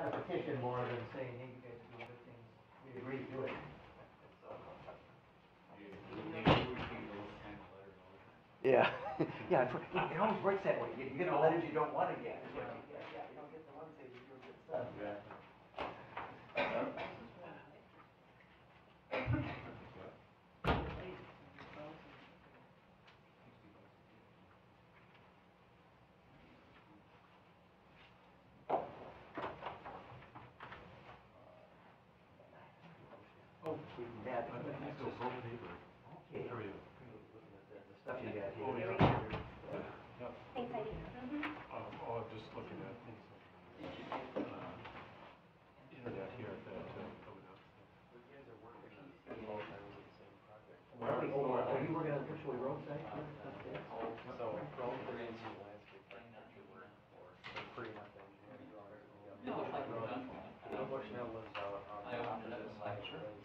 kind of petition more than saying, hey, you guys do other things, we agree to do it. Yeah, yeah, it always works that way. You get the letters you don't want to get. Yeah, you don't get the ones that you do good stuff. Oh, yeah. Okay. The stuff you got here. Thanks, Heidi. I'm just looking at internet here coming up. Are you working on the Cushaway Road site? So, road drains and landscape plan that you were for, pretty much engineering drawings. Bushnell was opposite side.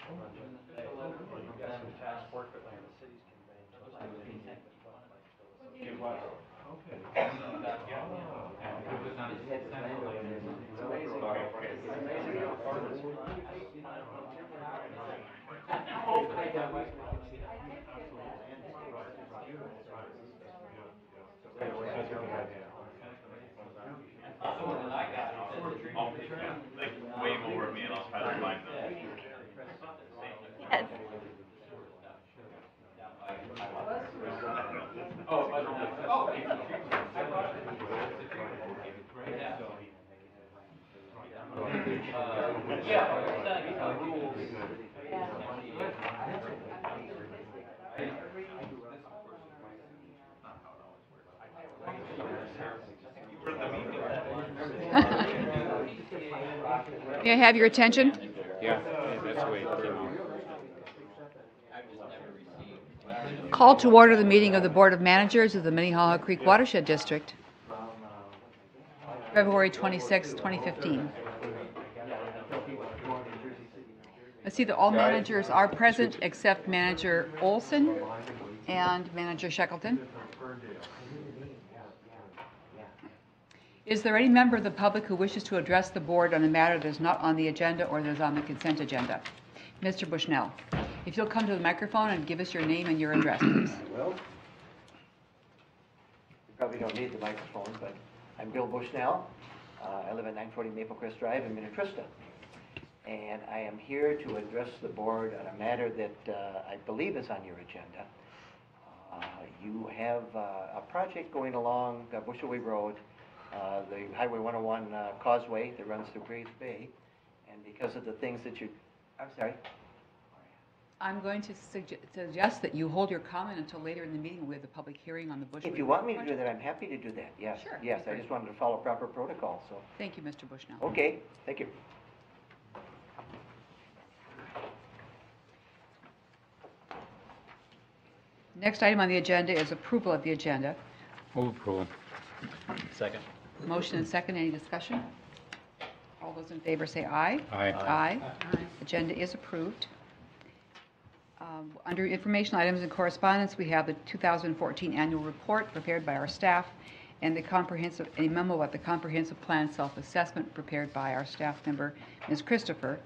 You've got some task work that the city's conveying. It was. Okay. It's amazing how far this Like wave over me and I'll try to find them. Yes. May I have your attention? Yeah, that's way. Call to order the meeting of the Board of Managers of the Minnehaha Creek Watershed District, February 26, 2015. I see that all managers are present except Manager Olson and Manager Shackleton. Is there any member of the public who wishes to address the board on a matter that is not on the agenda or that is on the consent agenda? Mr. Bushnell, if you'll come to the microphone and give us your name and your address, please. Well, you probably don't need the microphone, but I'm Bill Bushnell. I live at 940 Maple Crest Drive in Minnetrista. And I am here to address the board on a matter that I believe is on your agenda. You have a project going along Bushaway Road, the Highway 101 causeway that runs through Graves Bay. And because of the things that you, I'm sorry. I'm going to suggest that you hold your comment until later in the meeting with the public hearing on the Bushwick. If you want me to do that, I'm happy to do that, yes. Sure. Yes, I just wanted to follow proper protocol, so. Thank you, Mr. Bushnell. Okay, thank you. Next item on the agenda is approval of the agenda. Move approval. Second. Motion and second, any discussion? All those in favor say aye. Aye. Aye. Agenda is approved. Under information items and correspondence, we have the 2014 annual report prepared by our staff and a memo about the comprehensive plan self-assessment prepared by our staff member, Ms. Christopher.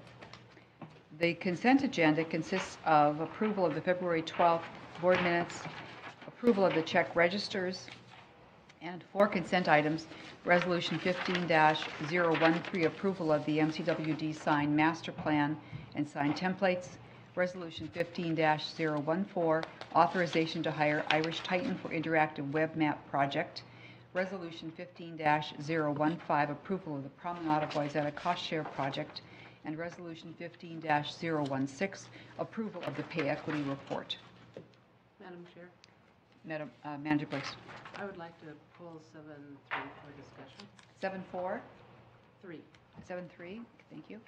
The consent agenda consists of approval of the February 12th board minutes, approval of the check registers, and 4 consent items, Resolution 15-013, approval of the MCWD sign master plan and sign templates, Resolution 15-014, authorization to hire Irish Titan for interactive web map project, Resolution 15-015, approval of the Promenade of Wayzata cost share project, and Resolution 15-016, approval of the pay equity report. Madam Chair, Madam Manager, please. I would like to pull 7.3 for discussion. 7.4, 3. 7.3, thank you.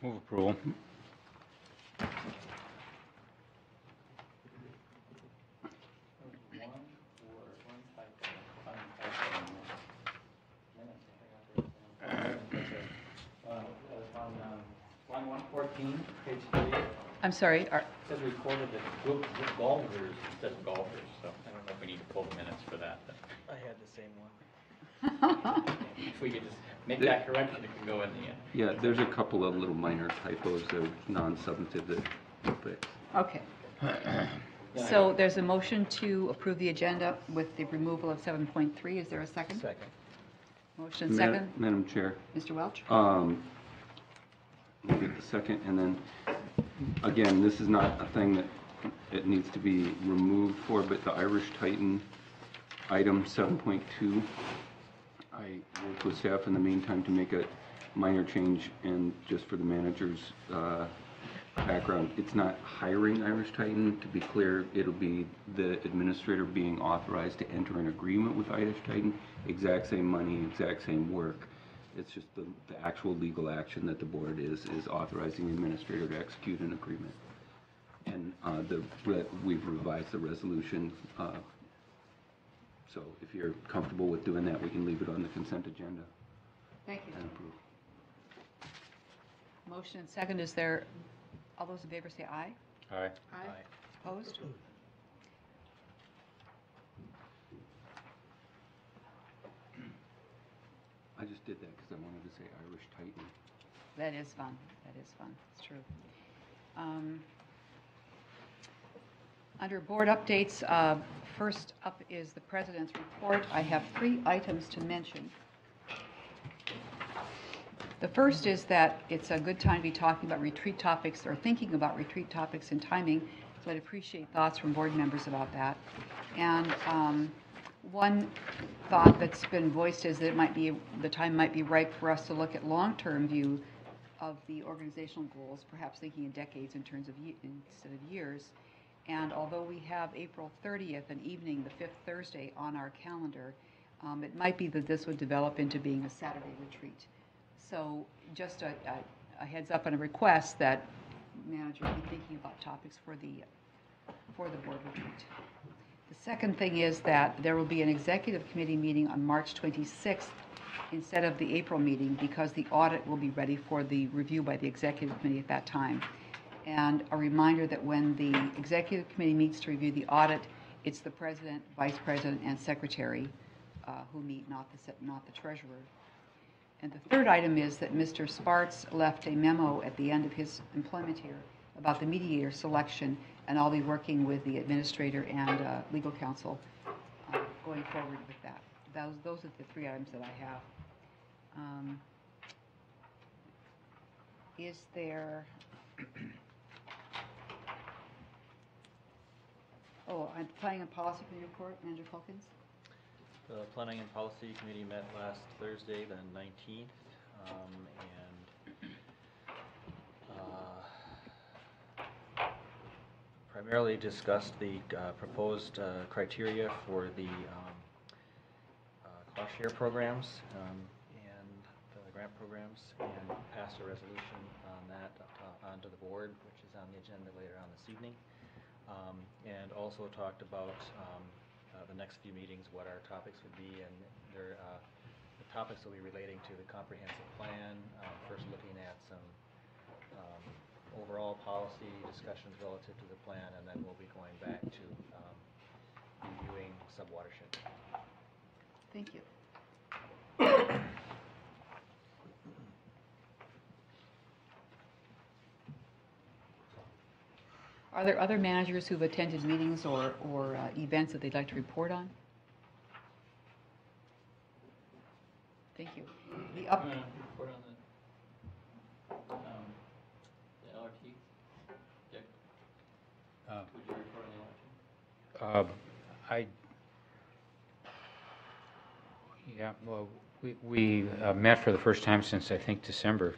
Move approval. On line 114, page 3, I'm sorry, It says recorded that group golfers instead of golfers, so I don't know if we need to pull the minutes for that. but I had the same one. If we could just make that correction, it can go in the end. Yeah, there's a couple of little minor typos that are non-substantive that we'll fix. Okay. So there's a motion to approve the agenda with the removal of 7.3. Is there a second? Second. Motion second. Madam Chair, Mr. Welch? we'll get the second, and then, again, this is not a thing that it needs to be removed for, but the Irish Titan item 7.2, I worked with staff in the meantime to make a minor change, and just for the manager's background, it's not hiring Irish Titan. To be clear, it'll be the administrator being authorized to enter an agreement with Irish Titan, exact same money, exact same work. It's just the actual legal action that the board is authorizing the administrator to execute an agreement. And we've revised the resolution, so if you're comfortable with doing that, we can leave it on the consent agenda Thank you. and approve. Motion and second. Is there, all those in favor say aye. Aye. Aye. Opposed? I just did that because I wanted to say Irish Titan. That is fun. That is fun. It's true. Under board updates, first up is the president's report. I have 3 items to mention. The first is that it's a good time to be talking about retreat topics or thinking about retreat topics and timing, so I'd appreciate thoughts from board members about that. And one thought that's been voiced is that it might be, the time might be ripe for us to look at long-term view of the organizational goals, perhaps thinking in decades in terms of instead of years. And although we have April 30th, an evening, the 5th Thursday on our calendar, it might be that this would develop into being a Saturday retreat. So just a heads up and a request that manager be thinking about topics for the board retreat. The second thing is that there will be an executive committee meeting on March 26th instead of the April meeting because the audit will be ready for the review by the executive committee at that time. And a reminder that when the executive committee meets to review the audit, it's the president, vice president, and secretary who meet, not the treasurer. And the third item is that Mr. Sparts left a memo at the end of his employment here about the mediator selection, and I'll be working with the administrator and legal counsel going forward with that. Those are the 3 items that I have. Is there... Oh, and planning and policy committee report, Manager Calkins? The Planning and Policy Committee met last Thursday, the 19th, and primarily discussed the proposed criteria for the cost share programs and the grant programs, and passed a resolution on that onto the board, which is on the agenda later on this evening. And also talked about the next few meetings, what our topics would be, and the topics will be relating to the comprehensive plan, first looking at some overall policy discussions relative to the plan, and then we'll be going back to reviewing sub-watershed. Thank you. Are there other managers who've attended meetings or events that they'd like to report on? Thank you. Report on the LRT? Dick, would you report on the LRT? Yeah, well, we met for the first time since, I think, December.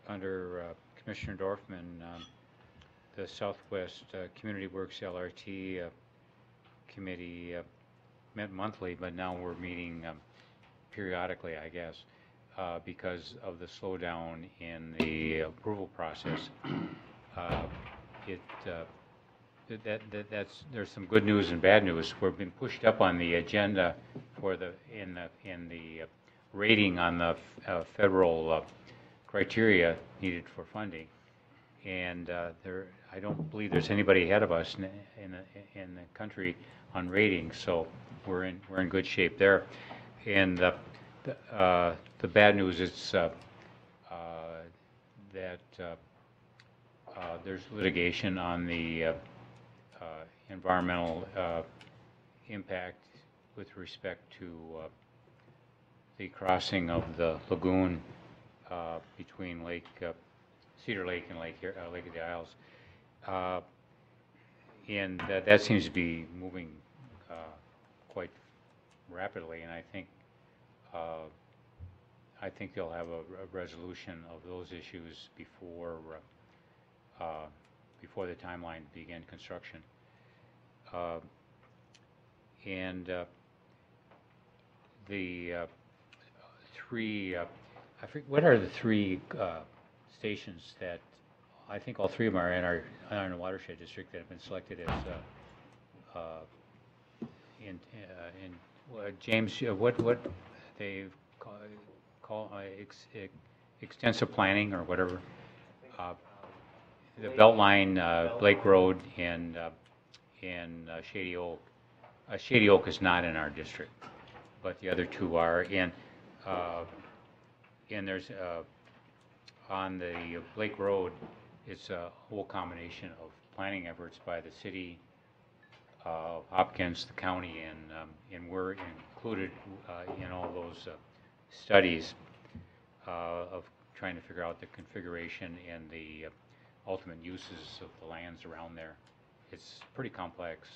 Under Commissioner Dorfman, the Southwest Community Works LRT committee met monthly, but now we're meeting periodically, I guess, because of the slowdown in the approval process. There's some good news and bad news. We've been pushed up on the agenda for in the rating on the federal criteria needed for funding, and I don't believe there's anybody ahead of us in the country on ratings, so we're in good shape there. And the bad news is that there's litigation on the environmental impact with respect to the crossing of the lagoon between Cedar Lake and Lake of the Isles. And that seems to be moving quite rapidly, and I think they'll have a resolution of those issues before the timeline to begin construction. And the three, I forget, what are the three stations that, I think all three of them are in our watershed district that have been selected as James, what they call extensive planning or whatever. The Beltline, Blake Road, and Shady Oak. Shady Oak is not in our district, but the other two are. And there's on the Blake Road, it's a whole combination of planning efforts by the city of Hopkins, the county, and we're included in all those studies of trying to figure out the configuration and the ultimate uses of the lands around there. It's pretty complex,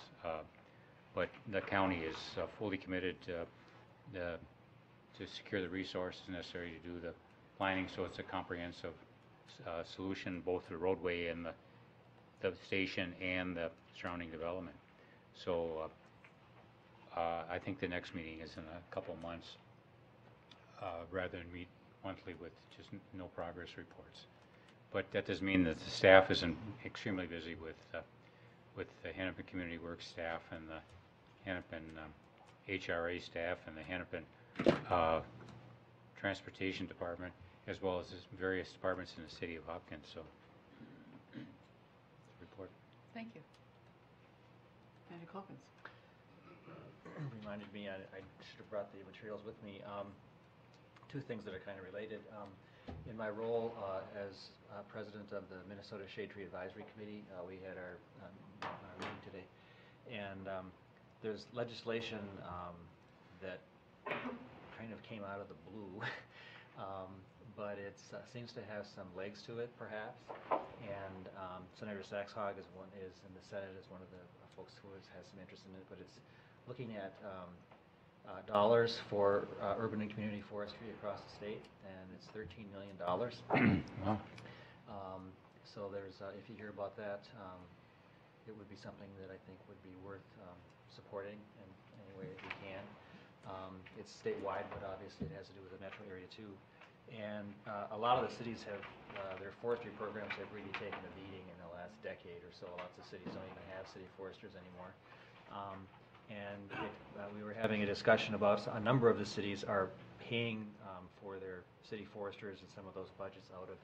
but the county is fully committed to secure the resources necessary to do the planning, so it's a comprehensive solution, both the roadway and the station and the surrounding development. So I think the next meeting is in a couple months, rather than meet monthly with just no progress reports. But that doesn't mean that the staff isn't extremely busy with the Hennepin Community Works staff and the Hennepin HRA staff and the Hennepin Transportation Department, as well as various departments in the city of Hopkins. So, report. Thank you. Manager Calkins. Reminded me, I should have brought the materials with me. Two things that are kind of related. In my role as president of the Minnesota Shade Tree Advisory Committee, we had our meeting today, and there's legislation that kind of came out of the blue, but it seems to have some legs to it, perhaps. And Senator Saxhog is in the Senate, is one of the folks who has some interest in it, but it's looking at dollars for urban and community forestry across the state, and it's $13 million. Wow. So there's, if you hear about that, it would be something that I think would be worth supporting in any way that we can. It's statewide, but obviously it has to do with the metro area too. And a lot of the cities have, their forestry programs have really taken a beating in the last decade or so. Lots of cities don't even have city foresters anymore. We were having a discussion about a number of the cities are paying for their city foresters and some of those budgets out of,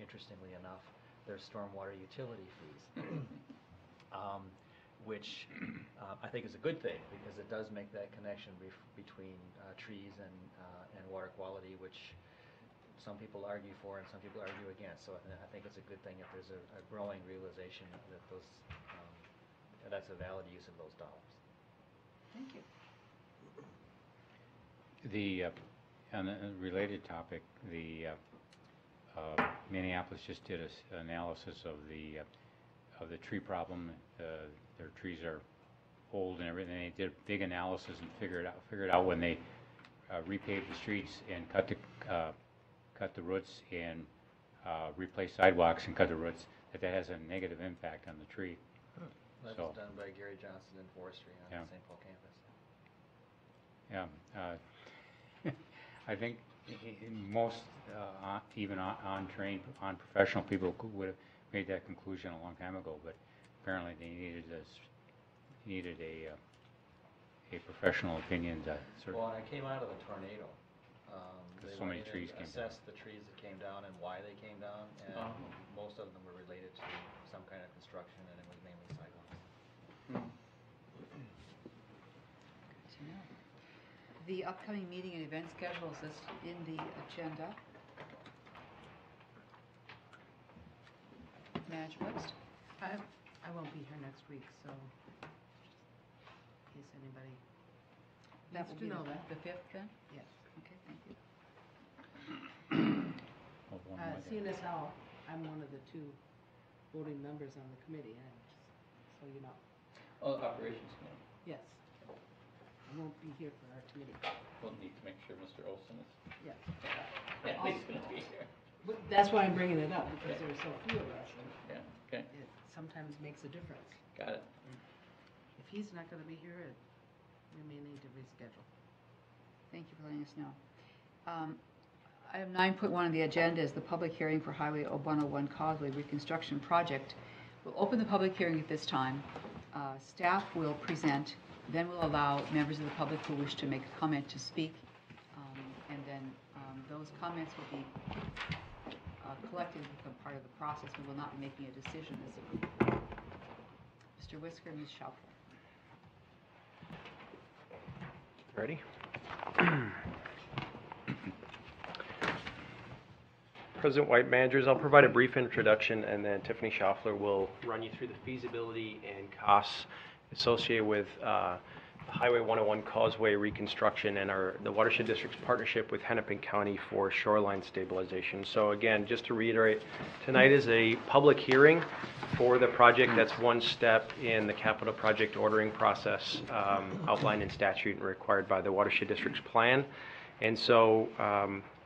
interestingly enough, their stormwater utility fees, which I think is a good thing because it does make that connection between trees and water quality, which some people argue for and some people argue against. So I think it's a good thing if there's a growing realization that those that's a valid use of those dollars. Thank you. On a related topic, Minneapolis just did an analysis of the tree problem. Their trees are old and everything. They did a big analysis and figured out when they repaved the streets and cut the roots and replace sidewalks and cut the roots, that has a negative impact on the tree. That was done by Gary Johnson in forestry on the St. Paul campus. Yeah, I think most even untrained, unprofessional people would have made that conclusion a long time ago, but apparently they needed a professional opinion to sort of. Well, I came out of the tornado They So many went in trees and came down. assessed the trees that came down and why they came down, and Oh. most of them were related to some kind of construction, and it was mainly sidewalks. Good to know. The upcoming meeting and event schedule is listed in the agenda. Madge West? I won't be here next week, so in case anybody That needs will to be know that. the 5th then? Yes. Okay, thank you. Of one weather. Seeing as how I'm one of the 2 voting members on the committee, so you know, Oh, operations committee. yes. I won't be here for our committee, We'll need to make sure Mr. Olson is, yes. he's gonna be here. But that's why I'm bringing it up, because there are so few of us, and Yeah, okay, it sometimes makes a difference. got it. If he's not gonna be here, we may need to reschedule. Thank you for letting us know. Item 9.1 on the agenda is the public hearing for Highway 101 Causeway Reconstruction Project. We'll open the public hearing at this time. Staff will present, then we'll allow members of the public who wish to make a comment to speak. And then those comments will be collected and become part of the process. We will not be making a decision this evening. Mr. Whisker, Ms. Schaufler. Ready? President White, managers, I'll provide a brief introduction, and then Tiffany Schaufler will run you through the feasibility and costs associated with the Highway 101 Causeway reconstruction and the Watershed District's partnership with Hennepin County for shoreline stabilization. So again, just to reiterate, tonight is a public hearing for the project. That's one step in the capital project ordering process outlined in statute and required by the Watershed District's plan. And so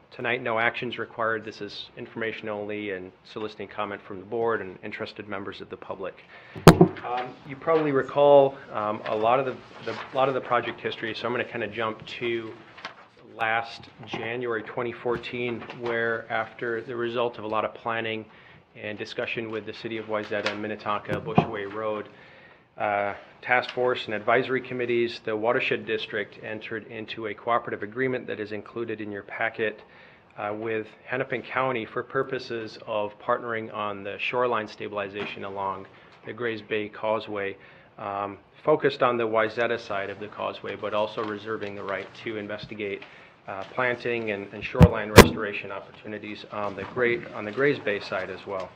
tonight, no actions required. This is information only and soliciting comment from the board and interested members of the public. You probably recall a lot of the project history, so I'm going to kind of jump to last January 2014, where after the result of a lot of planning and discussion with the City of Wayzata and Minnetonka Bushway Road, task force and advisory committees, the Watershed District entered into a cooperative agreement that is included in your packet with Hennepin County for purposes of partnering on the shoreline stabilization along the Grays Bay Causeway, focused on the Wayzata side of the causeway, but also reserving the right to investigate planting and shoreline restoration opportunities on the Grays Bay side as well.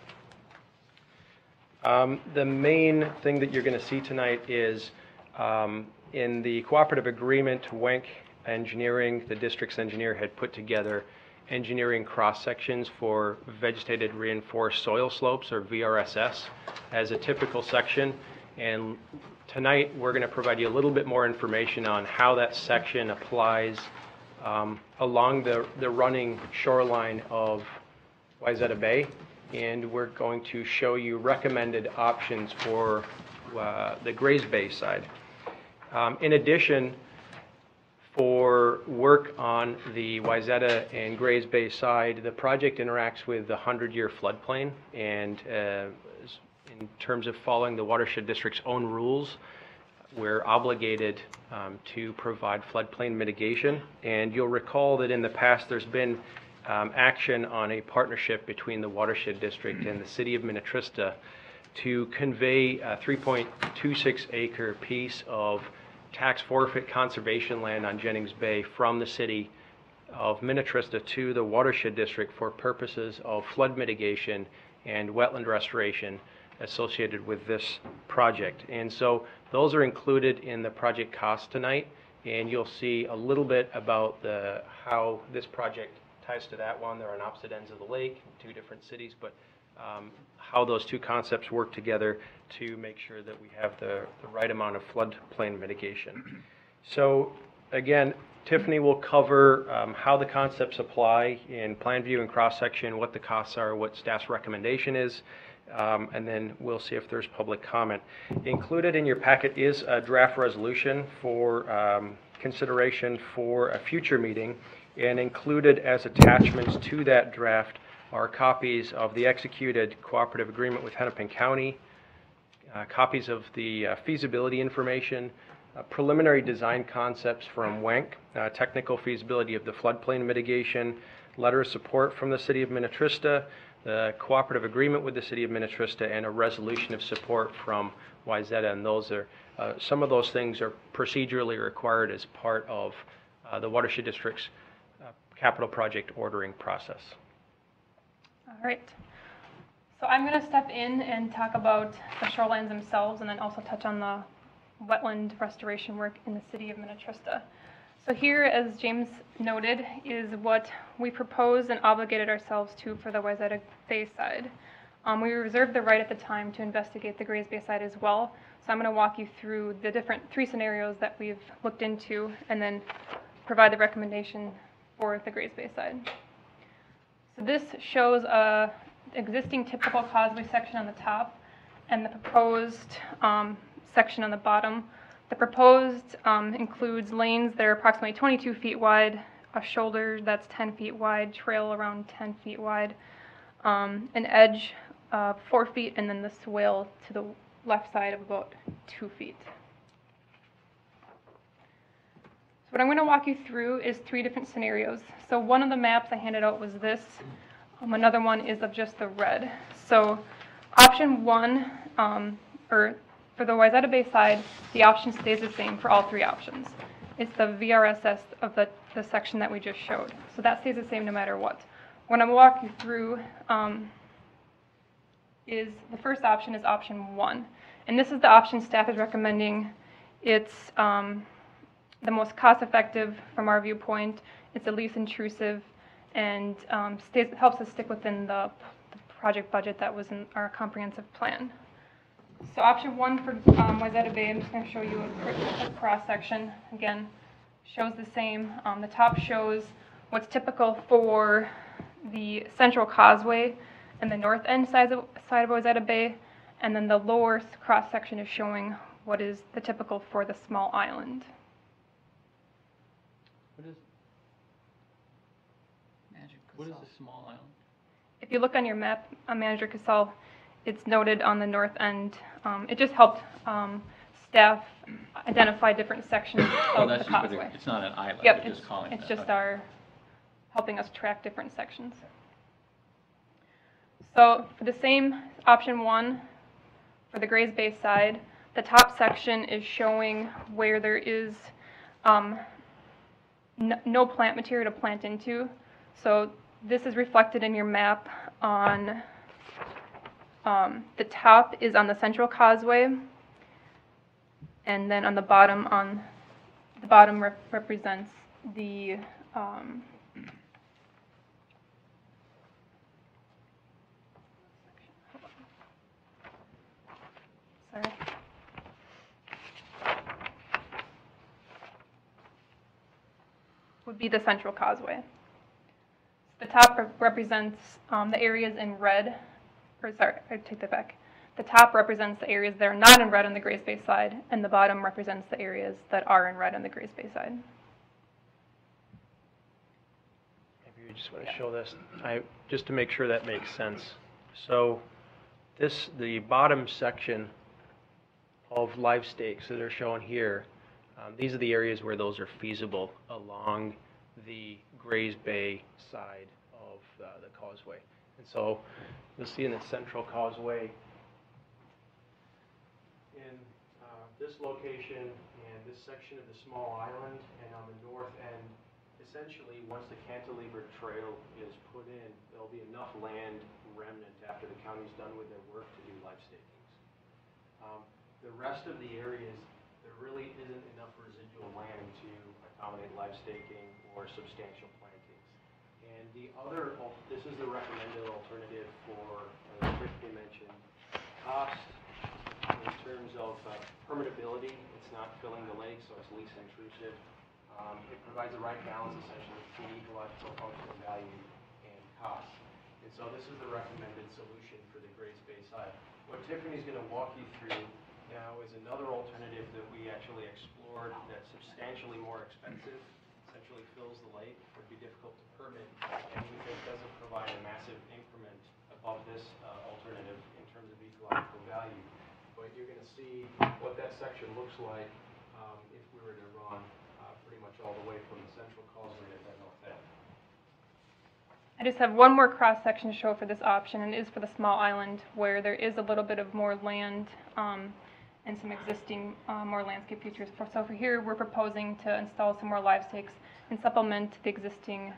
The main thing that you're going to see tonight is in the cooperative agreement, Wenck Engineering, the district's engineer, had put together engineering cross-sections for vegetated reinforced soil slopes, or VRSS, as a typical section. And tonight we're going to provide you a little bit more information on how that section applies along the running shoreline of Wayzata Bay. And we're going to show you recommended options for the Grays Bay side. In addition, for work on the Wayzata and Grays Bay side, the project interacts with the 100-year floodplain, and in terms of following the Watershed District's own rules, we're obligated to provide floodplain mitigation. And you'll recall that in the past there's been action on a partnership between the Watershed District and the City of Minnetrista to convey a 3.26 acre piece of tax forfeit conservation land on Jennings Bay from the City of Minnetrista to the Watershed District for purposes of flood mitigation and wetland restoration associated with this project. And so those are included in the project cost tonight, and you'll see a little bit about how this project ties to that one. They're on opposite ends of the lake, two different cities, but how those two concepts work together to make sure that we have the right amount of floodplain mitigation. So again, Tiffany will cover how the concepts apply in plan view and cross-section, what the costs are, what staff's recommendation is, and then we'll see if there's public comment. Included in your packet is a draft resolution for consideration for a future meeting, and included as attachments to that draft are copies of the executed cooperative agreement with Hennepin County, copies of the feasibility information, preliminary design concepts from WENC, technical feasibility of the floodplain mitigation, letter of support from the City of Minnetrista, the cooperative agreement with the City of Minnetrista, and a resolution of support from Wayzata. And those are, some of those things are procedurally required as part of the Watershed District's capital project ordering process. All right. So I'm going to step in and talk about the shorelines themselves and then also touch on the wetland restoration work in the City of Minnetrista. So here, as James noted, is what we proposed and obligated ourselves to for the Wayzata Bay side. We reserved the right at the time to investigate the Grays Bay side as well. So I'm going to walk you through the different 3 scenarios that we've looked into and then provide the recommendation for the Grays Bay side. So this shows a existing typical causeway section on the top and the proposed section on the bottom. The proposed includes lanes that are approximately 22 feet wide, a shoulder that's 10 feet wide, trail around 10 feet wide, an edge 4 feet, and then the swale to the left side of about 2 feet. So what I'm going to walk you through is 3 different scenarios. So one of the maps I handed out was this. Another one is of just the red. So option 1, or for the Wayzata Bay side, the option stays the same for all 3 options. It's the VRSS of the section that we just showed. So that stays the same no matter what. What I'm going to walk you through is the first option is option 1. And this is the option staff is recommending. It's the most cost-effective from our viewpoint. It's the least intrusive and helps us stick within the project budget that was in our comprehensive plan. So option 1 for Wayzata Bay, I'm just going to show you a cross-section. Again, shows the same. The top shows what's typical for the central causeway and the north end side of Wayzata Bay, and then the lower cross-section is showing what is the typical for the small island. What is a small island? If you look on your map, Manager Casal, it's noted on the north end. It just helped staff identify different sections of the causeway. It's not an island. Yep, You're just calling it's it. just Okay. helping us track different sections. So for the same option 1, for the Grays Bay side, the top section is showing where there is no plant material to plant into. So this is reflected in your map on the top is on the central causeway, and then on the bottom represents the sorry. Would be the central causeway. The top represents the areas in red, or sorry, I take that back. The top represents the areas that are not in red on the Grays Bay side, and the bottom represents the areas that are in red on the Grays Bay side. Maybe you just want to show this, just to make sure that makes sense. So the bottom section of live stakes that are shown here, these are the areas where those are feasible along the Grays Bay side of the causeway. And so you'll see in the central causeway in this location and this section of the small island, and on the north end, essentially once the cantilever trail is put in, there'll be enough land remnant after the county's done with their work to do live stakings. The rest of the areas, there really isn't enough residual land to accommodate live staking or substantial plantings. And the other, this is the recommended alternative for, as Tiffany mentioned, cost in terms of permeability. It's not filling the lake, so it's least intrusive. It provides the right balance essentially between ecological functional value and cost. And so this is the recommended solution for the Grays Bay side. What Tiffany's going to walk you through now is another alternative that we actually explored that's substantially more expensive, essentially fills the lake, would be difficult to permit, and we think doesn't provide a massive increment above this alternative in terms of ecological value. But you're going to see what that section looks like if we were to run pretty much all the way from the central causeway to Bedell Fed. I just have one more cross-section to show for this option, and it is for the small island where there is a little bit of more land and some existing more landscape features. So for here, we're proposing to install some more live stakes and supplement the existing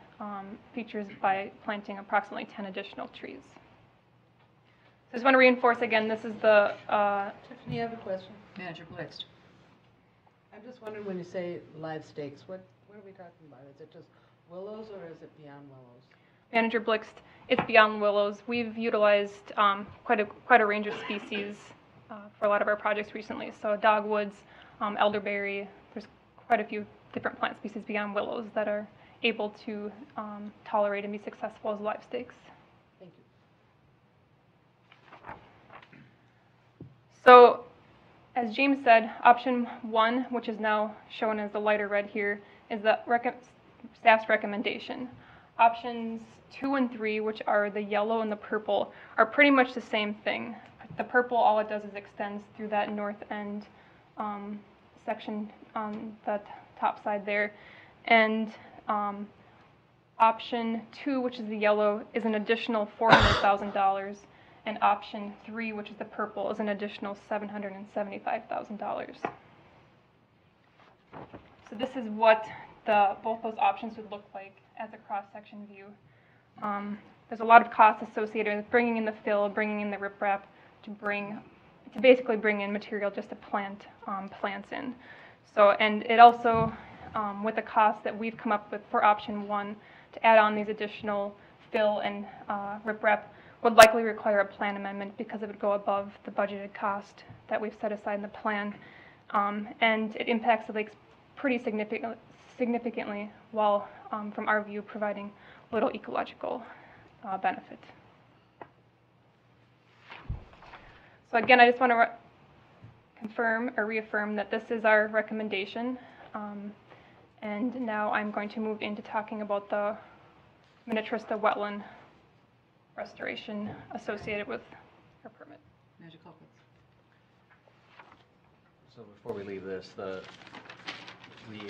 features by planting approximately 10 additional trees. So I just want to reinforce again, this is the Tiffany, I have a question. Manager Blixt. I'm just wondering, when you say live stakes, what are we talking about? Is it just willows or is it beyond willows? Manager Blixt, it's beyond willows. We've utilized quite a range of species for a lot of our projects recently. So dogwoods, elderberry, there's quite a few different plant species beyond willows that are able to tolerate and be successful as live stakes. Thank you. So, as James said, option 1, which is now shown as the lighter red here, is the staff's recommendation. Options 2 and 3, which are the yellow and the purple, are pretty much the same thing. The purple, all it does is extends through that north end section on the top side there. And option 2, which is the yellow, is an additional $400,000. And option 3, which is the purple, is an additional $775,000. So this is what both those options would look like as a cross-section view. There's a lot of costs associated with bringing in the fill, bringing in the riprap, to basically bring in material just to plant plants in. So, and it also, with the cost that we've come up with for option 1, to add on these additional fill and riprap would likely require a plan amendment because it would go above the budgeted cost that we've set aside in the plan. And it impacts the lakes pretty significantly while, from our view, providing little ecological benefit. So again, I just want to confirm or reaffirm that this is our recommendation. And now I'm going to move into talking about the Minnetrista wetland restoration associated with our permit. Manager Colquhoun. So before we leave this, the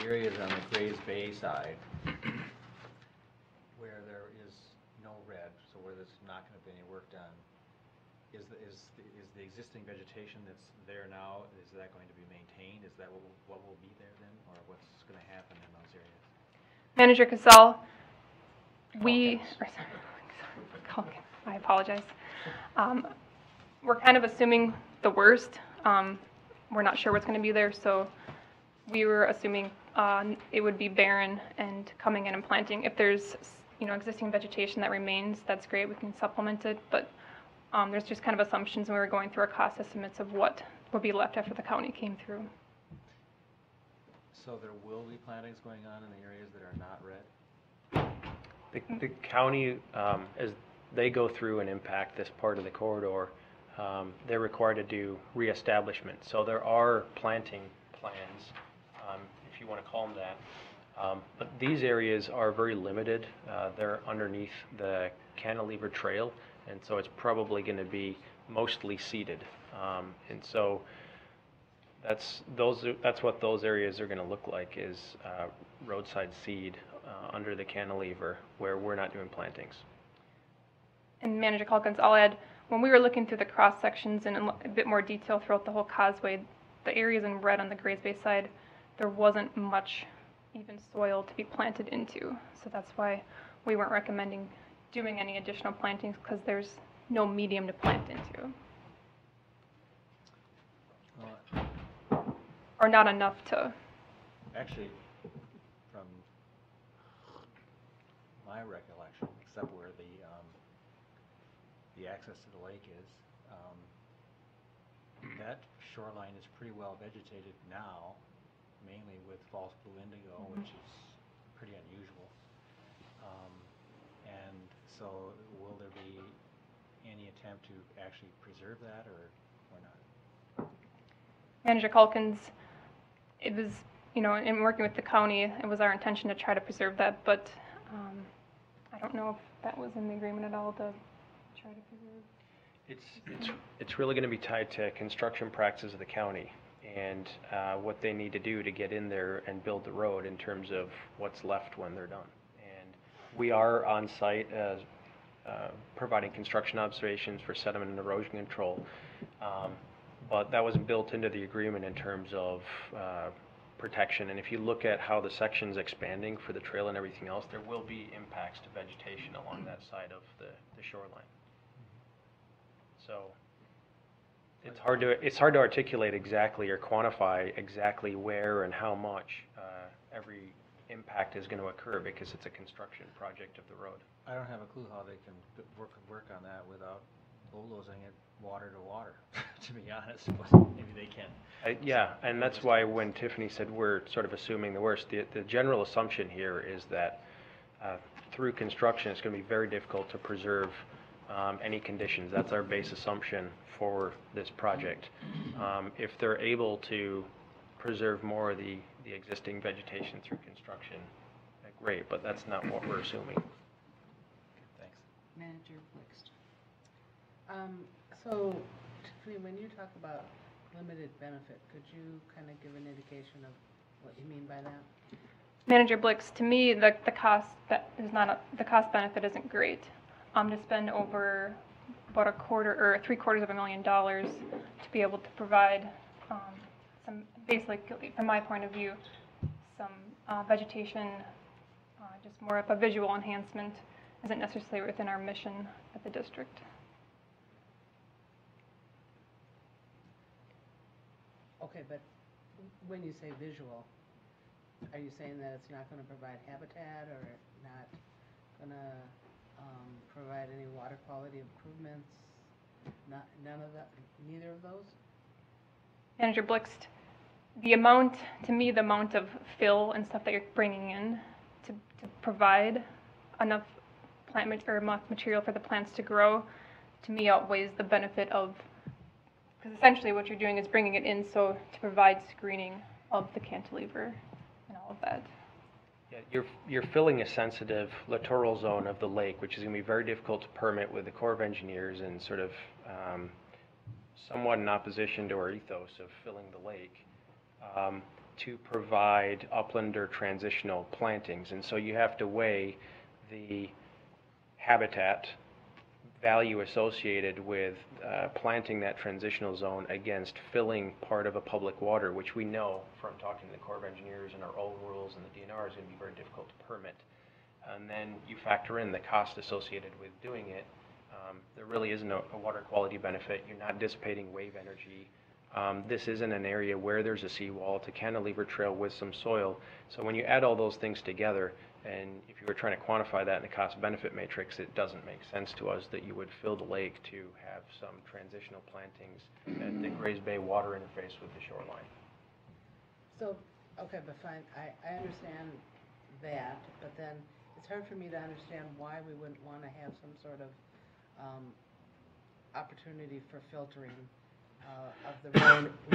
areas on the Grays Bay side where there is no red, so where there's not going to be any work done, is the existing vegetation that's there now, is that going to be maintained? Is that what will be there then, or what's going to happen in those areas? Manager Casal, I apologize. We're kind of assuming the worst. We're not sure what's going to be there, so we were assuming it would be barren and coming in and planting. If there's existing vegetation that remains, that's great. We can supplement it, but there's just kind of assumptions when we were going through our cost estimates of what would be left after the county came through. So there will be plantings going on in the areas that are not red? The county, as they go through and impact this part of the corridor, they're required to do reestablishment. So there are planting plans, if you want to call them that. But these areas are very limited. They're underneath the Cantilever Trail, and so it's probably going to be mostly seeded. And so that's what those areas are going to look like, is roadside seed under the Cantilever where we're not doing plantings. And Manager Calkins, I'll add, when we were looking through the cross sections in a bit more detail throughout the whole causeway, the areas in red on the Grays Bay side, there wasn't much even soil to be planted into. So that's why we weren't recommending doing any additional plantings, because there's no medium to plant into. Or not enough to. Actually, from my recollection, except where the access to the lake is, that shoreline is pretty well vegetated now, mainly with false blue indigo, which is pretty unusual. And so will there be any attempt to actually preserve that or not? Manager Calkins, it was, in working with the county, it was our intention to try to preserve that, but I don't know if that was in the agreement at all to try to preserve. It's really going to be tied to construction practices of the county. and what they need to do to get in there and build the road in terms of what's left when they're done. And we are on site as providing construction observations for sediment and erosion control, but that wasn't built into the agreement in terms of protection. And if you look at how the section's expanding for the trail and everything else, there will be impacts to vegetation along that side of the shoreline. So it's hard to articulate exactly or quantify exactly where and how much every impact is going to occur because it's a construction project of the road. I don't have a clue how they can work on that without bulldozing it water to water, to be honest, but maybe they can. Yeah, and that's why when Tiffany said we're sort of assuming the worst, the general assumption here is that through construction it's going to be very difficult to preserve any conditions. That's our base assumption for this project. If they're able to preserve more of the existing vegetation through construction, great, but that's not what we're assuming. Thanks. Manager Blixt. So, Tiffany, when you talk about limited benefit, could you kind of give an indication of what you mean by that? Manager Blix, to me, the cost the cost benefit isn't great. To spend over about $750,000 to be able to provide some, basically, from my point of view, some vegetation, just more of a visual enhancement, isn't necessarily within our mission at the district. Okay, but when you say visual, are you saying that it's not going to provide habitat or not going to provide any water quality improvements? None of that, neither of those? Manager Blixt, the amount of fill and stuff that you're bringing in to provide enough material for the plants to grow, to me outweighs the benefit of, because essentially what you're doing is bringing it in to provide screening of the cantilever and all of that. Yeah, you're filling a sensitive littoral zone of the lake, which is going to be very difficult to permit with the Corps of Engineers and sort of somewhat in opposition to our ethos of filling the lake, to provide upland or transitional plantings. And so you have to weigh the habitat value associated with planting that transitional zone against filling part of a public water, which we know from talking to the Corps of Engineers and our old rules and the DNR is going to be very difficult to permit. And then you factor in the cost associated with doing it. There really isn't a water quality benefit. You're not dissipating wave energy. This isn't an area where there's a seawall. It's a cantilever trail with some soil. So when you add all those things together, and if you were trying to quantify that in a cost-benefit matrix, it doesn't make sense to us that you would fill the lake to have some transitional plantings at the Grays Bay water interface with the shoreline. So, okay, but fine, I understand that, but then it's hard for me to understand why we wouldn't want to have some sort of opportunity for filtering of the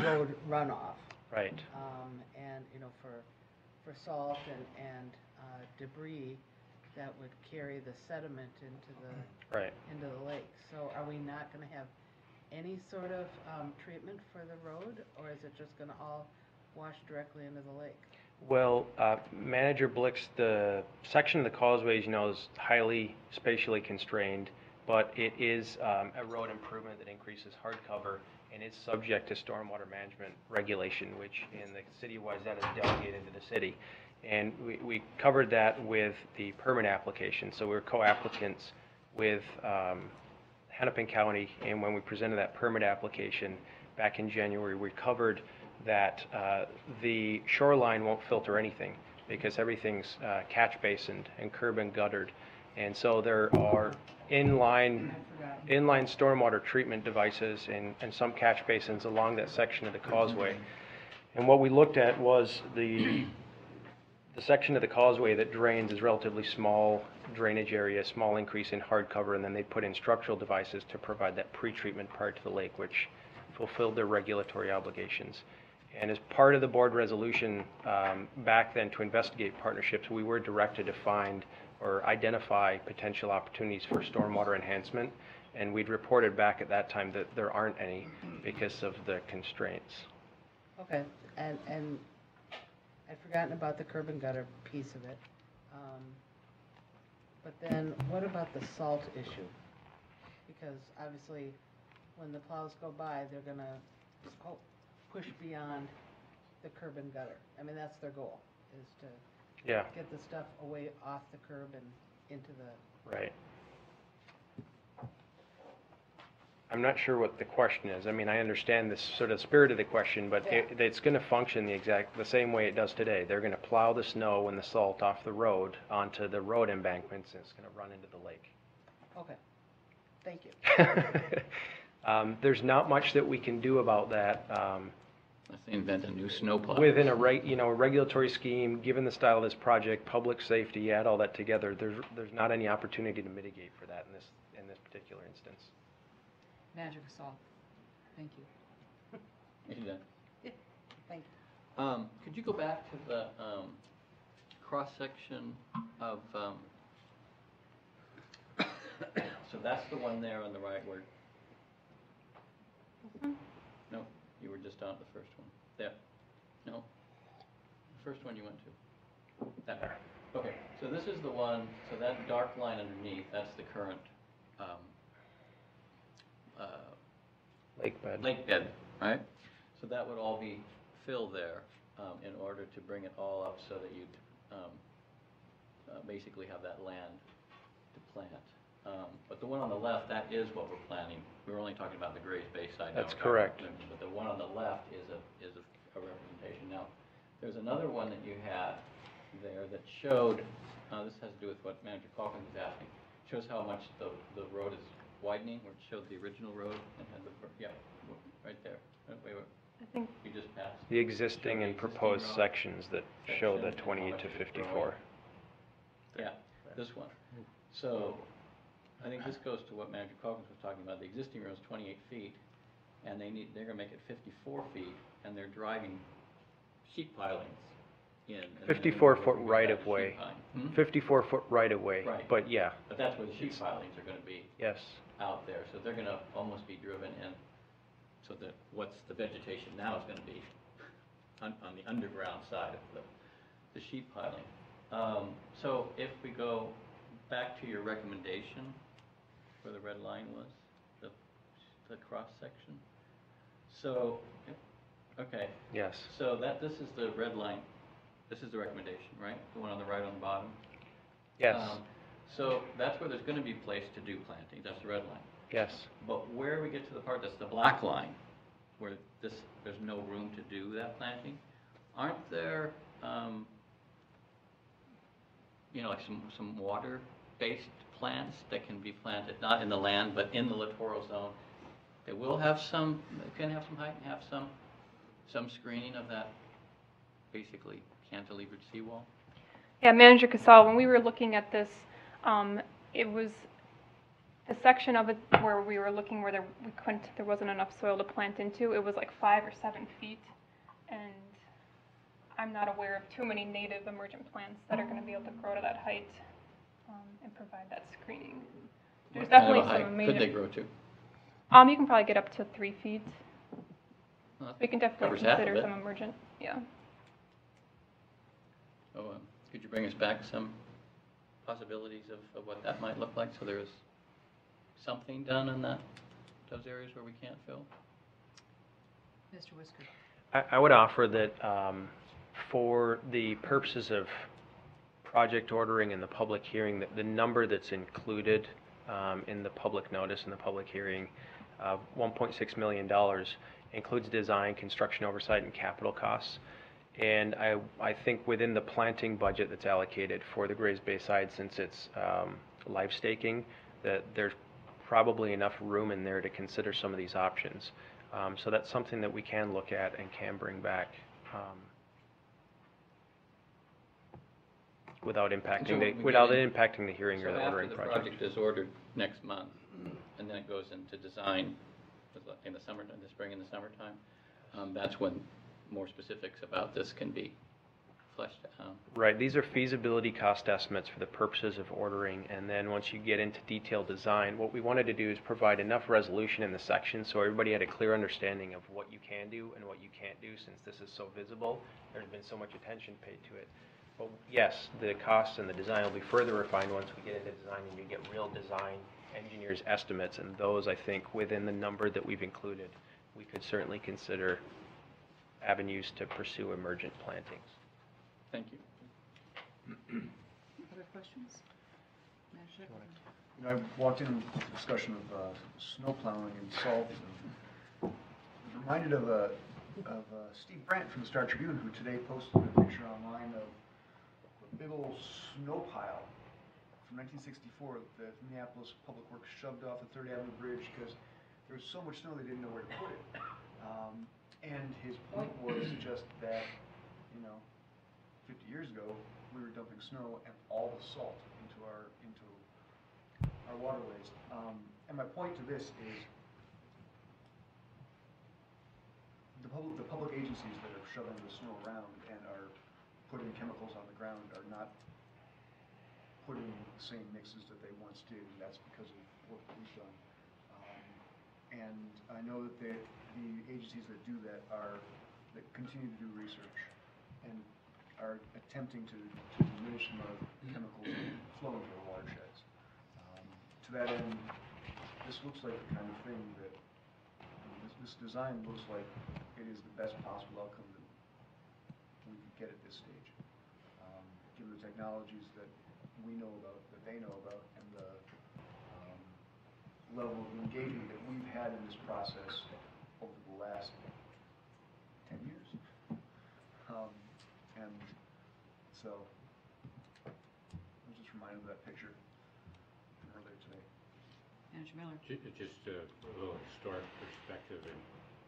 road runoff. Right. And, you know, for salt and debris that would carry the sediment into the lake. So are we not going to have any sort of treatment for the road, or is it just going to all wash directly into the lake? Well, Manager Blix, the section of the causeway, as you know, is highly spatially constrained, but it is a road improvement that increases hard cover and is subject to stormwater management regulation, which in the city of Wayzata is delegated to the city. And we covered that with the permit application. So we were co-applicants with Hennepin County, and when we presented that permit application back in January, we covered that the shoreline won't filter anything because everything's catch basined and curb and guttered. And so there are inline stormwater treatment devices and some catch basins along that section of the causeway. And what we looked at was the section of the causeway that drains is relatively small drainage area, small increase in hard cover, and then they put in structural devices to provide that pre-treatment part to the lake, which fulfilled their regulatory obligations. And as part of the board resolution back then to investigate partnerships, we were directed to find or identify potential opportunities for stormwater enhancement, and we'd reported back at that time that there aren't any because of the constraints. Okay, and I'd forgotten about the curb and gutter piece of it. But then, what about the salt issue? Because obviously, when the plows go by, they're gonna push beyond the curb and gutter. I mean, that's their goal, is to Yeah, get the stuff away off the curb and into the, right. I'm not sure what the question is. I mean, I understand this sort of spirit of the question, but it's going to function the same way it does today. They're going to plow the snow and the salt off the road onto the road embankments, and it's going to run into the lake. okay, thank you. There's not much that we can do about that. Let's invent a new snowplow. Within a regulatory scheme, given the style of this project, public safety, add all that together, there's not any opportunity to mitigate for that in this particular instance. Manager Casal. Thank you. You done? Yeah, thank you. Could you go back to the cross-section of, so that's the one there on the right where, no, you were just on the first one. There. No. The first one you went to. That. Okay, so this is the one, so that dark line underneath, that's the current lake bed, right? So that would all be filled there in order to bring it all up so that you'd basically have that land to plant. But the one on the left, that is what we're planning. We were only talking about the Grays Bay side. That's correct. But the one on the left is a representation. Now, there's another one that you had there that showed, this has to do with what Manager Calkins was asking, shows how much the road is widening, where it showed the original road and had the, yeah, right there. Wait, I think you just passed. The existing and proposed road sections that show the section and 28 how to much is 54. growing. Yeah, this one. So, I think this goes to what Manager Calkins was talking about. The existing road is 28 feet, and they're gonna make it 54 feet, and they're driving sheet pilings in. and then 54-foot we've got right-of-way. sheet piling. 54-foot right-of-way, Right. but yeah, But that's where the sheet pilings are gonna be yes. out there, so they're gonna almost be driven in, so that what's the vegetation now is gonna be on the underground side of the sheet piling. So if we go back to your recommendation, where the red line was, the cross-section. So, okay, Yes. so this is the red line, this is the recommendation, right? The one on the right on the bottom? Yes. So that's where there's gonna be place to do planting, that's the red line. Yes. But where we get to the part that's the black line, where there's no room to do that planting, aren't there, like some water-based plants that can be planted, not in the land, but in the littoral zone? They will have some, they can have some height and have some screening of that, basically cantilevered seawall. Yeah, Manager Casal, when we were looking at this, it was the section of it where we were looking where there wasn't enough soil to plant into. It was like 5 or 7 feet, and I'm not aware of too many native emergent plants that are going to be able to grow to that height and provide that screening. There's What kind of definitely a height some could they native. grow to? You can probably get up to 3 feet. Well, We can definitely covers half of consider it. some emergent. Yeah. So, could you bring us back some possibilities of what that might look like, so there is something done in those areas where we can't fill? Mr. Whisker. I would offer that for the purposes of project ordering and the public hearing, that the number that's included in the public notice and the public hearing, $1.6 million, includes design, construction oversight, and capital costs. And I think within the planting budget that's allocated for the Grays Bay side, since it's live staking, that there's probably enough room in there to consider some of these options. So that's something that we can look at and can bring back without impacting the hearing or the ordering So after the project. project is ordered next month, and then it goes into design in the summer, in the spring and the summertime, that's when more specifics about this can be fleshed out. Right, these are feasibility cost estimates for the purposes of ordering, and then once you get into detailed design, what we wanted to do is provide enough resolution in the section so everybody had a clear understanding of what you can do and what you can't do, since this is so visible. There's been so much attention paid to it. But yes, the costs and the design will be further refined once we get into design and you get real design engineers' estimates, and those, I think, within the number that we've included, we could certainly consider avenues to pursue emergent plantings. Thank you. Other questions? Manager? You know, I walked in with a discussion of snow plowing and salt. And was reminded of Steve Brandt from the Star Tribune, who today posted a picture online of a big old snow pile from 1964 that Minneapolis Public Works shoved off the 3rd Avenue Bridge because there was so much snow they didn't know where to put it. And his point was just that, you know, 50 years ago, we were dumping snow and all the salt into our waterways. And my point to this is the public agencies that are shoving the snow around and are putting chemicals on the ground are not putting the same mixes that they once did, and that's because of work that we've done. And I know that the agencies that do that continue to do research and are attempting to diminish the amount of chemicals flowing through our watersheds. To that end, this looks like the kind of thing that, this design looks like it is the best possible outcome that we could get at this stage. Given the technologies that we know about, that they know about, and the level of engagement that we've had in this process over the last 10 years. And so, I was just reminded of that picture from earlier today. Manager Miller? Just a little historic perspective and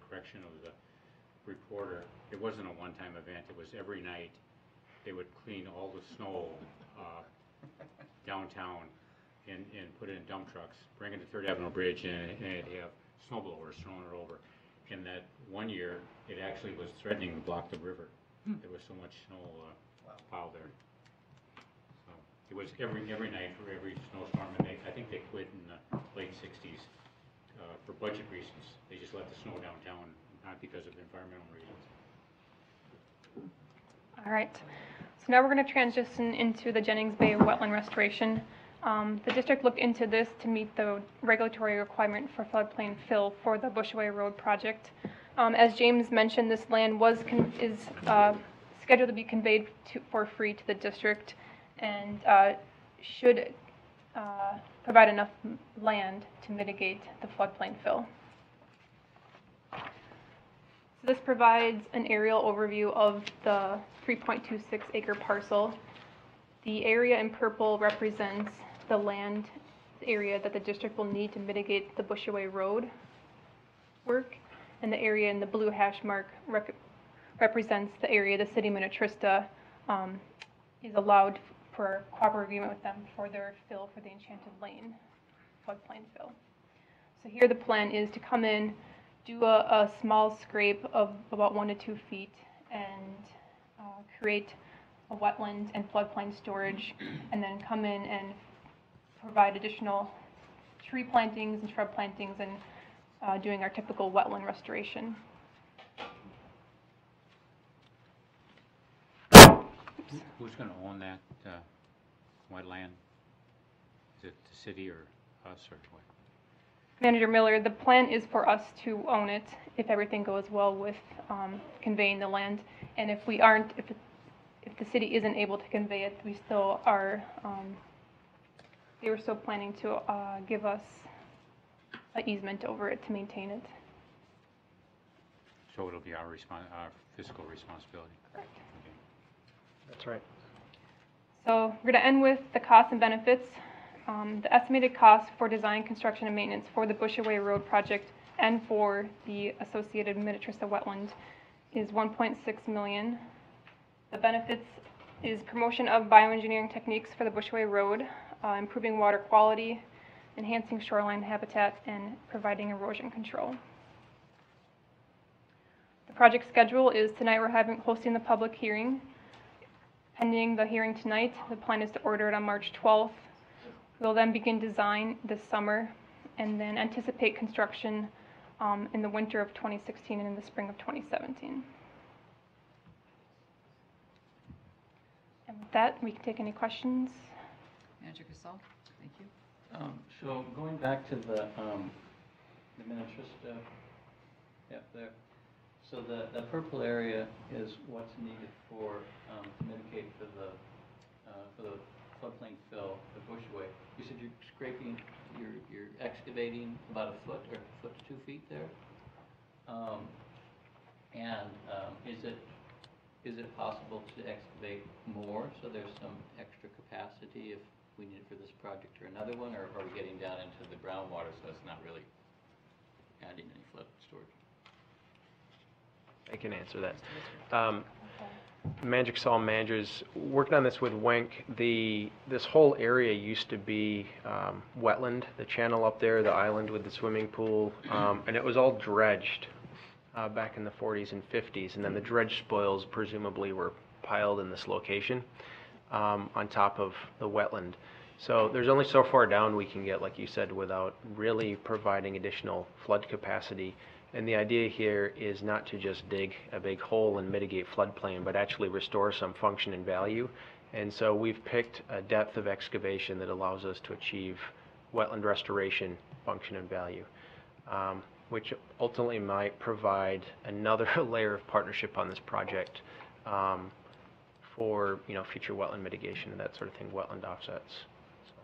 correction of the reporter. It wasn't a one-time event. It was every night they would clean all the snow downtown and put it in dump trucks, bring it to 3rd Avenue Bridge, and they'd have snow blowers throwing it over. And that one year, it actually was threatening to block the river. There was so much snow piled there. So it was every night for every snowstorm, and I think they quit in the late 60s for budget reasons. They just let the snow downtown, not because of environmental reasons. All right. So now we're going to transition into the Jennings Bay wetland restoration. The district looked into this to meet the regulatory requirement for floodplain fill for the Bushway Road project. As James mentioned, this land is scheduled to be conveyed for free to the district and should provide enough land to mitigate the floodplain fill. So this provides an aerial overview of the 3.26 acre parcel. The area in purple represents the land area that the district will need to mitigate the Bushway Road work, and the area in the blue hash mark represents the area the city of Minnetrista is allowed for cooperative agreement with them for their fill for the Enchanted Lane floodplain fill. So here the plan is to come in, do a small scrape of about 1 to 2 feet, and create a wetland and floodplain storage, and then come in and provide additional tree plantings and shrub plantings and doing our typical wetland restoration. Who's going to own that wetland? Is it the city or us or what? Manager Miller, the plan is for us to own it if everything goes well with conveying the land, and if we aren't, if the city isn't able to convey it, we still are. They were still planning to give us an easement over it to maintain it. So it'll be our fiscal responsibility. Correct. Okay. That's right. So we're going to end with the costs and benefits. The estimated cost for design, construction, and maintenance for the Bushway Road project and for the associated Minnetrista wetland is $1.6 million. The benefits is promotion of bioengineering techniques for the Bushway Road, improving water quality, enhancing shoreline habitat, and providing erosion control. The project schedule is tonight we're hosting the public hearing. Pending the hearing tonight, the plan is to order it on March 12th. We'll then begin design this summer and then anticipate construction in the winter of 2016 and in the spring of 2017. And with that, we can take any questions. Manager Casal, thank you. So going back to the Minnetrista, there. So the purple area is what's needed for, to mitigate for the floodplain fill, the bushway. You said you're scraping, you're excavating about a foot or a foot to 2 feet there? Is it possible to excavate more so there's some extra capacity if we need it for this project or another one, or are we getting down into the groundwater so it's not really adding any flood storage? I can answer that. Magic Saw managers working on this with Wenk. This whole area used to be wetland. The channel up there, the island with the swimming pool, and it was all dredged back in the 40s and 50s. And then the dredge spoils presumably were piled in this location on top of the wetland. So there's only so far down we can get, like you said, without really providing additional flood capacity. And the idea here is not to just dig a big hole and mitigate floodplain, but actually restore some function and value. And so we've picked a depth of excavation that allows us to achieve wetland restoration, function, and value, which ultimately might provide another layer of partnership on this project for future wetland mitigation and that sort of thing, wetland offsets. So.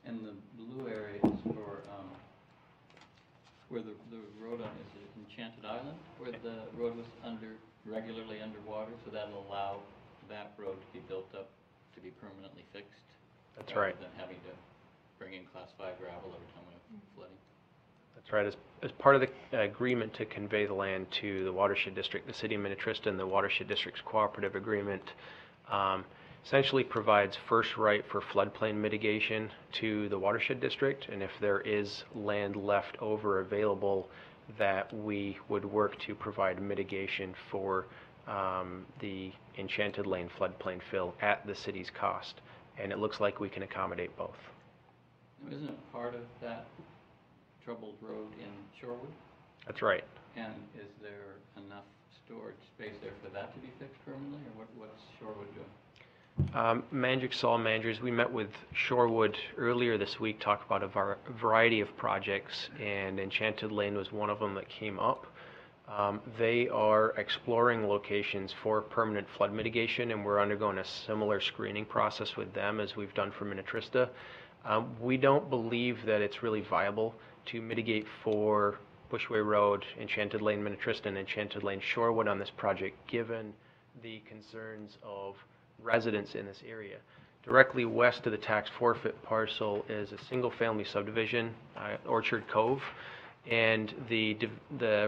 And the blue area is for where the road on, is it Enchanted Island, where the road was regularly underwater, so that'll allow that road to be built up to be permanently fixed? That's right. Rather than having to bring in Class 5 gravel every time we have flooding? That's right. As part of the agreement to convey the land to the Watershed District, the City of Minnetrista and the Watershed District's cooperative agreement essentially provides first right for floodplain mitigation to the Watershed District, and if there is land left over available, that we would work to provide mitigation for the Enchanted Lane floodplain fill at the city's cost. And it looks like we can accommodate both. Now, isn't it part of that troubled road in Shorewood? That's right. And is there enough storage space there for that to be fixed permanently, or what's Shorewood doing? Magic Saw managers, we met with Shorewood earlier this week, talked about a variety of projects, and Enchanted Lane was one of them that came up. They are exploring locations for permanent flood mitigation, and we're undergoing a similar screening process with them as we've done for Minnetrista. We don't believe that it's really viable to mitigate for Bushway Road, Enchanted Lane Minnetrista, and Enchanted Lane Shorewood on this project, given the concerns of residents in this area. Directly west of the tax forfeit parcel is a single-family subdivision, Orchard Cove, and the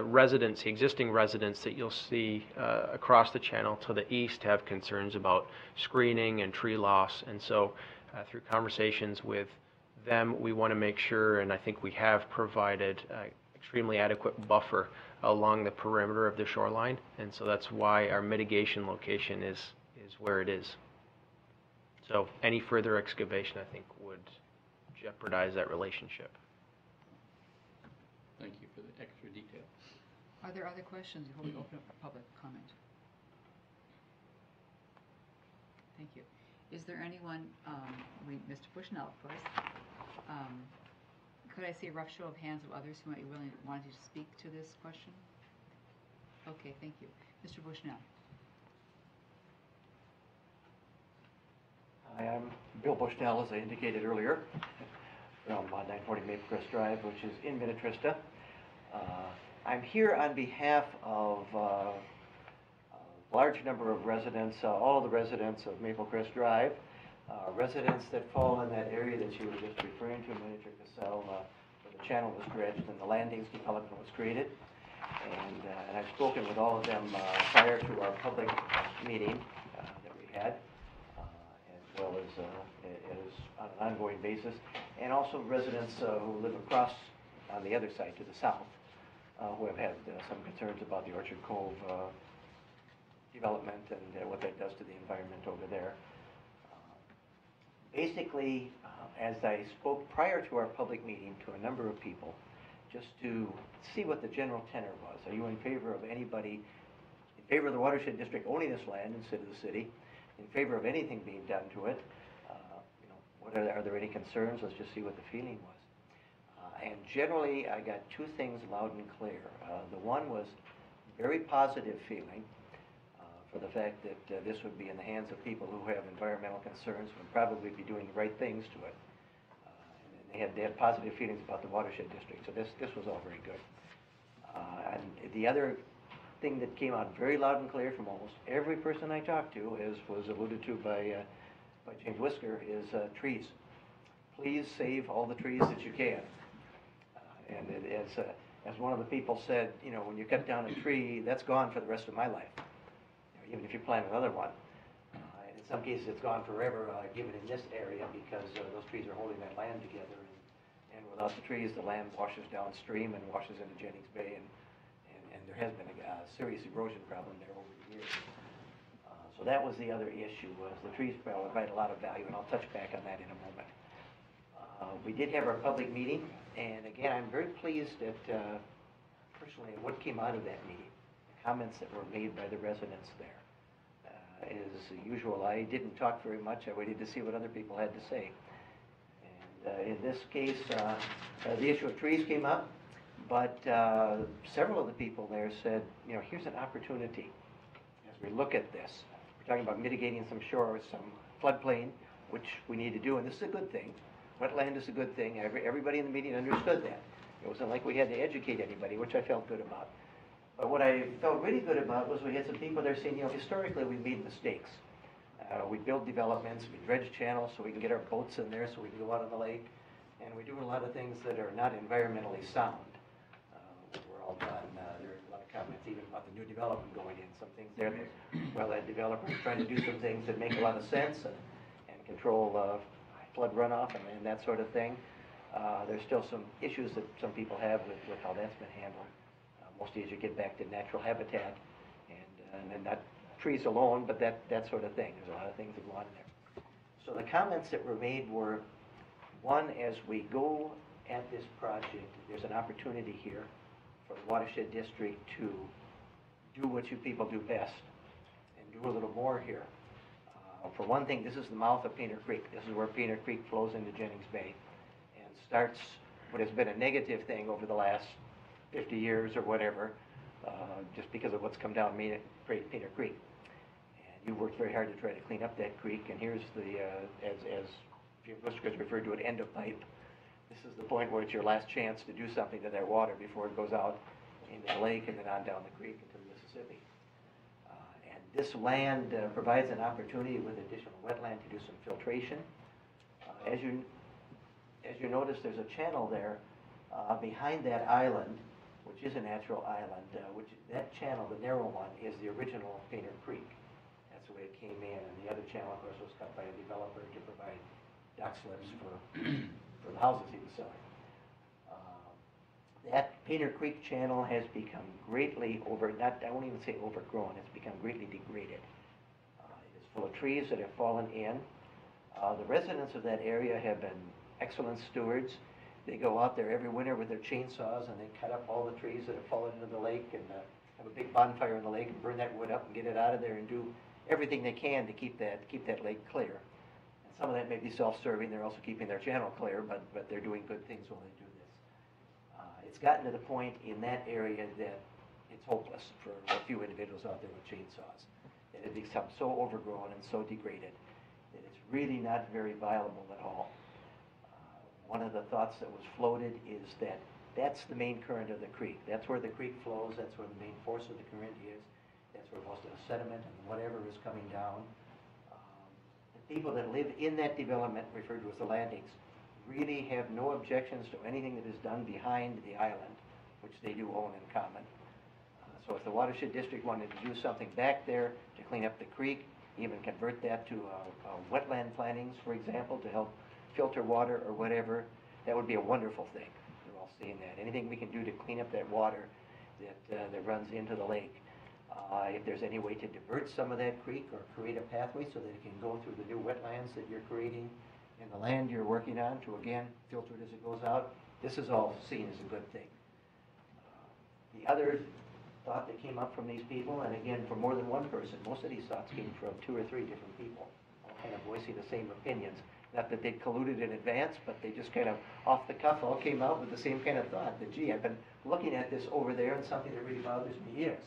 residents, the existing residents that you'll see across the channel to the east have concerns about screening and tree loss, and so through conversations with them, we want to make sure, and I think we have provided extremely adequate buffer along the perimeter of the shoreline, and so that's why our mitigation location is where it is. So any further excavation, I think, would jeopardize that relationship. Thank you for the extra detail. Are there other questions before we open up for public comment? Thank you. Is there anyone, Mr. Bushnell, of course, could I see a rough show of hands of others who might be wanting to speak to this question? Okay, thank you. Mr. Bushnell. Hi, I'm Bill Bushnell, as I indicated earlier, from 940 Maple Crest Drive, which is in Minnetrista. I'm here on behalf of a large number of residents, all of the residents of Maple Crest Drive, residents that fall in that area that you were just referring to, Manager Casal, where the channel was dredged and the landings development was created. And I've spoken with all of them prior to our public meeting that we had, as well as on an ongoing basis, and also residents who live across on the other side to the south, who have had some concerns about the Orchard Cove development and what that does to the environment over there. Basically, as I spoke prior to our public meeting to a number of people, just to see what the general tenor was. Are you in favor of anybody, in favor of the watershed district owning this land instead of the city? In favor of anything being done to it? What are there any concerns? Let's just see what the feeling was. And generally, I got two things loud and clear. The one was very positive feeling for the fact that this would be in the hands of people who have environmental concerns, would probably be doing the right things to it. And they had positive feelings about the watershed district, so this was all very good. And the other thing that came out very loud and clear from almost every person I talked to, as was alluded to by James Whisker, is trees. Please save all the trees that you can. And as one of the people said, you know, when you cut down a tree, that's gone for the rest of my life, even if you plant another one. And in some cases, it's gone forever, given in this area, because those trees are holding that land together. And without the trees, the land washes downstream and washes into Jennings Bay, and there has been a serious erosion problem there over the years. So that was the other issue, was the trees provide a lot of value, and I'll touch back on that in a moment. We did have our public meeting, and again, I'm very pleased at, personally, at what came out of that meeting, the comments that were made by the residents there. As usual, I didn't talk very much. I waited to see what other people had to say. And in this case, the issue of trees came up, but several of the people there said, you know, here's an opportunity as we look at this. We're talking about mitigating some shores, some floodplain, which we need to do, and this is a good thing. Wetland is a good thing. Everybody in the meeting understood that. It wasn't like we had to educate anybody, which I felt good about. But what I felt really good about was we had some people there saying, you know, historically we made mistakes. We build developments, we dredge channels so we can get our boats in there so we can go out on the lake. And we do a lot of things that are not environmentally sound. We're all done. There are a lot of comments even about the new development going in. Some things there that, well, that developers trying to do some things that make a lot of sense and control flood runoff and that sort of thing. There's still some issues that some people have with how that's been handled. Mostly as you get back to natural habitat and not trees alone, but that sort of thing. There's a lot of things that go on in there. So the comments that were made were, one, as we go at this project, there's an opportunity here for the watershed district to do what you people do best and do a little more here. For one thing, this is the mouth of Painter Creek. This is where Painter Creek flows into Jennings Bay and starts what has been a negative thing over the last 50 years or whatever, just because of what's come down Painter Creek. And you worked very hard to try to clean up that creek, and here's the, as Jim Busker referred to it, end of pipe. This is the point where it's your last chance to do something to that water before it goes out into the lake and then on down the creek into the Mississippi. And this land provides an opportunity with additional wetland to do some filtration. As you notice, there's a channel there behind that island, which is a natural island, that channel, the narrow one, is the original Painter Creek. That's the way it came in, and the other channel, of course, was cut by a developer to provide dock slips for the houses he was selling. That Painter Creek channel has become greatly I won't even say overgrown, it's become greatly degraded. It is full of trees that have fallen in. The residents of that area have been excellent stewards. They go out there every winter with their chainsaws and they cut up all the trees that have fallen into the lake and have a big bonfire in the lake and burn that wood up and get it out of there and do everything they can to keep that lake clear. And some of that may be self-serving. They're also keeping their channel clear, but they're doing good things while they do this. It's gotten to the point in that area that it's hopeless for a few individuals out there with chainsaws. It has become so overgrown and so degraded that it's really not very viable at all. One of the thoughts that was floated is that that's the main current of the creek. That's where the creek flows. That's where the main force of the current is. That's where most of the sediment and whatever is coming down. The people that live in that development, referred to as the landings, really have no objections to anything that is done behind the island, which they do own in common. So if the watershed district wanted to do something back there to clean up the creek, even convert that to wetland plantings, for example, to help filter water or whatever, that would be a wonderful thing. We're all seeing that. Anything we can do to clean up that water that runs into the lake. if there's any way to divert some of that creek or create a pathway so that it can go through the new wetlands that you're creating in the land you're working on to, again, filter it as it goes out. This is all seen as a good thing. The other thought that came up from these people, and again, from more than one person, most of these thoughts came from 2 or 3 different people, all kind of voicing the same opinions. Not that they'd colluded in advance, but they just kind of off the cuff all came out with the same kind of thought, that gee, I've been looking at this over there and something that really bothers me is.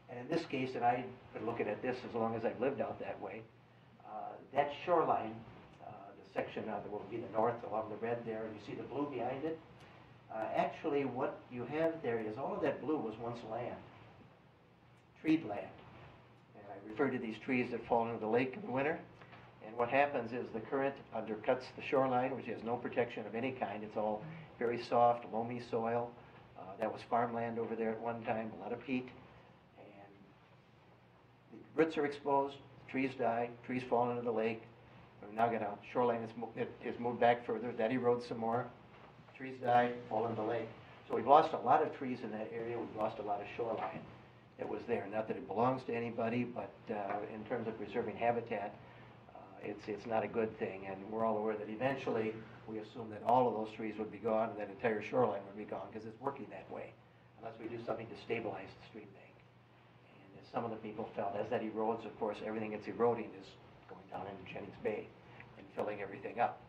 And in this case, and I've been looking at this as long as I've lived out that way, that shoreline, the section that will be the north along the red there, and you see the blue behind it, actually what you have there is all of that blue was once land, treed land. And I refer to these trees that fall into the lake in the winter. And what happens is the current undercuts the shoreline, which has no protection of any kind. It's all very soft, loamy soil. That was farmland over there at one time, a lot of peat. And the roots are exposed, trees die, trees fall into the lake. We've now got a shoreline is moved back further, that erodes some more. Trees die, fall into the lake. So we've lost a lot of trees in that area. We've lost a lot of shoreline that was there. Not that it belongs to anybody, but in terms of preserving habitat, it's not a good thing. And we're all aware that eventually we assume that all of those trees would be gone and that entire shoreline would be gone because it's working that way, unless we do something to stabilize the stream bank. And as some of the people felt, as that erodes, of course, everything that's eroding is going down into Jennings Bay and filling everything up.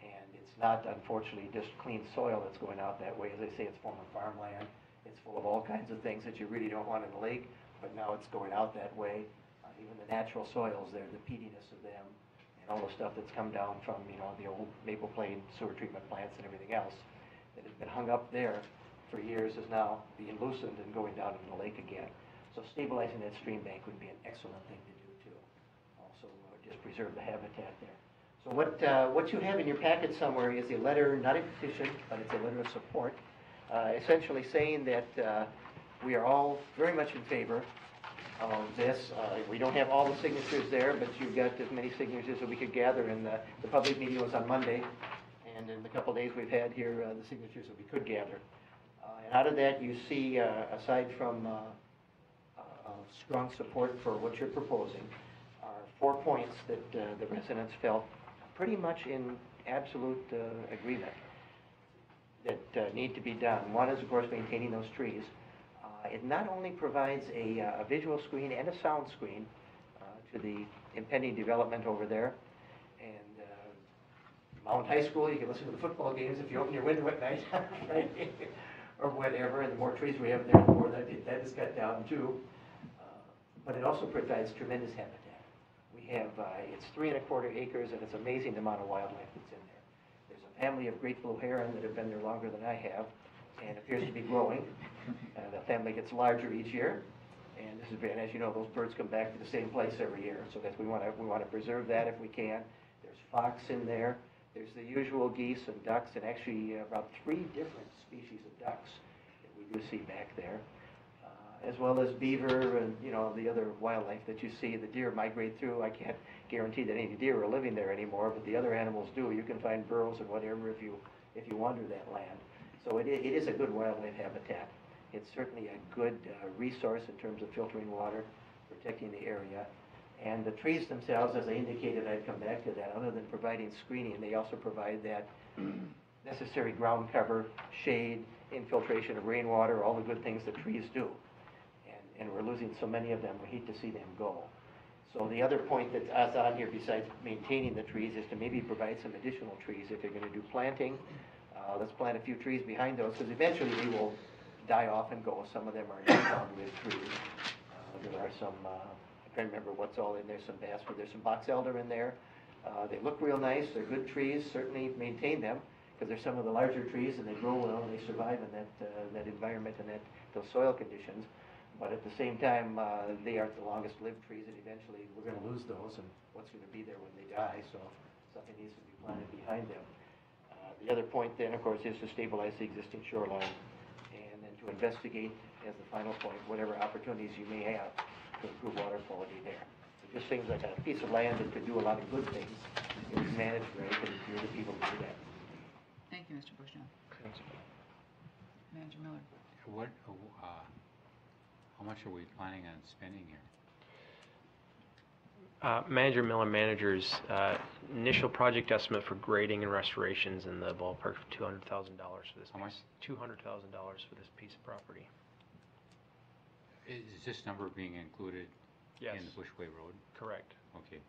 And it's not, unfortunately, just clean soil that's going out that way. As I say, it's former farmland. It's full of all kinds of things that you really don't want in the lake, but now it's going out that way. Even the natural soils there, the peatiness of them, and all the stuff that's come down from, the old Maple Plain sewer treatment plants and everything else that has been hung up there for years is now being loosened and going down into the lake again. So stabilizing that stream bank would be an excellent thing to do too. Also, just preserve the habitat there. So what you have in your packet somewhere is a letter, not a petition, but it's a letter of support, essentially saying that we are all very much in favor of this. We don't have all the signatures there, but you've got as many signatures as we could gather, and the public meeting was on Monday, and in the couple days we've had here, the signatures that we could gather. And out of that, you see, aside from strong support for what you're proposing, are 4 points that the residents felt pretty much in absolute agreement that need to be done. One is, of course, maintaining those trees. It not only provides a visual screen and a sound screen to the impending development over there, and Mount High School, you can listen to the football games if you open your window at night, right? Or whatever, and the more trees we have there, the more that is cut down too. But it also provides tremendous habitat. We have, it's 3 1/4 acres, and it's amazing the amount of wildlife that's in there. There's a family of great blue heron that have been there longer than I have, and appears to be growing. The family gets larger each year, and this is, and as you know, those birds come back to the same place every year. So we want to preserve that if we can. There's fox in there. There's the usual geese and ducks, and actually about 3 different species of ducks that we do see back there, as well as beaver and the other wildlife that you see. The deer migrate through. I can't guarantee that any deer are living there anymore, but the other animals do. You can find burrows and whatever if you wander that land. So it is a good wildlife habitat. It's certainly a good resource in terms of filtering water, protecting the area. And the trees themselves, as I indicated, I'd come back to that, other than providing screening, they also provide that necessary ground cover, shade, infiltration of rainwater, all the good things that trees do. And we're losing so many of them, we hate to see them go. So the other point that's on here, besides maintaining the trees, is to maybe provide some additional trees. If you're going to do planting, let's plant a few trees behind those, because eventually they will die off and go. Some of them are with trees. There are some, I can't remember what's all in there, some basswood, there's some box elder in there. They look real nice, they're good trees, certainly maintain them, because they're some of the larger trees and they grow well and they survive in that environment and those soil conditions. But at the same time, they aren't the longest lived trees, and eventually we're going to lose those, and what's going to be there when they die, so something needs to be planted behind them. The other point then, of course, is to stabilize the existing shoreline, and then to investigate, as the final point, whatever opportunities you may have to improve water quality there. It just seems like a piece of land that could do a lot of good things if it's managed right, and you're the people to do that. Thank you, Mr. Bushnell. Manager Miller. How much are we planning on spending here? Manager Miller, managers, initial project estimate for grading and restorations in the ballpark of $200,000 for this. How much? $200,000 for this piece of property. Is this number being included Yes. in the Bushway Road? Correct. Okay.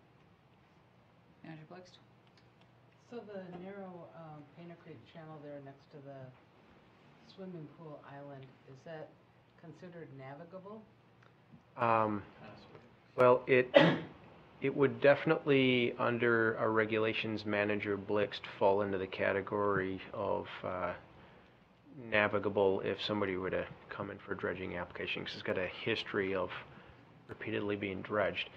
Manager Blixt? So the narrow Painter Creek channel there next to the swimming pool island, is that considered navigable? Well, it would definitely, under our regulations, Manager Blixt fall into the category of navigable if somebody were to come in for a dredging application, because it's got a history of repeatedly being dredged.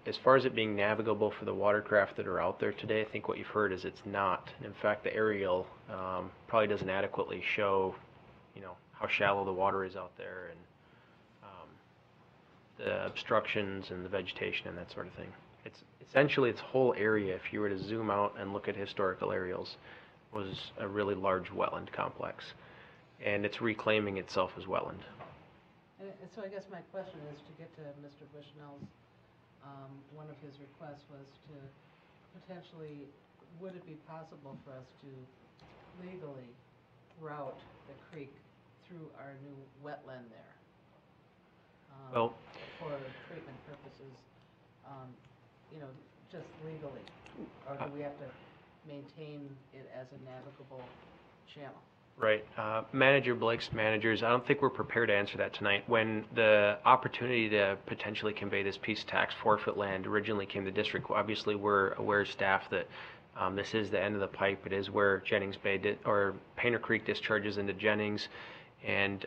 As far as it being navigable for the watercraft that are out there today, I think what you've heard is it's not. In fact, the aerial probably doesn't adequately show, how shallow the water is out there and the obstructions and the vegetation and that sort of thing. It's essentially its whole area, if you were to zoom out and look at historical aerials, was a really large wetland complex, and it's reclaiming itself as wetland. And so I guess my question is to get to Mr. Bushnell's, one of his requests was to potentially, would it be possible for us to legally route the creek through our new wetland there? Well, for treatment purposes, just legally? Or do we have to maintain it as a navigable channel? Right. Manager Blake's managers, I don't think we're prepared to answer that tonight. When the opportunity to potentially convey this piece of tax forfeit land originally came to district, obviously we're aware as staff that this is the end of the pipe. It is where Jennings Bay or Painter Creek discharges into Jennings, and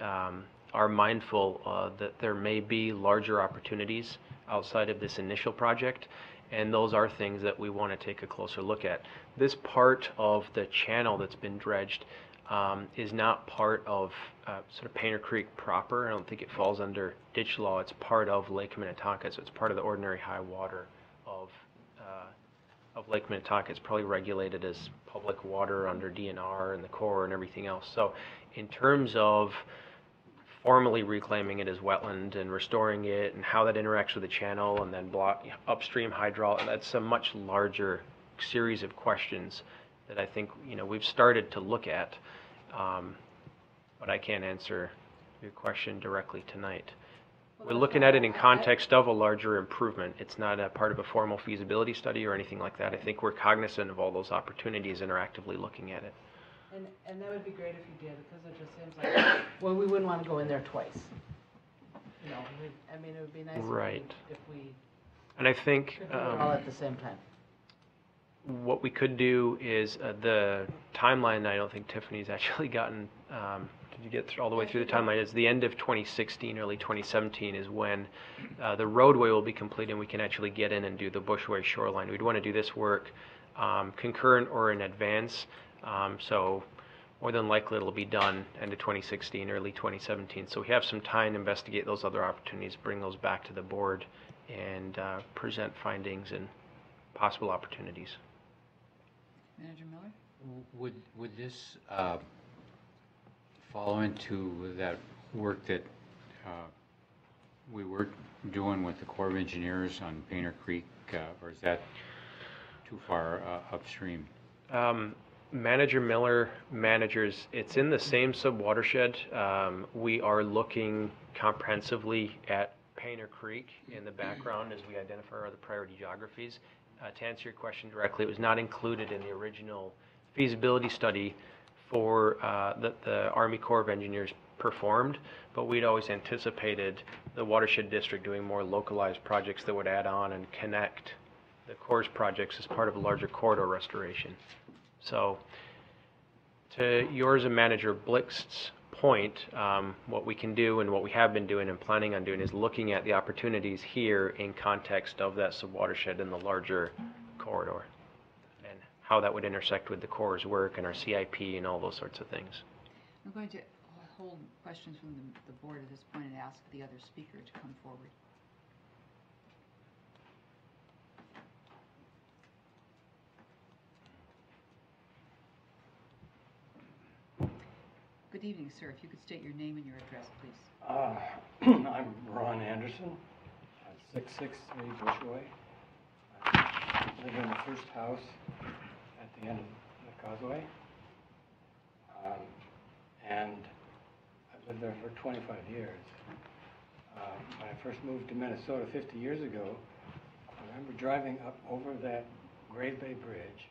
are mindful that there may be larger opportunities outside of this initial project, and those are things that we want to take a closer look at. This part of the channel that's been dredged is not part of sort of Painter Creek proper. I don't think it falls under ditch law. It's part of Lake Minnetonka, so it's part of the ordinary high water of Lake Minnetonka. It's probably regulated as public water under DNR and the Corps and everything else. So in terms of formally reclaiming it as wetland and restoring it and how that interacts with the channel and then upstream hydraulic, that's a much larger series of questions that I think we've started to look at, but I can't answer your question directly tonight. We're looking at it in context of a larger improvement. It's not a part of a formal feasibility study or anything like that. I think we're cognizant of all those opportunities and are actively looking at it. And that would be great if you did, because it just seems like, well, we wouldn't want to go in there twice. It would be nice if we and I think could do it all at the same time. what we could do is the timeline. I don't think Tiffany's actually gotten. Did you get all the way through the timeline? Is the end of 2016, early 2017 is when the roadway will be complete and we can actually get in and do the Bushway shoreline. We'd want to do this work concurrent or in advance. So more than likely it'll be done end of 2016, early 2017. So we have some time to investigate those other opportunities, bring those back to the board, and present findings and possible opportunities. Manager Miller? Would this fall into that work that we were doing with the Corps of Engineers on Painter Creek, or is that too far upstream? Manager Miller managers, it's in the same sub-watershed. We are looking comprehensively at Painter Creek in the background as we identify our other priority geographies. To answer your question directly, it was not included in the original feasibility study for that the Army Corps of Engineers performed, but we'd always anticipated the watershed district doing more localized projects that would add on and connect the Corps' projects as part of a larger corridor restoration. So to yours and Manager Blixt's point, what we can do and what we have been doing and planning on doing is looking at the opportunities here in context of that sub-watershed in the larger corridor and how that would intersect with the Corps' work and our CIP and all those sorts of things. I'm going to hold questions from the board at this point and ask the other speaker to come forward. Good Good evening, sir. If you could state your name and your address, please. I'm Ron Anderson, 663 Bushway. I live in the first house at the end of the causeway. And I've lived there for 25 years. When I first moved to Minnesota 50 years ago, I remember driving up over that Grays Bay Bridge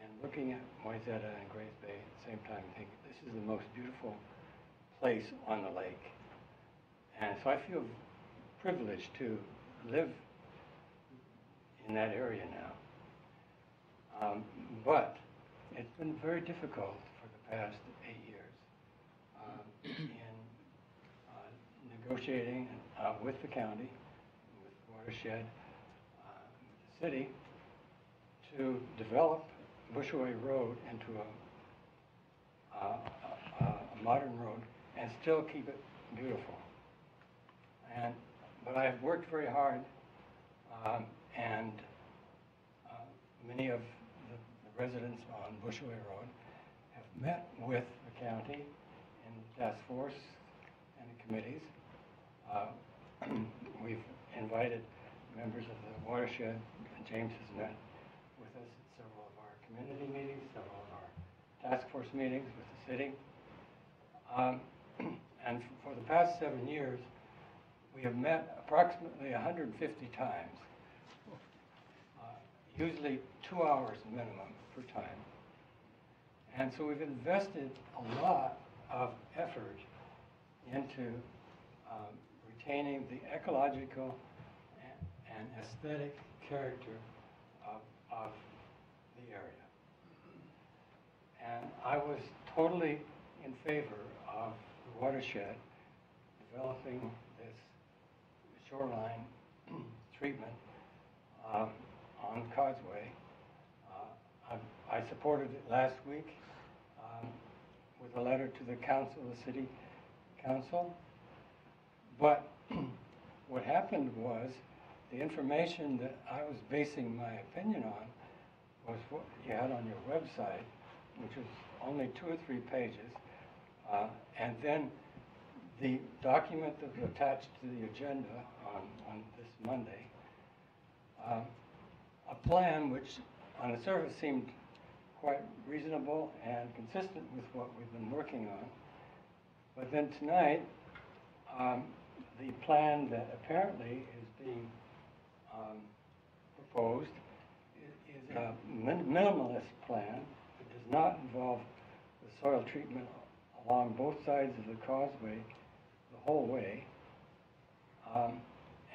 and looking at Wayzata and Grays Bay at the same time and thinking, this is the most beautiful place on the lake. And so I feel privileged to live in that area now. But it's been very difficult for the past 8 years in negotiating with the county, with Watershed, the city, to develop Bushway Road into a modern road and still keep it beautiful. But I have worked very hard, and many of the residents on Bushway Road have met with the county in the task force and the committees. We've invited members of the watershed, and James has met with us at several of our community meetings, several of our task force meetings with the city. And for the past 7 years, we have met approximately 150 times, usually 2 hours minimum per time. And so we've invested a lot of effort into retaining the ecological and aesthetic character of the area. And I was totally in favor of the watershed developing this shoreline treatment on Causeway. I supported it last week with a letter to the council, the city council. But what happened was the information that I was basing my opinion on was what you had on your website, which was only 2 or 3 pages, and then the document that was attached to the agenda on this Monday, a plan which on the surface seemed quite reasonable and consistent with what we've been working on. But then tonight, the plan that apparently is being proposed is a minimalist plan. It does not involve the soil treatment along both sides of the causeway the whole way.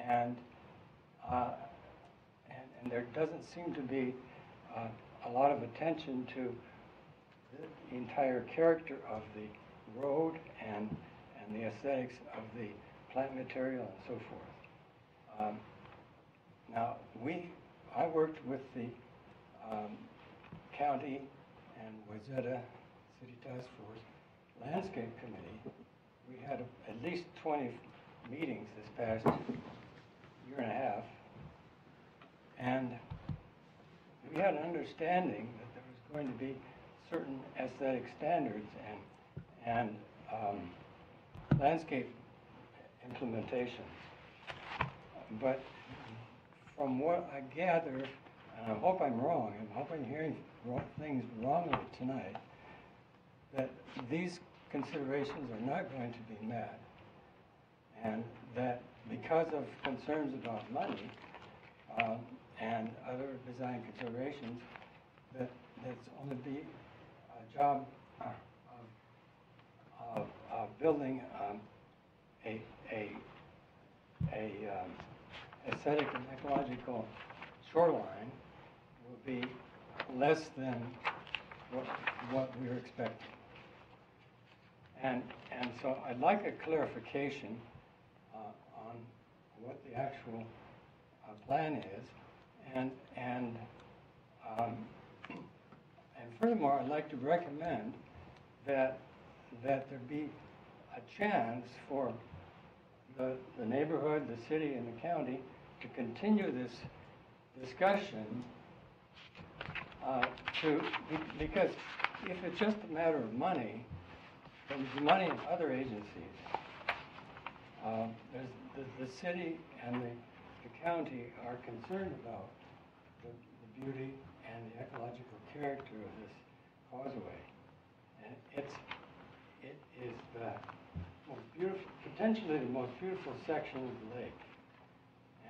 And there doesn't seem to be a lot of attention to the entire character of the road and the aesthetics of the plant material and so forth. Now, I worked with the county and Wayzata City Task Force Landscape Committee. We had at least 20 meetings this past year and a half, and we had an understanding that there was going to be certain aesthetic standards and landscape implementations. But from what I gather, and I hope I'm wrong, I hope I'm hearing things wrongly tonight, that these considerations are not going to be met, and that because of concerns about money and other design considerations, that it's only be a job of building a aesthetic and ecological shoreline will be less than what we were expecting. And so I'd like a clarification on what the actual plan is, and furthermore, I'd like to recommend that there be a chance for the neighborhood, the city, and the county to continue this discussion because if it's just a matter of money, the money in other agencies. The city and the county are concerned about the beauty and the ecological character of this causeway. And it is the most beautiful, potentially the most beautiful section of the lake.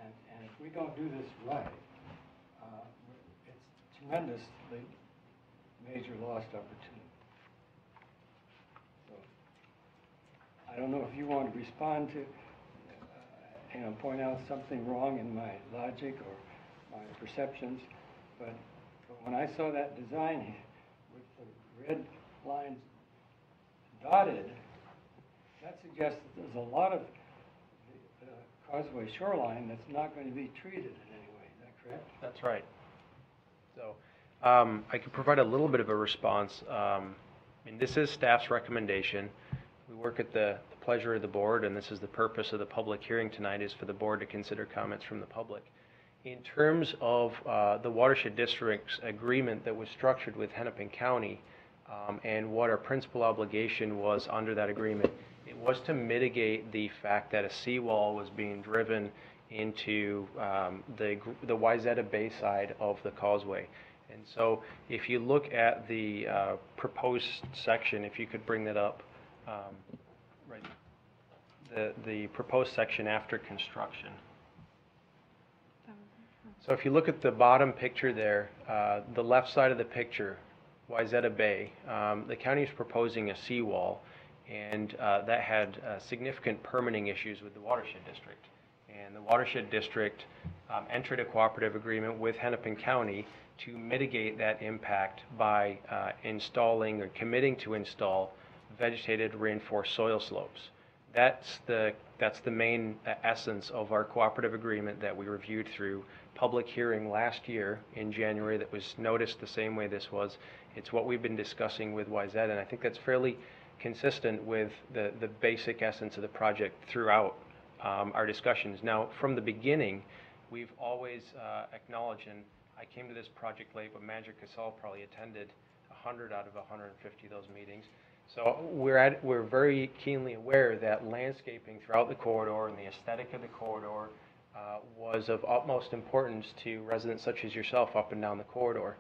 And if we don't do this right, it's tremendously major lost opportunity. So, I don't know if you want to respond to, point out something wrong in my logic or my perceptions, but when I saw that design with the red lines dotted, that suggests that there's a lot of the causeway shoreline that's not going to be treated in any way. Is that correct? That's right. So I could provide a little bit of a response. This is staff's recommendation. We work at the pleasure of the board, and this is the purpose of the public hearing tonight, is for the board to consider comments from the public. In terms of the watershed district's agreement that was structured with Hennepin County, and what our principal obligation was under that agreement, it was to mitigate the fact that a seawall was being driven into the Wayzata Bay side of the causeway. And so if you look at the proposed section, if you could bring that up, right, the proposed section after construction. So if you look at the bottom picture there, the left side of the picture, Wayzata Bay, the county is proposing a seawall, and that had significant permitting issues with the watershed district. And the watershed district entered a cooperative agreement with Hennepin County to mitigate that impact by installing or committing to install vegetated reinforced soil slopes. That's the main essence of our cooperative agreement that we reviewed through public hearing last year in January, that was noticed the same way this was. It's what we've been discussing with Wayzata, and I think that's fairly consistent with the basic essence of the project throughout our discussions. Now, from the beginning, we've always acknowledged, and I came to this project late, but Manager Casal probably attended 100 out of 150 of those meetings. So we're very keenly aware that landscaping throughout the corridor and the aesthetic of the corridor was of utmost importance to residents such as yourself up and down the corridor.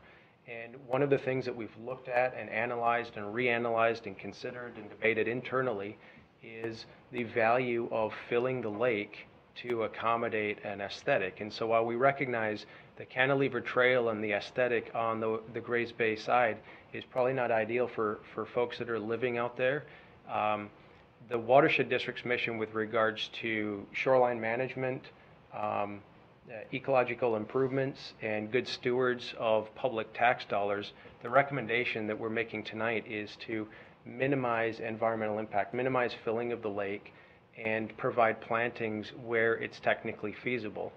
And one of the things that we've looked at and analyzed and reanalyzed and considered and debated internally is the value of filling the lake to accommodate an aesthetic. And so while we recognize the cantilever trail and the aesthetic on the Grays Bay side is probably not ideal for folks that are living out there, the Watershed District's mission with regards to shoreline management, ecological improvements, and good stewards of public tax dollars, the recommendation that we're making tonight is to minimize environmental impact, minimize filling of the lake, and provide plantings where it's technically feasible.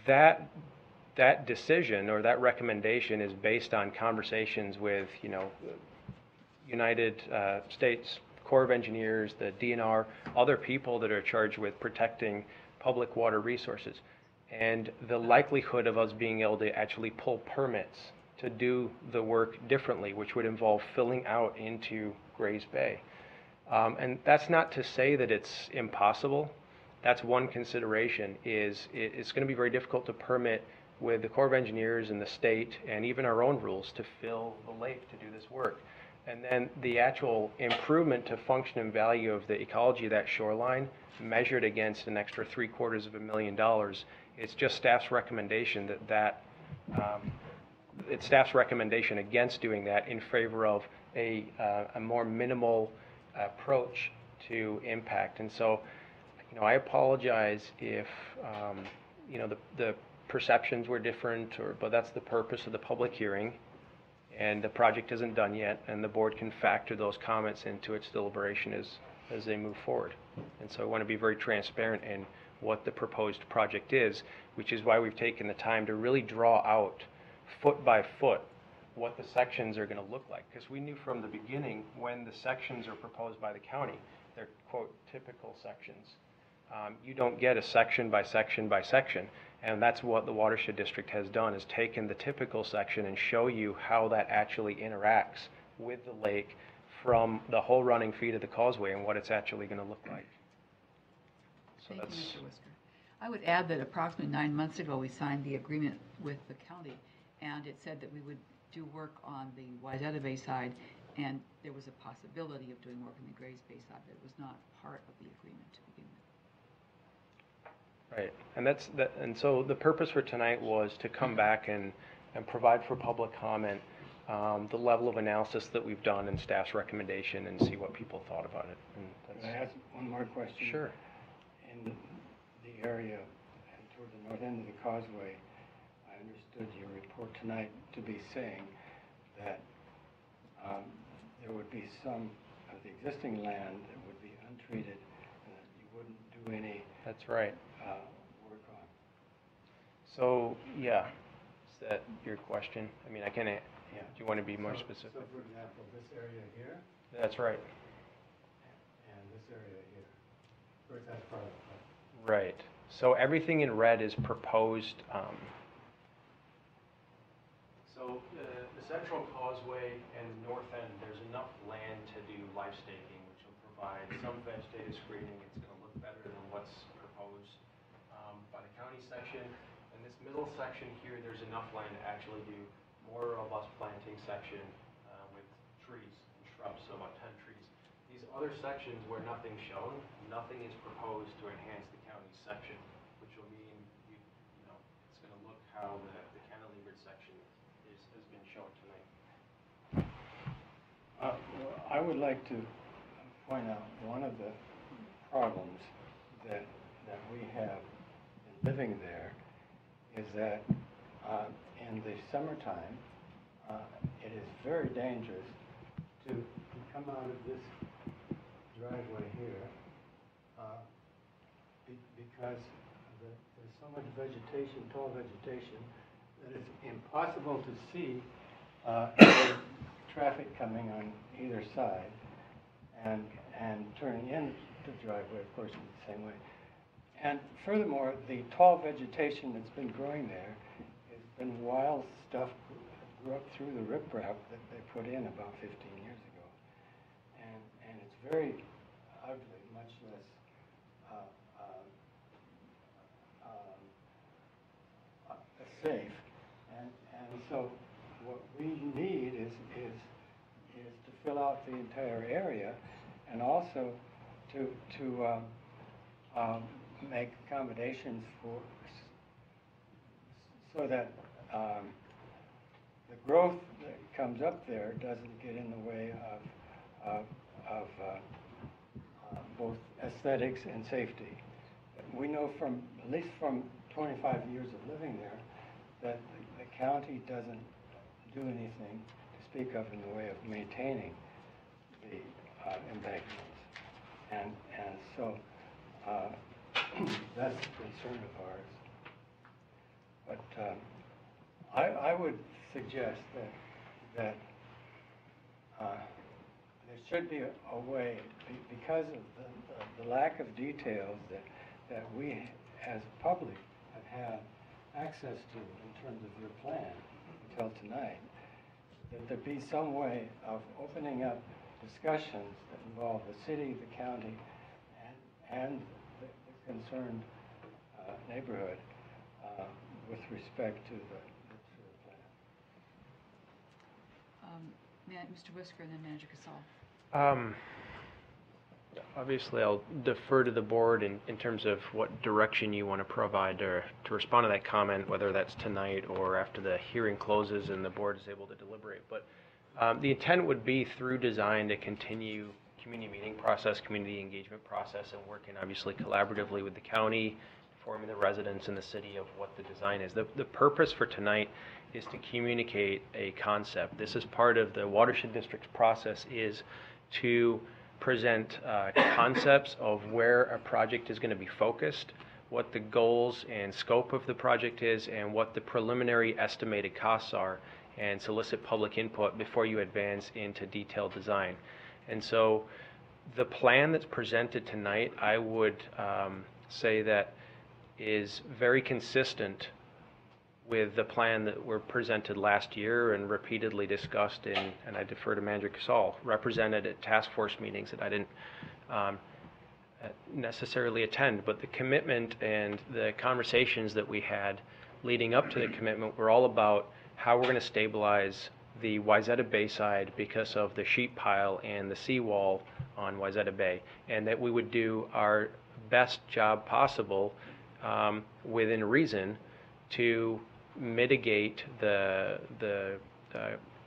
That decision or that recommendation is based on conversations with, United States Corps of Engineers, the DNR, other people that are charged with protecting public water resources, and the likelihood of us being able to actually pull permits to do the work differently, which would involve filling out into Grays Bay. And that's not to say that it's impossible. That's one consideration, is it's going to be very difficult to permit with the Corps of Engineers and the state and even our own rules to fill the lake to do this work. And then the actual improvement to function and value of the ecology of that shoreline measured against an extra $750,000, it's just staff's recommendation it's staff's recommendation against doing that in favor of a more minimal approach to impact. And so, I apologize if, the perceptions were different, but that's the purpose of the public hearing, and the project isn't done yet, and the board can factor those comments into its deliberation as they move forward. And so I want to be very transparent in what the proposed project is, which is why we've taken the time to really draw out foot by foot what the sections are going to look like. Because we knew from the beginning, when the sections are proposed by the county, they're, quote, typical sections. You don't get a section by section by section. And that's what the Watershed District has done, is taken the typical section and show you how that actually interacts with the lake from the whole running feet of the causeway and what it's actually going to look like. So Thank you, that's, Mr. Whisker. I would add that approximately 9 months ago, we signed the agreement with the county, and it said that we would do work on the Wayzata Bay side, and there was a possibility of doing work on the Grays Bay side, but it was not part of the agreement to begin with. right. And so the purpose for tonight was to come back and provide for public comment the level of analysis that we've done and staff's recommendation and see what people thought about it. And Can I ask one more question? Sure. In the area toward the north end of the causeway, I understood your report tonight to be saying that there would be some of the existing land that would be untreated and that you wouldn't do any That's right. work on. So, yeah, is that your question? I mean, I can, do Yeah. you want to be more So, specific? So for example, this area here That's right. and this area here, or is that part of the plan? Right. So everything in red is proposed. So the central causeway and the north end, there's enough land to do life staking, which will provide some vegetative screening. It's going to look better than what's proposed by the county section. And this middle section here, there's enough land to actually do more robust planting section with trees and shrubs, so about 10 trees. These other sections where nothing's shown, nothing is proposed to enhance the county section, which will mean you know it's going to look how the cantilevered section has been shown tonight. Well, I would like to point out one of the problems that we have in living there is that in the summertime, it is very dangerous to come out of this driveway here because there's so much vegetation, tall vegetation, that it's impossible to see traffic coming on either side and turning in the driveway, of course, in the same way. And furthermore, the tall vegetation that's been growing there has been wild stuff that grew up through the riprap that they put in about 15 years ago. And it's very ugly, much less safe. And so what we need is to fill out the entire area and also to make accommodations for so that the growth that comes up there doesn't get in the way of both aesthetics and safety. We know from, at least from 25 years of living there, that the county doesn't do anything to speak of in the way of maintaining the embankments. And so that's a concern of ours. But I would suggest that there should be a way, because of the lack of details that we as a public have had access to in terms of your plan until tonight, that there be some way of opening up discussions that involve the city, the county, and the concerned neighborhood with respect to the plan. Mr. Whisker and then Manager Casal. Obviously, I'll defer to the board in terms of what direction you want to provide or to respond to that comment, whether that's tonight or after the hearing closes and the board is able to deliberate. But the intent would be through design to continue community meeting process, community engagement process, and working obviously collaboratively with the county, informing the residents in the city of what the design is. The purpose for tonight is to communicate a concept. This is part of the Watershed District's process, is to present concepts of where a project is going to be focused, what the goals and scope of the project is, and what the preliminary estimated costs are, and solicit public input before you advance into detailed design. And so the plan that's presented tonight, I would say that is very consistent with the plan that were presented last year and repeatedly discussed in, and I defer to Manager Casal, represented at task force meetings that I didn't necessarily attend, but the commitment and the conversations that we had leading up to the commitment were all about how we're going to stabilize the Wayzata Bay side because of the sheet pile and the seawall on Wayzata Bay, and that we would do our best job possible within reason to mitigate the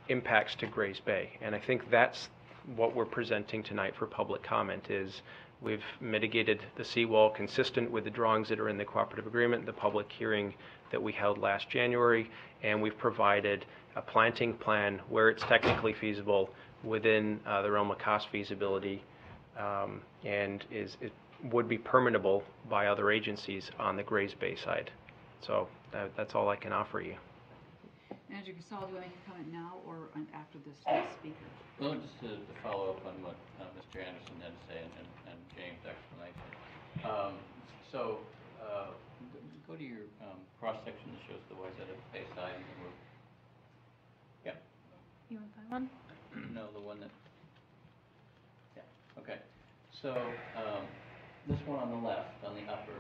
impacts to Grays Bay. And I think that's what we're presenting tonight for public comment is we've mitigated the seawall consistent with the drawings that are in the cooperative agreement, the public hearing that we held last January, and we've provided a planting plan where it's technically feasible within the realm of cost feasibility and it would be permittable by other agencies on the Grays Bay side. So that's all I can offer you. Manager Casal, do you want to make a comment now or after this speaker? Well, just to follow up on what Mr. Anderson had to say and James' explanation. Go to your cross-section that shows the Wayzata Bay side. Yeah. You want that one? No, the one that, yeah, okay. So, this one on the left, on the upper,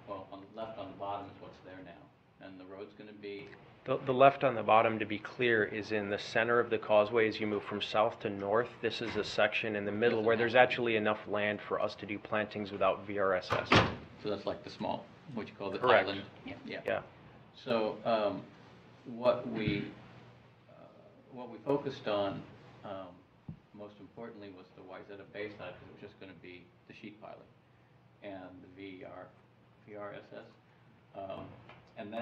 well, on the left on the bottom is what's there now. And the road's going to be... The left on the bottom, to be clear, is in the center of the causeway as you move from south to north. This is a section in the middle where there's actually enough land for us to do plantings without VRSS. So that's like the small, what you call the Correct. island? Yeah. Yeah. So, what we focused on, most importantly, was the Wayzata Bay side, because it was just going to be the sheet piling and the VRSS. And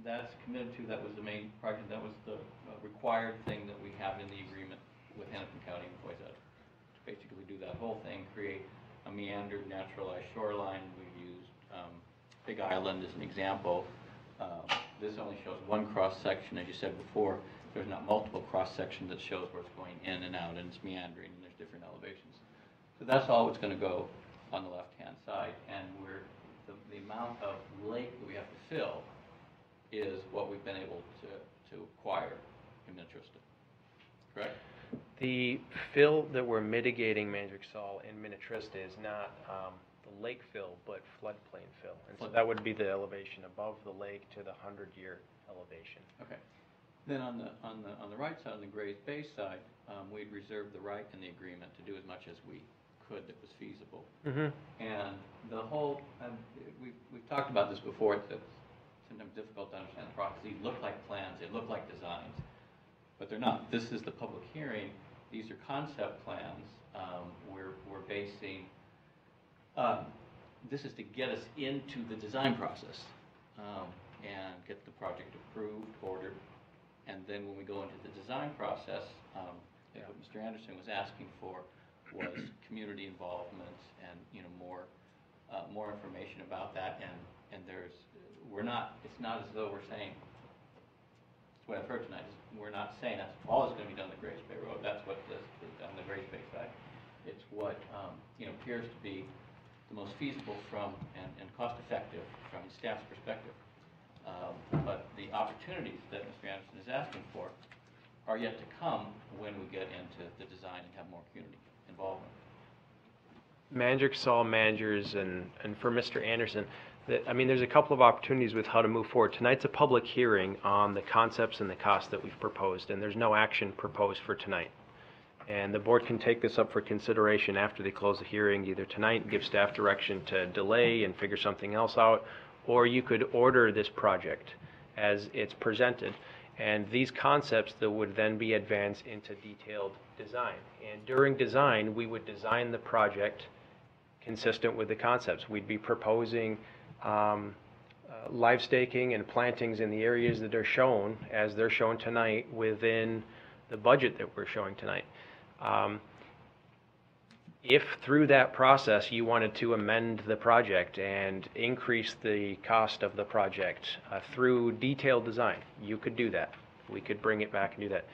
that's committed to, that was the main project, that was the required thing that we have in the agreement with Hennepin County and Wayzata. To basically do that whole thing, create a meandered naturalized shoreline. We've used Big Island as an example. This only shows one cross-section, as you said before. There's not multiple cross-sections that shows where it's going in and out, and it's meandering, and there's different elevations. So that's all what's going to go on the left-hand side, and the amount of lake that we have to fill is what we've been able to acquire in Minnetrista, correct? The fill that we're mitigating, Manager Casal, in Minnetrista is not the lake fill, but floodplain fill. And so that would be the elevation above the lake to the 100-year elevation. Okay. Then on the right side, on the Grays Bay side, we'd reserved the right in the agreement to do as much as we could that was feasible. Mm-hmm. And the whole, we've talked about this before, it's sometimes difficult to understand the process. These look like plans, they look like designs, but they're not. This is the public hearing. These are concept plans. We're basing, this is to get us into the design process and get the project approved, ordered, and then when we go into the design process, what Mr. Anderson was asking for was community involvement and more information about that, and it's not as though we're saying, that's what I've heard tonight, is we're not saying that's all that's going to be done on the Grays Bay Road. That's what on the Grays Bay side. It's what appears to be the most feasible and cost effective from staff's perspective. But the opportunities that Mr. Anderson is asking for are yet to come when we get into the design and have more community involvement. Manager Casal, managers, and for Mr. Anderson, there's a couple of opportunities with how to move forward. Tonight's a public hearing on the concepts and the costs that we've proposed, and there's no action proposed for tonight. And the board can take this up for consideration after they close the hearing, either tonight and give staff direction to delay and figure something else out, or you could order this project as it's presented. And these concepts that would then be advanced into detailed design. And during design, we would design the project consistent with the concepts. We'd be proposing live staking and plantings in the areas that are shown, as they're shown tonight, within the budget that we're showing tonight. If through that process you wanted to amend the project and increase the cost of the project through detailed design, you could do that. We could bring it back and do that.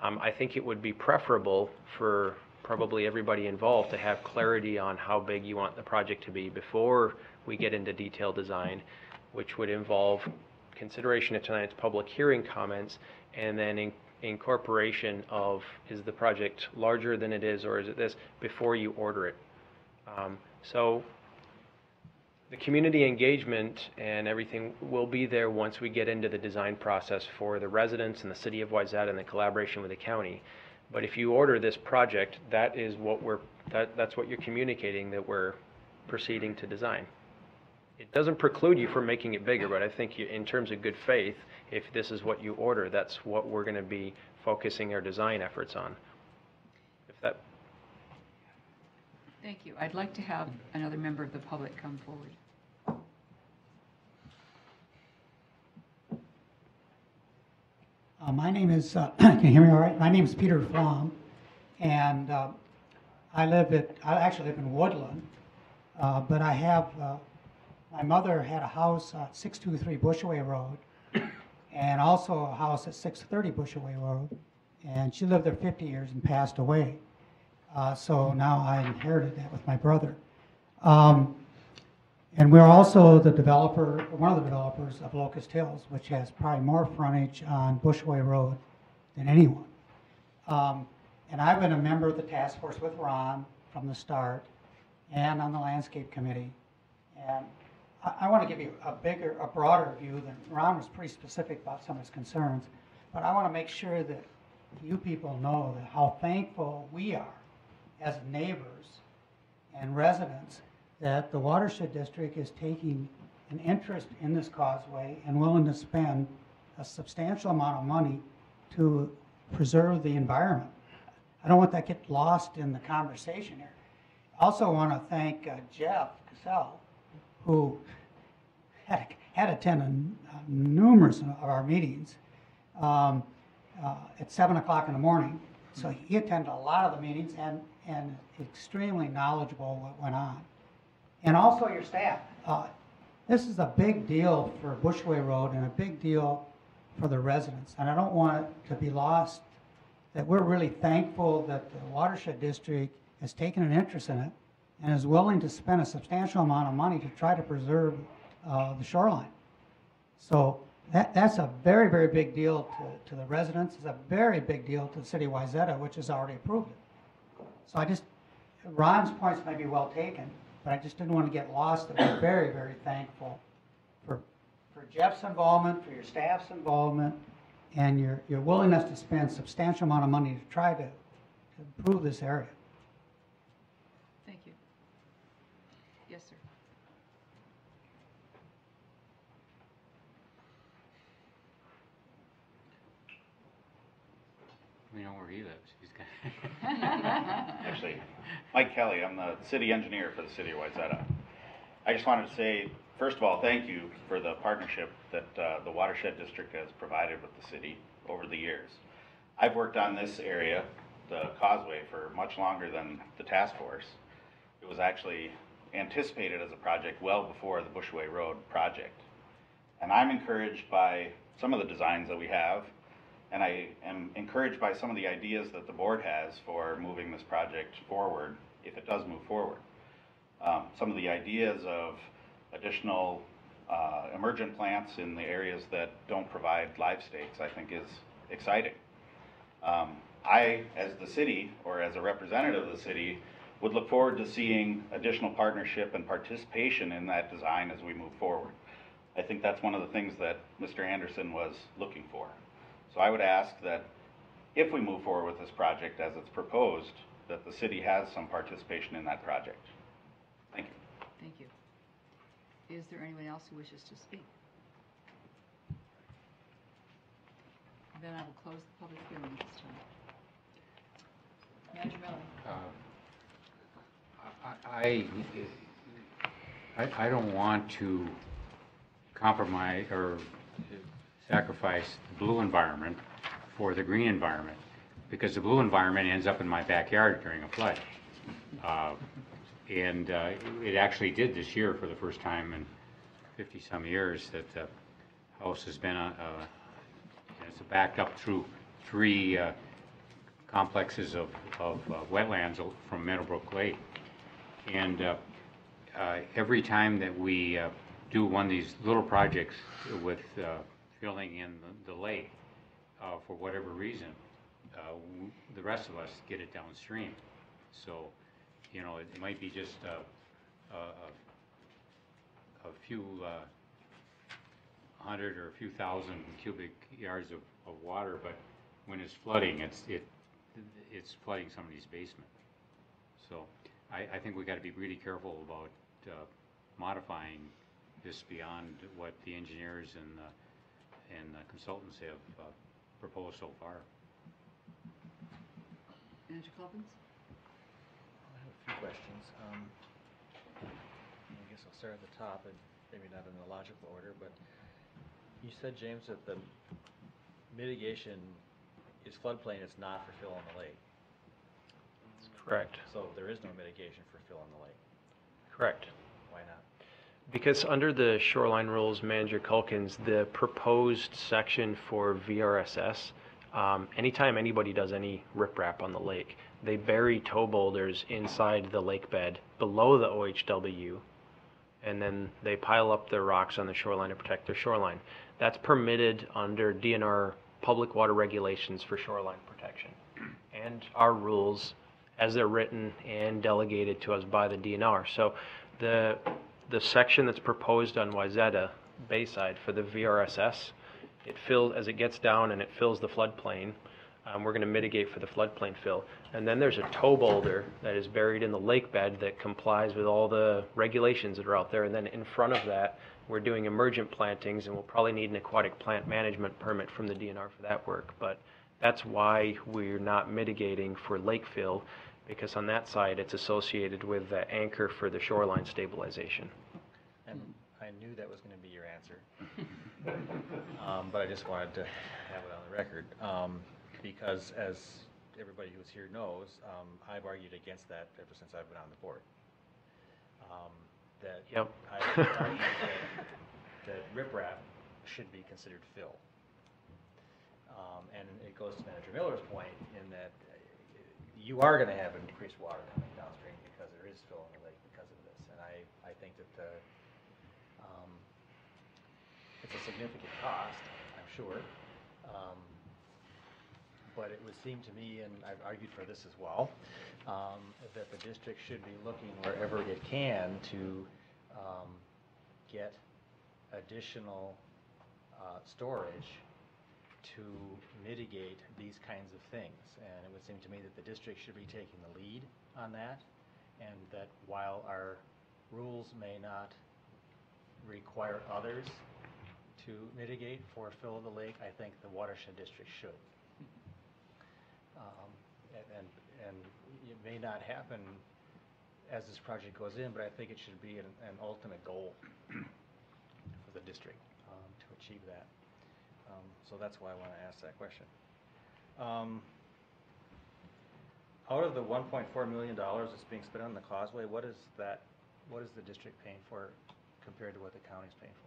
I think it would be preferable for probably everybody involved to have clarity on how big you want the project to be before we get into detailed design. which would involve consideration of tonight's public hearing comments, and then incorporation of, is the project larger than it is, or is it this, before you order it. So the community engagement and everything will be there once we get into the design process for the residents and the city of Wayzata and the collaboration with the county. But if you order this project, that is what that's what you're communicating, that we're proceeding to design. It doesn't preclude you from making it bigger, but I think in terms of good faith, if this is what you order, that's what we're going to be focusing our design efforts on. If that. Thank you. I'd like to have another member of the public come forward. My name is, can you hear me all right? My name is Peter Flom, and I actually live in Woodland, but I have, my mother had a house at 623 Bushaway Road, and also a house at 630 Bushaway Road, and she lived there 50 years and passed away. So now I inherited that with my brother. And we're also the developer, one of the developers of Locust Hills, which has probably more frontage on Bushway Road than anyone. And I've been a member of the task force with Ron from the start and on the landscape committee. And I want to give you a broader view than Ron was pretty specific about some of his concerns. But I want to make sure that you people know that how thankful we are as neighbors and residents that the Watershed District is taking an interest in this causeway and willing to spend a substantial amount of money to preserve the environment. I don't want that to get lost in the conversation here. I also want to thank Jeff Cassell, who had attended numerous of our meetings at 7 o'clock in the morning. So he attended a lot of the meetings and extremely knowledgeable what went on. And also your staff. This is a big deal for Bushway Road and a big deal for the residents. And I don't want it to be lost that we're really thankful that the Watershed District has taken an interest in it and is willing to spend a substantial amount of money to try to preserve the shoreline. So that's a very, very big deal to the residents. It's a very big deal to the city of Wayzata, which has already approved it. So Ron's points may be well taken, but I just didn't want to get lost that we're very, very thankful for Jeff's involvement, for your staff's involvement, and your willingness to spend a substantial amount of money to try to improve this area. Thank you. Yes, sir. We know where he lives. He's got Actually, Mike Kelly, I'm the city engineer for the city of Wayzata. I just wanted to say, first of all, thank you for the partnership that the Watershed District has provided with the city over the years. I've worked on this area, the causeway, for much longer than the task force. It was actually anticipated as a project well before the Bushway Road project. And I'm encouraged by some of the designs that we have, and I am encouraged by some of the ideas that the board has for moving this project forward, if it does move forward. Some of the ideas of additional emergent plants in the areas that don't provide live stakes, I think is exciting. I, as the city, or as a representative of the city, would look forward to seeing additional partnership and participation in that design as we move forward. I think that's one of the things that Mr. Anderson was looking for. So I would ask that if we move forward with this project as it's proposed, that the city has some participation in that project. Thank you. Thank you. Is there anyone else who wishes to speak? Then I will close the public hearing this time. Manager Miller. I don't want to compromise or sacrifice the blue environment for the green environment, because the blue environment ends up in my backyard during a flood. It actually did this year for the first time in 50-some years that the house has been it's backed up through 3 complexes of wetlands from Meadowbrook Lake. And every time that we do one of these little projects with filling in the lake, for whatever reason, the rest of us get it downstream. So, you know, it might be just a few hundred or a few thousand cubic yards of water, but when it's flooding, it's flooding somebody's basement. So I think we got to be really careful about modifying this beyond what the engineers and the consultants have proposed so far. Manager Calkins? I have a few questions. I guess I'll start at the top, and maybe not in a logical order, but you said, James, that the mitigation is floodplain, it's not for fill in the lake. That's correct. So there is no mitigation for fill in the lake. Correct. Why not? Because under the shoreline rules, Manager Culkins, the proposed section for VRSS, anytime anybody does any riprap on the lake, they bury tow boulders inside the lake bed below the OHW, and then they pile up their rocks on the shoreline to protect their shoreline. That's permitted under DNR public water regulations for shoreline protection. And our rules as they're written and delegated to us by the DNR. So the section that's proposed on Wayzata Bayside for the VRSS, it fills, as it gets down and it fills the floodplain, we're going to mitigate for the floodplain fill. And then there's a tow boulder that is buried in the lake bed that complies with all the regulations that are out there. And then in front of that, we're doing emergent plantings, and we'll probably need an aquatic plant management permit from the DNR for that work. But that's why we're not mitigating for lake fill, because on that side, it's associated with the anchor for the shoreline stabilization. And I knew that was going to be your answer. But I just wanted to have it on the record. Because as everybody who's here knows, I've argued against that ever since I've been on the board. That Yep. I've argued that riprap should be considered fill. And it goes to Manager Miller's point in that you are going to have increased water coming downstream because there is fill in the lake because of this. And I think that it's a significant cost, I'm sure. But it would seem to me, and I've argued for this as well, that the district should be looking wherever it can to get additional storage to mitigate these kinds of things. And it would seem to me that the district should be taking the lead on that, and that while our rules may not require others to mitigate for fill of the lake, I think the watershed district should. And it may not happen as this project goes in, but I think it should be an ultimate goal for the district to achieve that. So that's why I want to ask that question. Out of the $1.4 million that's being spent on the causeway, what is the district paying for compared to what the county's paying for?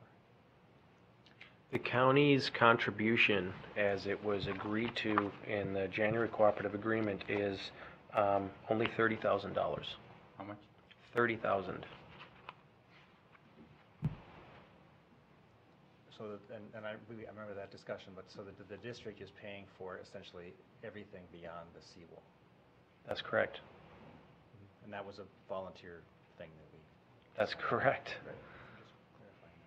The county's contribution, as it was agreed to in the January cooperative agreement, is only $30,000. How much? $30,000. So, and I remember that discussion, but so the district is paying for essentially everything beyond the seawall. That's correct. And that was a volunteer thing that we... That's correct. Right. Just clarifying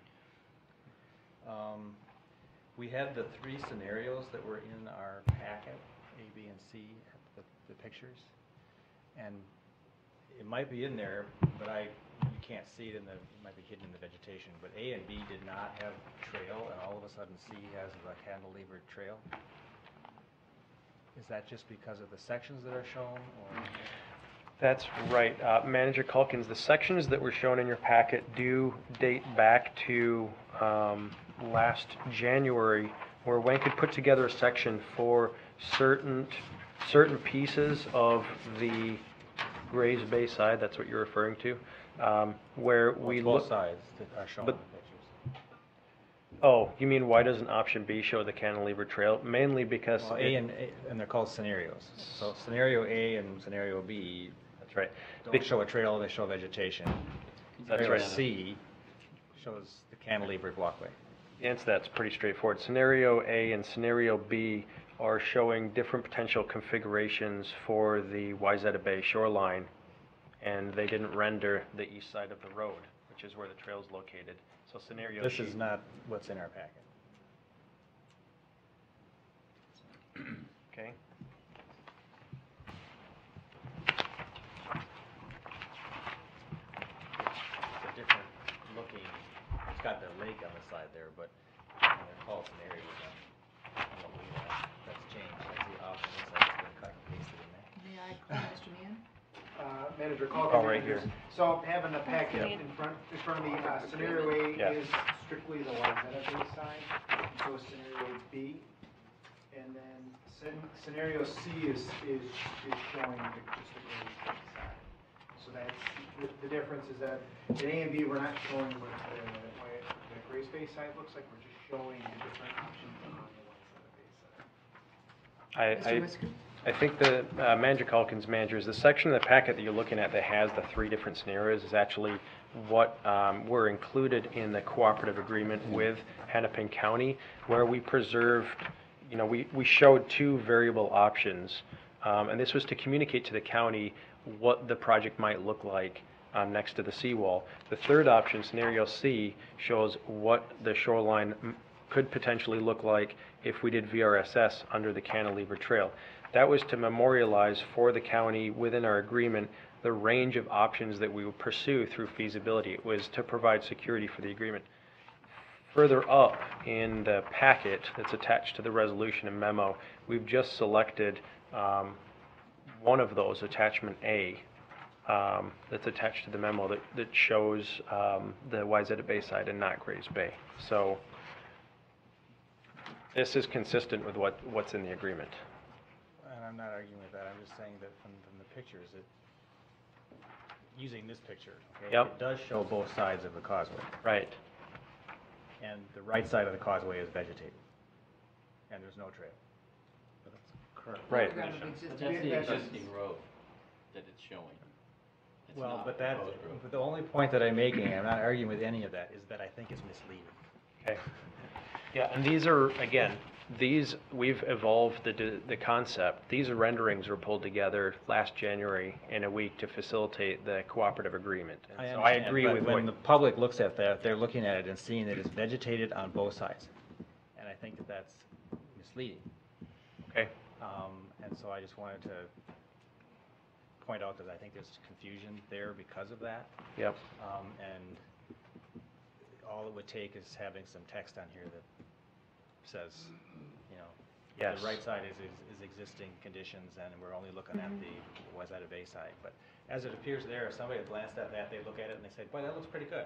that. We had the three scenarios that were in our packet, A, B, and C, the pictures. And it might be in there, but you can't see it it might be hidden in the vegetation. But A and B did not have trail, and all of a sudden C has a cantilevered trail. Is that just because of the sections that are shown, or? That's right. Manager Culkins, the sections that were shown in your packet do date back to last January, where Wayne could put together a section for certain pieces of the Grays Bayside, that's what you're referring to, where we look... Both sides that are shown in the pictures. Oh, you mean why doesn't option B show the cantilever trail? Mainly because... Well, and they're called scenarios. So scenario A and scenario B... That's right. Don't show a trail, they show vegetation. That's Scenario right. C shows the cantilevered walkway? The answer to that's pretty straightforward. Scenario A and Scenario B are showing different potential configurations for the Wayzata Bay shoreline, and they didn't render the east side of the road, which is where the trail is located. So scenario This sheet- is not what's in our packet. Okay. It's a different looking, it's got the lake on the side there, but they're called scenarios. I don't believe that's changed. That's the option, looks like it's been cut and pasted in there. May I call Mr. Meehan? Manager Calkins. Oh, right here. So having the packet in front of me, scenario A Yeah. is strictly the Wayzata Bay side, so scenario B. And then scenario C is showing just the Grays Bay side. So that's, the difference is that in A and B, we're not showing what the Grays Bay side looks like, we're just showing the different options on the Wayzata Bay side. Mr. Whisker? I think the Manager Calkins managers, the section of the packet that you're looking at that has the 3 different scenarios is actually what were included in the cooperative agreement with Hennepin County, where we preserved, we showed 2 variable options, and this was to communicate to the county what the project might look like next to the seawall. The third option, Scenario C, shows what the shoreline could potentially look like if we did VRSS under the Cantilever Trail. That was to memorialize for the county within our agreement the range of options that we would pursue through feasibility. It was to provide security for the agreement. Further up in the packet that's attached to the resolution and memo, we've just selected one of those, attachment A, that's attached to the memo that shows the Wayzata Bay side and not Grays Bay. So this is consistent with what's in the agreement. And I'm not arguing with that, I'm just saying that from the pictures, using this picture, okay? Yep. It does show both sides of the causeway. Right. And the right side of the causeway is vegetated. And there's no trail. But that's correct. Right. But that's the existing road that it's showing. It's Well, not but that, proposed road. but the only point that I'm making, I'm not arguing with any of that, is that I think it's misleading. Okay. Yeah, and these are, again, we've evolved the concept. These renderings were pulled together last January in a week to facilitate the cooperative agreement. And so I understand, agree but with when what, the public looks at that, they're looking at it and seeing that it's vegetated on both sides. And I think that that's misleading. okay, And so I just wanted to point out that I think there's confusion there because of that. yep, And all it would take is having some text on here that says, Yes. the right side is existing conditions, and we're only looking at the Wayzata Bay side. But as it appears there, if somebody had glanced at that, they look at it and they say, boy, that looks pretty good.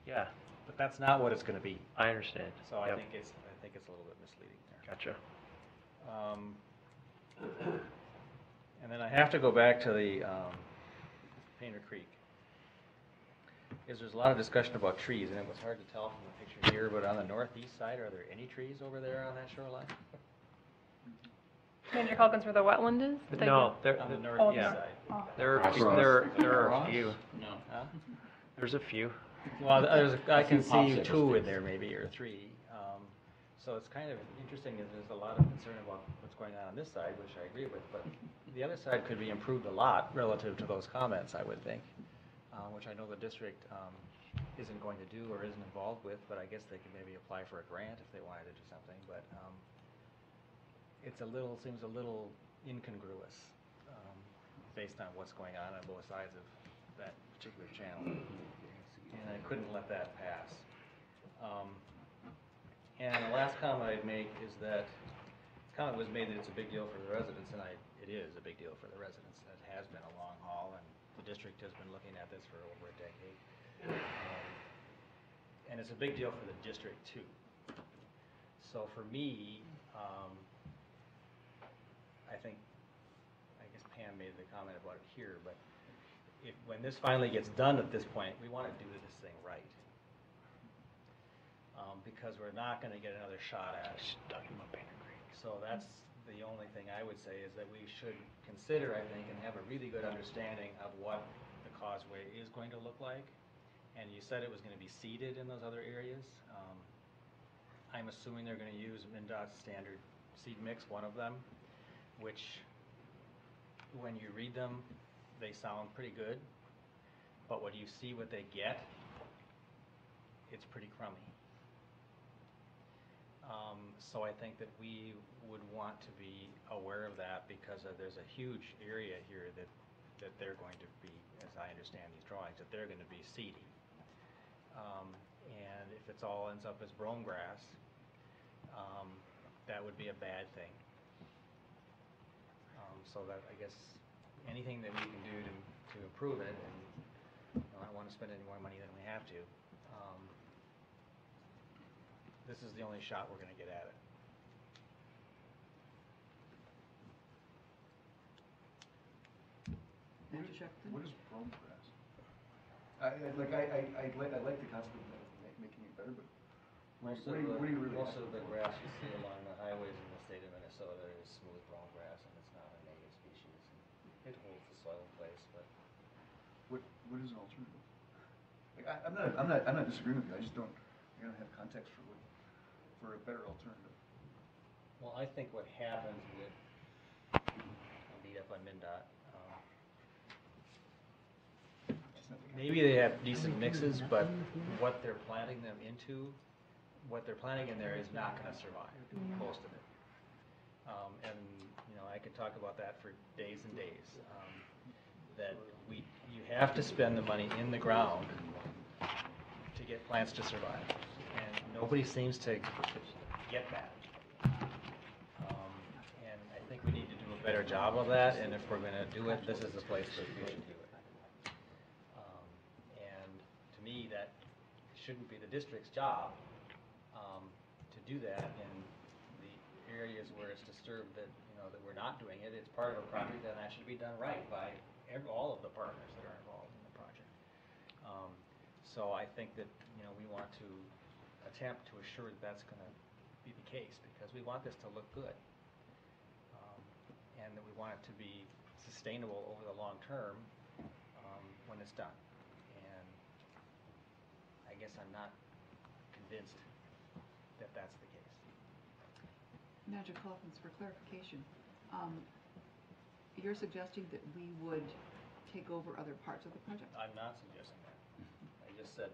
yeah, But that's not what it's going to be. I understand. So I Yep. think it's a little bit misleading there. Gotcha. And then I have to go back to the Painter Creek. There's a lot of discussion about trees, and it was hard to tell from the picture here, but on the northeast side, are there any trees over there on that shoreline? Manager Calkins, where the wetland is? No, On the Oh, northeast yeah. side. Oh. there Across. are a few. No. Huh? There's a few. Well, I can see popsicle 2 in sticks. there maybe, or 3. So it's kind of interesting that there's a lot of concern about what's going on this side, which I agree with, but the other side could be improved a lot relative to those comments, I would think, which I know the district isn't going to do or isn't involved with, but I guess they could maybe apply for a grant if they wanted to do something, but seems a little incongruous based on what's going on both sides of that particular channel, and I couldn't let that pass. And the last comment I'd make is that the comment was made that it's a big deal for the residents, and it is a big deal for the residents. It has been a long haul, and the district has been looking at this for over a decade. And it's a big deal for the district, too. So for me, I guess Pam made the comment about it here, but when this finally gets done at this point, we want to do this thing right. Because we're not going to get another shot at it. So that's the only thing I would say, is that we should consider, I think, and have a really good understanding of what the causeway is going to look like, and you said it was gonna be seeded in those other areas. I'm assuming they're gonna use MnDOT's standard seed mix, one of them, which, when you read them, they sound pretty good, but when you see what they get, it's pretty crummy. So I think that we would want to be aware of that because there's a huge area here that they're going to be, as I understand these drawings, that they're going to be seeding. And if it all ends up as brome grass, that would be a bad thing. So that, I guess, anything that we can do to improve it, and I don't want to spend any more money than we have to. This is the only shot we're going to get at it. What is brome grass? I like the concept of making it better, but Most what do you really of have? the grass you see along the highways in the state of Minnesota is smooth brome grass, and it's not a native species. It holds the soil in place, but What is an alternative? Like I'm not disagreeing with you. I just don't. I don't have context for a better alternative. well, I think what happens with I'll beat up on MnDOT. Maybe they have decent mixes, but what they're planting them into, what they're planting in there is not going to survive, most of it. And, I could talk about that for days and days. That you have to spend the money in the ground to get plants to survive. And nobody seems to get that. And I think we need to do a better job of that, and if we're going to do it, this is the place that we should do it. To me, that shouldn't be the district's job to do that in the areas where it's disturbed that that we're not doing it. It's part of a project that should be done right by all of the partners that are involved in the project. So I think that we want to attempt to assure that that's going to be the case because we want this to look good, and that we want it to be sustainable over the long term when it's done. I guess I'm not convinced that that's the case. Manager Coffins, for clarification, you're suggesting that we would take over other parts of the project? I'm not suggesting that. I just said,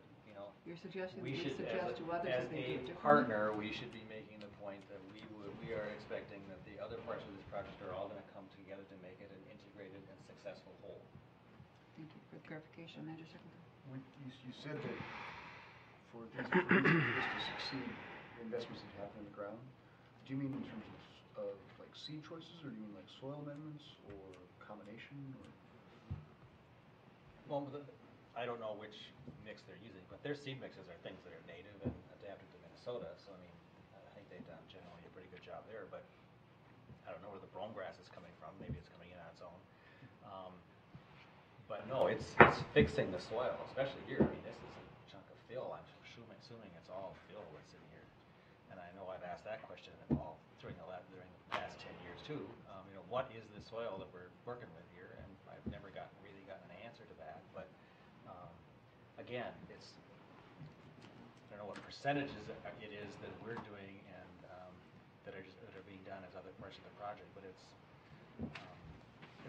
You're suggesting we that we should, suggest to others as that they do it a differently? partner, we should be making the point that we are expecting that the other parts of this project are all going to come together to make it an integrated and successful whole. Thank you for the clarification, Manager Secretary. You said that for this to succeed, the investments that happen in the ground, do you mean in terms of like seed choices, or do you mean like soil amendments, or combination, or? Well, I don't know which mix they're using, but their seed mixes are things that are native and adapted to Minnesota, so I mean, I think they've done generally a pretty good job there, but I don't know where the brome grass is coming from. Maybe it's coming in on its own. But no, it's fixing the soil, especially here. I mean, this is a chunk of fill. I'm assuming it's all fill that's in here. And I know I've asked that question during the past 10 years too. What is the soil that we're working with here? And I've never really gotten an answer to that. But again, I don't know what percentages it is that we're doing and that are being done as other parts of the project. But it's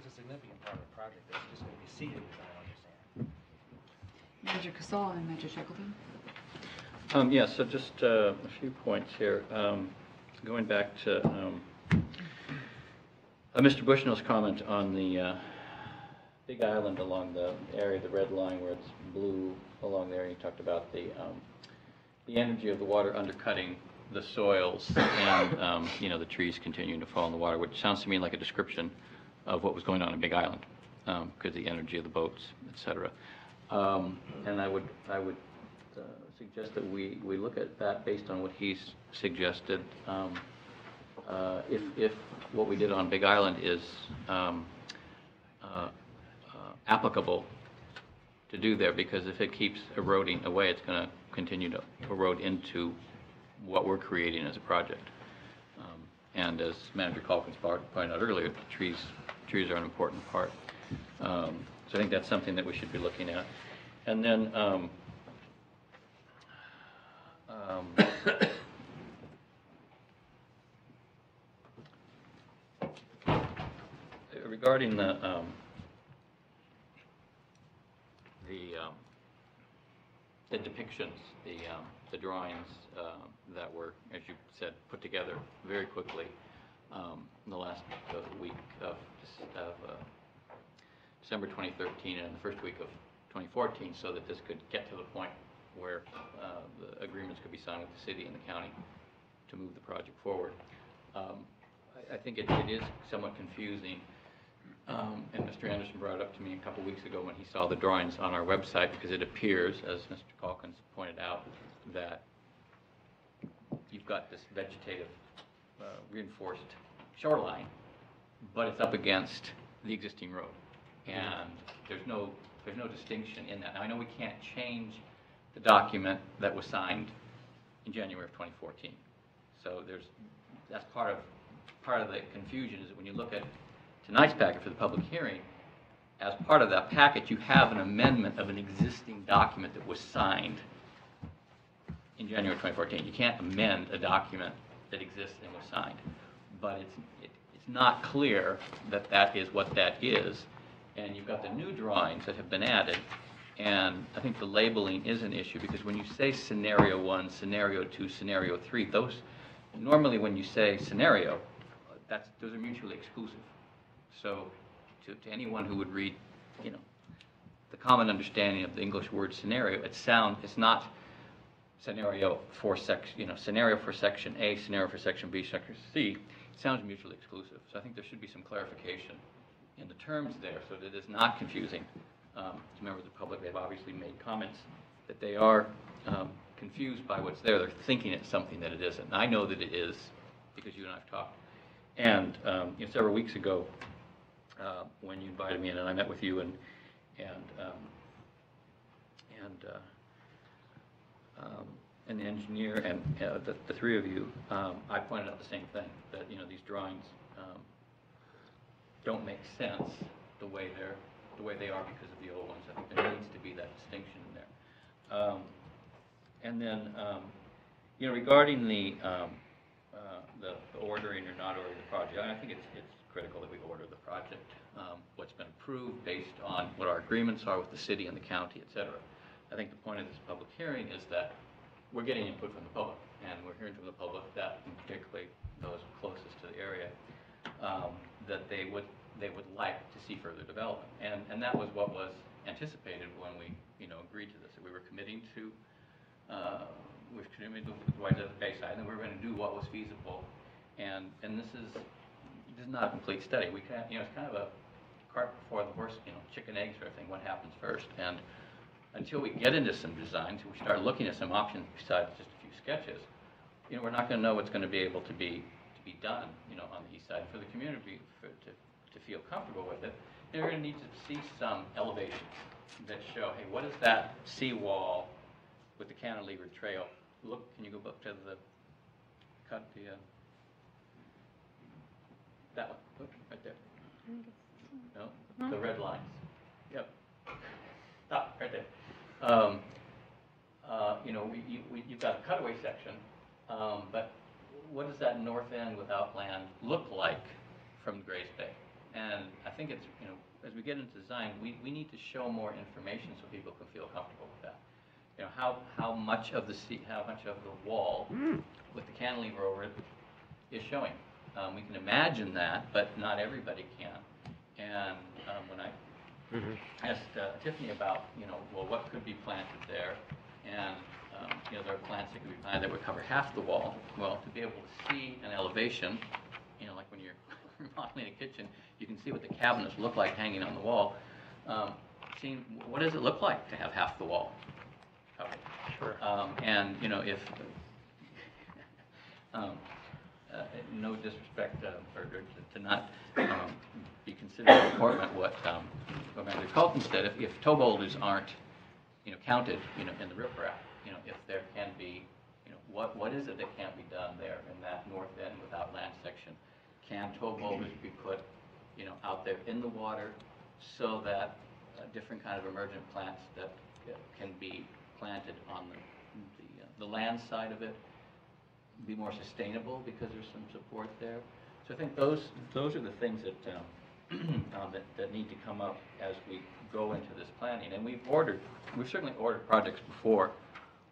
a significant part of the project that's just going to be seeded, as I understand. Manager Casal and Manager Shackleton. Yeah, so just a few points here. Going back to Mr. Bushnell's comment on the Big Island along the area, the red line where it's blue along there. He talked about the energy of the water undercutting the soils and the trees continuing to fall in the water, which sounds to me like a description of what was going on in Big Island, because the energy of the boats, etc. And I would suggest that we look at that based on what he's suggested. If what we did on Big Island is applicable to do there, because if it keeps eroding away, it's going to continue to erode into what we're creating as a project. And as Manager Calkins pointed out earlier, trees are an important part. So I think that's something that we should be looking at. And then Regarding the depictions, the drawings that were, as you said, put together very quickly in the last week of December 2013 and the first week of 2014, so that this could get to the point where the agreements could be signed with the city and the county to move the project forward. I think it is somewhat confusing, and Mr. Anderson brought it up to me a couple weeks ago when he saw the drawings on our website, because it appears, as Mr. Calkins pointed out, that you've got this vegetative reinforced shoreline, but it's up against the existing road, and there's no distinction in that. Now, I know we can't change the document that was signed in January of 2014, so that's part of the confusion, is that when you look at tonight's packet for the public hearing, as part of that packet, you have an amendment of an existing document that was signed in January 2014. You can't amend a document that exists and was signed, but it's not clear that that is what that is, and you've got the new drawings that have been added, and I think the labeling is an issue, because when you say scenario 1, scenario 2, scenario 3, those normally when you say scenario, those are mutually exclusive. So to anyone who would read, the common understanding of the English word scenario, it's not scenario for scenario for section A, scenario for section B, section C. It sounds mutually exclusive. So I think there should be some clarification in the terms there, so that it is not confusing to members of the public. They've obviously made comments that they are confused by what's there. They're thinking it's something that it isn't. And I know that it is, because you and I have talked. And several weeks ago, when you invited me in, and I met with you and the engineer and the three of you, I pointed out the same thing, that these drawings don't make sense the way they are because of the old ones. I think there needs to be that distinction in there. And then regarding the ordering or not ordering the project, I think it's critical that we order the project. What's been approved based on what our agreements are with the city and the county, et cetera. I think the point of this public hearing is that we're getting input from the public, and we're hearing from the public that, particularly those closest to the area, that they would like to see further development, and that was what was anticipated when we agreed to this. That we were committing to with Wayzata Bayside, and we were going to do what was feasible, and this is not a complete study. We can't, it's kind of a cart before the horse, chicken egg sort of thing. What happens first? And until we get into some designs, we start looking at some options besides just a few sketches, we're not going to know what's going to be able to be done, on the east side. For the community to feel comfortable with it, they're going to need to see some elevations that show, hey, what is that seawall with the cantilevered trail? Look, can you go up to that one? Look, right there. No, the red lines. Yep. Stop, right there. You've got a cutaway section, but what does that north end without land look like from Grays Bay? And I think it's, as we get into design, we need to show more information so people can feel comfortable with that. How much of the wall with the cantilever over it is showing. We can imagine that, but not everybody can. And when I asked Tiffany about, well, what could be planted there, and there are plants that could be planted that would cover half the wall. Well, to be able to see an elevation, like when you're remodeling a kitchen, you can see what the cabinets look like hanging on the wall. Seeing what does it look like to have half the wall covered? Sure. And if no disrespect or to not be considered important what Manager Colton said, if toe boulders aren't counted in the riprap, if there can be, what is it that can't be done there in that north end without land section? Can toe boulders be put out there in the water so that different kind of emergent plants that can be planted on the land side of it be more sustainable because there's some support there. So I think those are the things that, that need to come up as we go into this planning. And we've certainly ordered projects before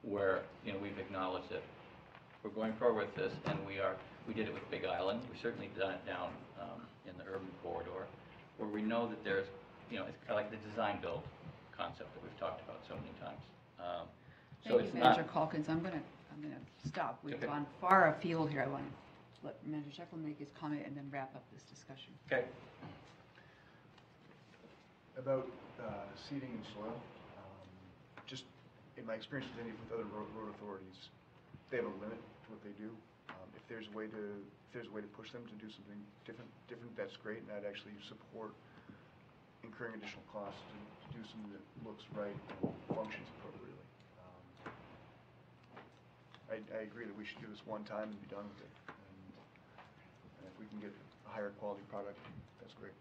where, you know, we've acknowledged that we're going forward with this, and we did it with Big Island. We've certainly done it down in the urban corridor, where we know that there's, you know, it's kind of like the design build concept that we've talked about so many times. So Thank it's you, not. Manager Calkins. I'm gonna stop. We've Okay. gone far afield here. I want to let Manager Sheckler make his comment and then wrap up this discussion. Okay. About seeding and soil, just in my experience with other road authorities, they have a limit to what they do. If there's a way to push them to do something different, that's great, and I'd actually support incurring additional costs to do something that looks right and functions appropriately. I agree that we should do this one time and be done with it. And if we can get a higher quality product, that's great.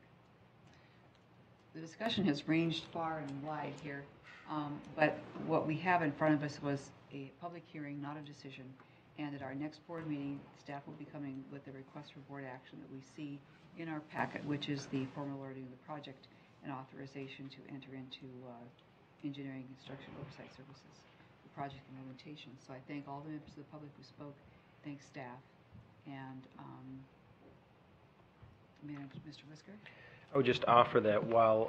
The discussion has ranged far and wide here, but what we have in front of us was a public hearing, not a decision. And at our next board meeting, staff will be coming with a request for board action that we see in our packet, which is the formal ordering of the project and authorization to enter into engineering, construction, oversight services, the project implementation. So I thank all the members of the public who spoke, thank staff, and Mr. Whisker. I would just offer that while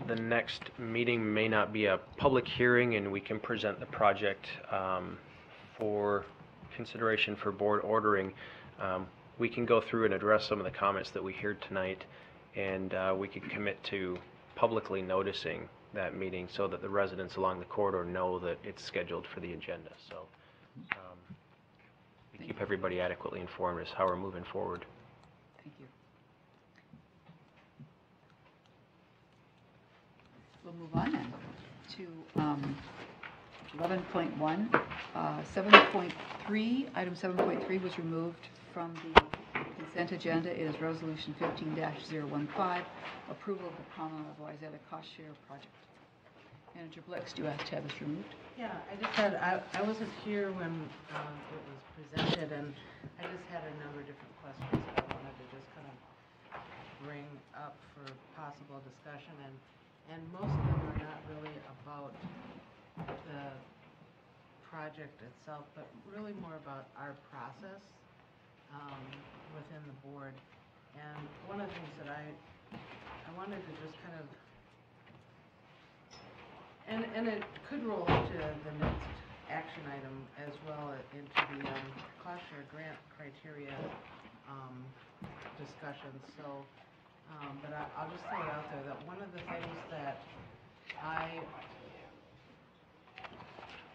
the next meeting may not be a public hearing and we can present the project for consideration for board ordering, we can go through and address some of the comments that we heard tonight, and we could commit to publicly noticing that meeting so that the residents along the corridor know that it's scheduled for the agenda. So we keep everybody adequately informed as how we're moving forward. Thank you. We'll move on then to 11.1. 7.3, item 7.3 was removed from the consent agenda. It is resolution 15-015, approval of the Promenade of Wayzata cost share project. Manager Blix, do you have to have this removed? Yeah, I just had, I wasn't here when it was presented, and I just had a number of different questions that I wanted to just kind of bring up for possible discussion, and most of them are not really about the project itself, but really more about our process within the board. And one of the things that I wanted to just kind of, and it could roll into the next action item as well into the cost share grant criteria discussion. So, but I'll just throw it out there that one of the things that I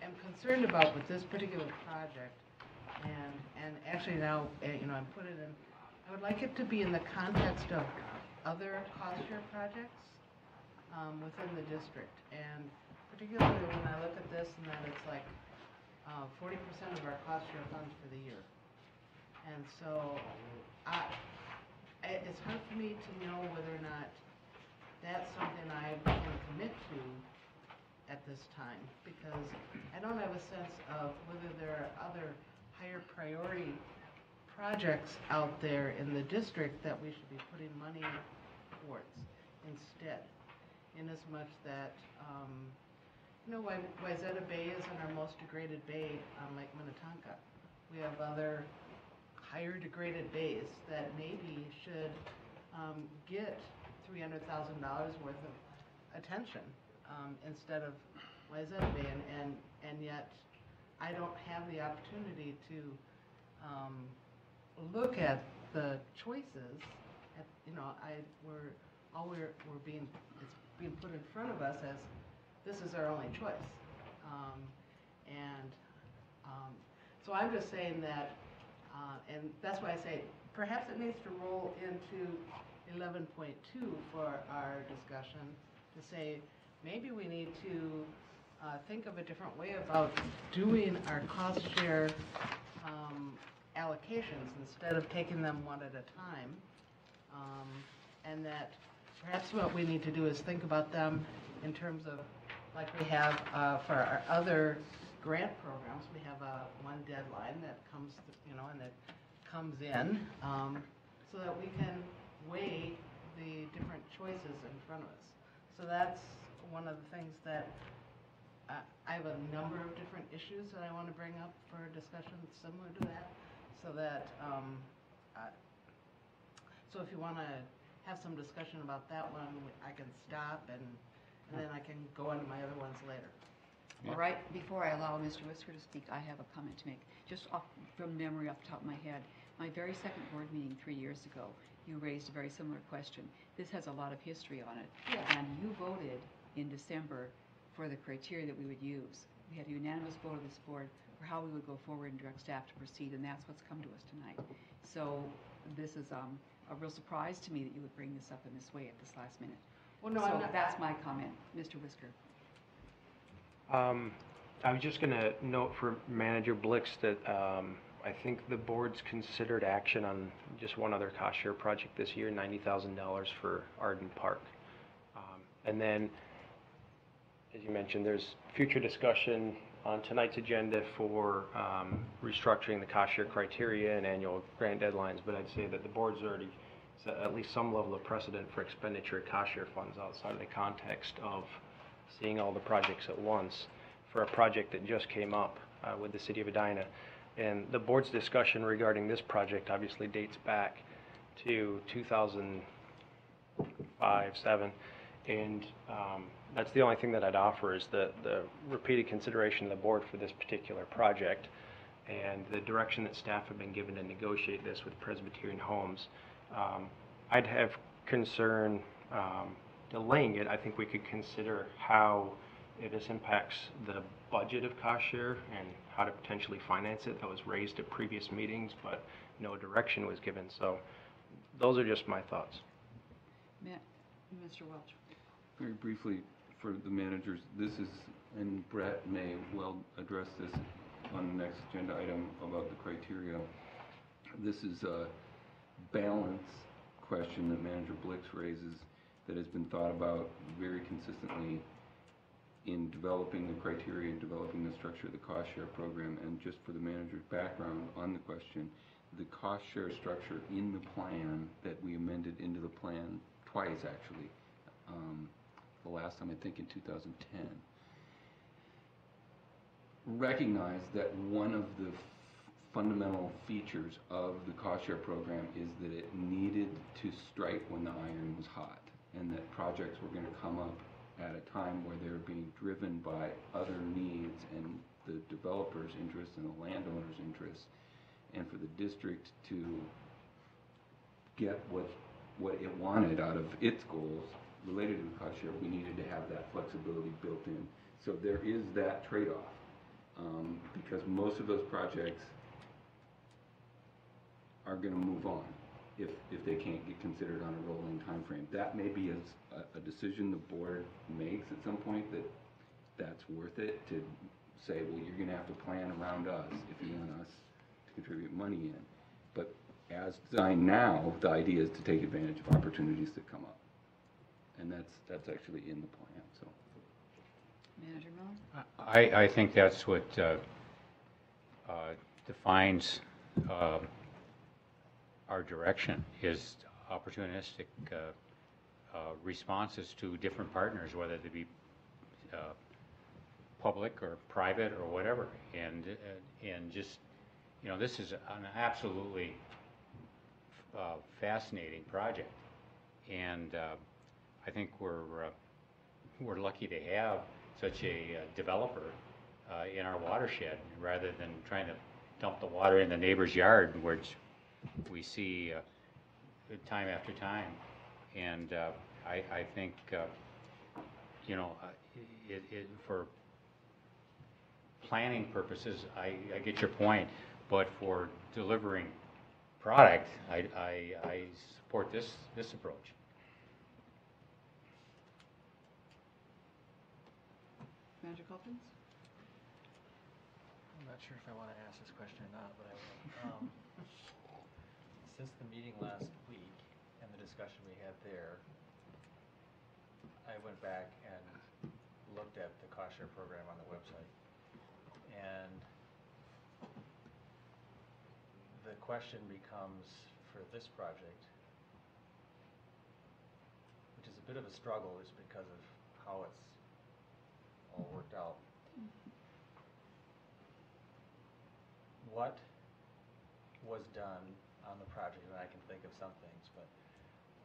am concerned about with this particular project, and actually now, you know, I put it in, I would like it to be in the context of other cost share projects within the district. And particularly when I look at this and that it's like 40% of our cost share funds for the year. And so it's hard for me to know whether or not that's something I can commit to at this time, because I don't have a sense of whether there are other higher priority projects out there in the district that we should be putting money towards instead, in as much that you know, Wayzata Bay isn't our most degraded bay on Lake Minnetonka. We have other higher degraded bays that maybe should get $300,000 worth of attention instead of Wayzata Bay, and yet I don't have the opportunity to look at the choices. You know, it's being put in front of us as this is our only choice, so I'm just saying that, and that's why I say perhaps it needs to roll into 11.2 for our discussion, to say maybe we need to think of a different way about doing our cost share allocations instead of taking them one at a time, and that perhaps what we need to do is think about them in terms of, like we have for our other grant programs, we have one deadline that comes, and that comes in, so that we can weigh the different choices in front of us. So that's one of the things that I have a number of different issues that I want to bring up for discussion similar to that, so that so if you want to have some discussion about that one, I can stop and then I can go into my other ones later. All right, before I allow Mr. Whisker to speak, I have a comment to make, just from memory off the top of my head. My very second board meeting 3 years ago, you raised a very similar question. This has a lot of history on it. Yeah. And you voted in December for the criteria that we would use. We had a unanimous vote of this board for how we would go forward and direct staff to proceed, and that's what's come to us tonight. So this is a real surprise to me that you would bring this up in this way at this last minute. Well, no, so I'm not, that's my comment. Mr. Whisker. I was just going to note for Manager Blix that I think the board's considered action on just one other cost share project this year, $90,000 for Arden Park. And then, as you mentioned, there's future discussion on tonight's agenda for restructuring the cost share criteria and annual grant deadlines, but I'd say that the board's already set at least some level of precedent for expenditure of cost share funds outside of the context of seeing all the projects at once for a project that just came up with the City of Edina. And the board's discussion regarding this project obviously dates back to 2005, 7, and that's the only thing that I'd offer is the repeated consideration of the board for this particular project and the direction that staff have been given to negotiate this with Presbyterian Homes. I'd have concern delaying it. I think we could consider how this impacts the budget of cost share and how to potentially finance it. That was raised at previous meetings, but no direction was given. So those are just my thoughts. Mr. Welch. Very briefly, for the managers, this is, and Brett may well address this on the next agenda item about the criteria. This is a balance question that Manager Blix raises that has been thought about very consistently in developing the criteria and developing the structure of the cost share program. And just for the manager's background on the question, the cost share structure in the plan that we amended into the plan twice actually, the last time I think in 2010, recognized that one of the fundamental features of the cost share program is that it needed to strike when the iron was hot, and that projects were going to come up at a time where they were being driven by other needs and the developer's interest and the landowner's interest, and for the district to get what it wanted out of its goals related to the cost share, we needed to have that flexibility built in. So there is that trade-off, because most of those projects are going to move on if they can't get considered on a rolling time frame. That may be a decision the board makes at some point, that's worth it to say, well, you're going to have to plan around us if you want us to contribute money in. But as designed now, the idea is to take advantage of opportunities that come up. And that's actually in the plan. So, Manager Miller? I think that's what defines our direction, is opportunistic responses to different partners, whether they be public or private or whatever. And just, this is an absolutely fascinating project. And I think we're lucky to have such a developer in our watershed, rather than trying to dump the water in the neighbor's yard, which we see time after time. And I think, for planning purposes, I get your point, but for delivering product, I support this approach. Manager Calkins? I'm not sure if I want to ask this question or not, but I will. Since the meeting last week and the discussion we had there, I went back and looked at the cost share program on the website. And the question becomes for this project, which is a bit of a struggle, is because of how it's all worked out. What was done on the project, and I can think of some things, but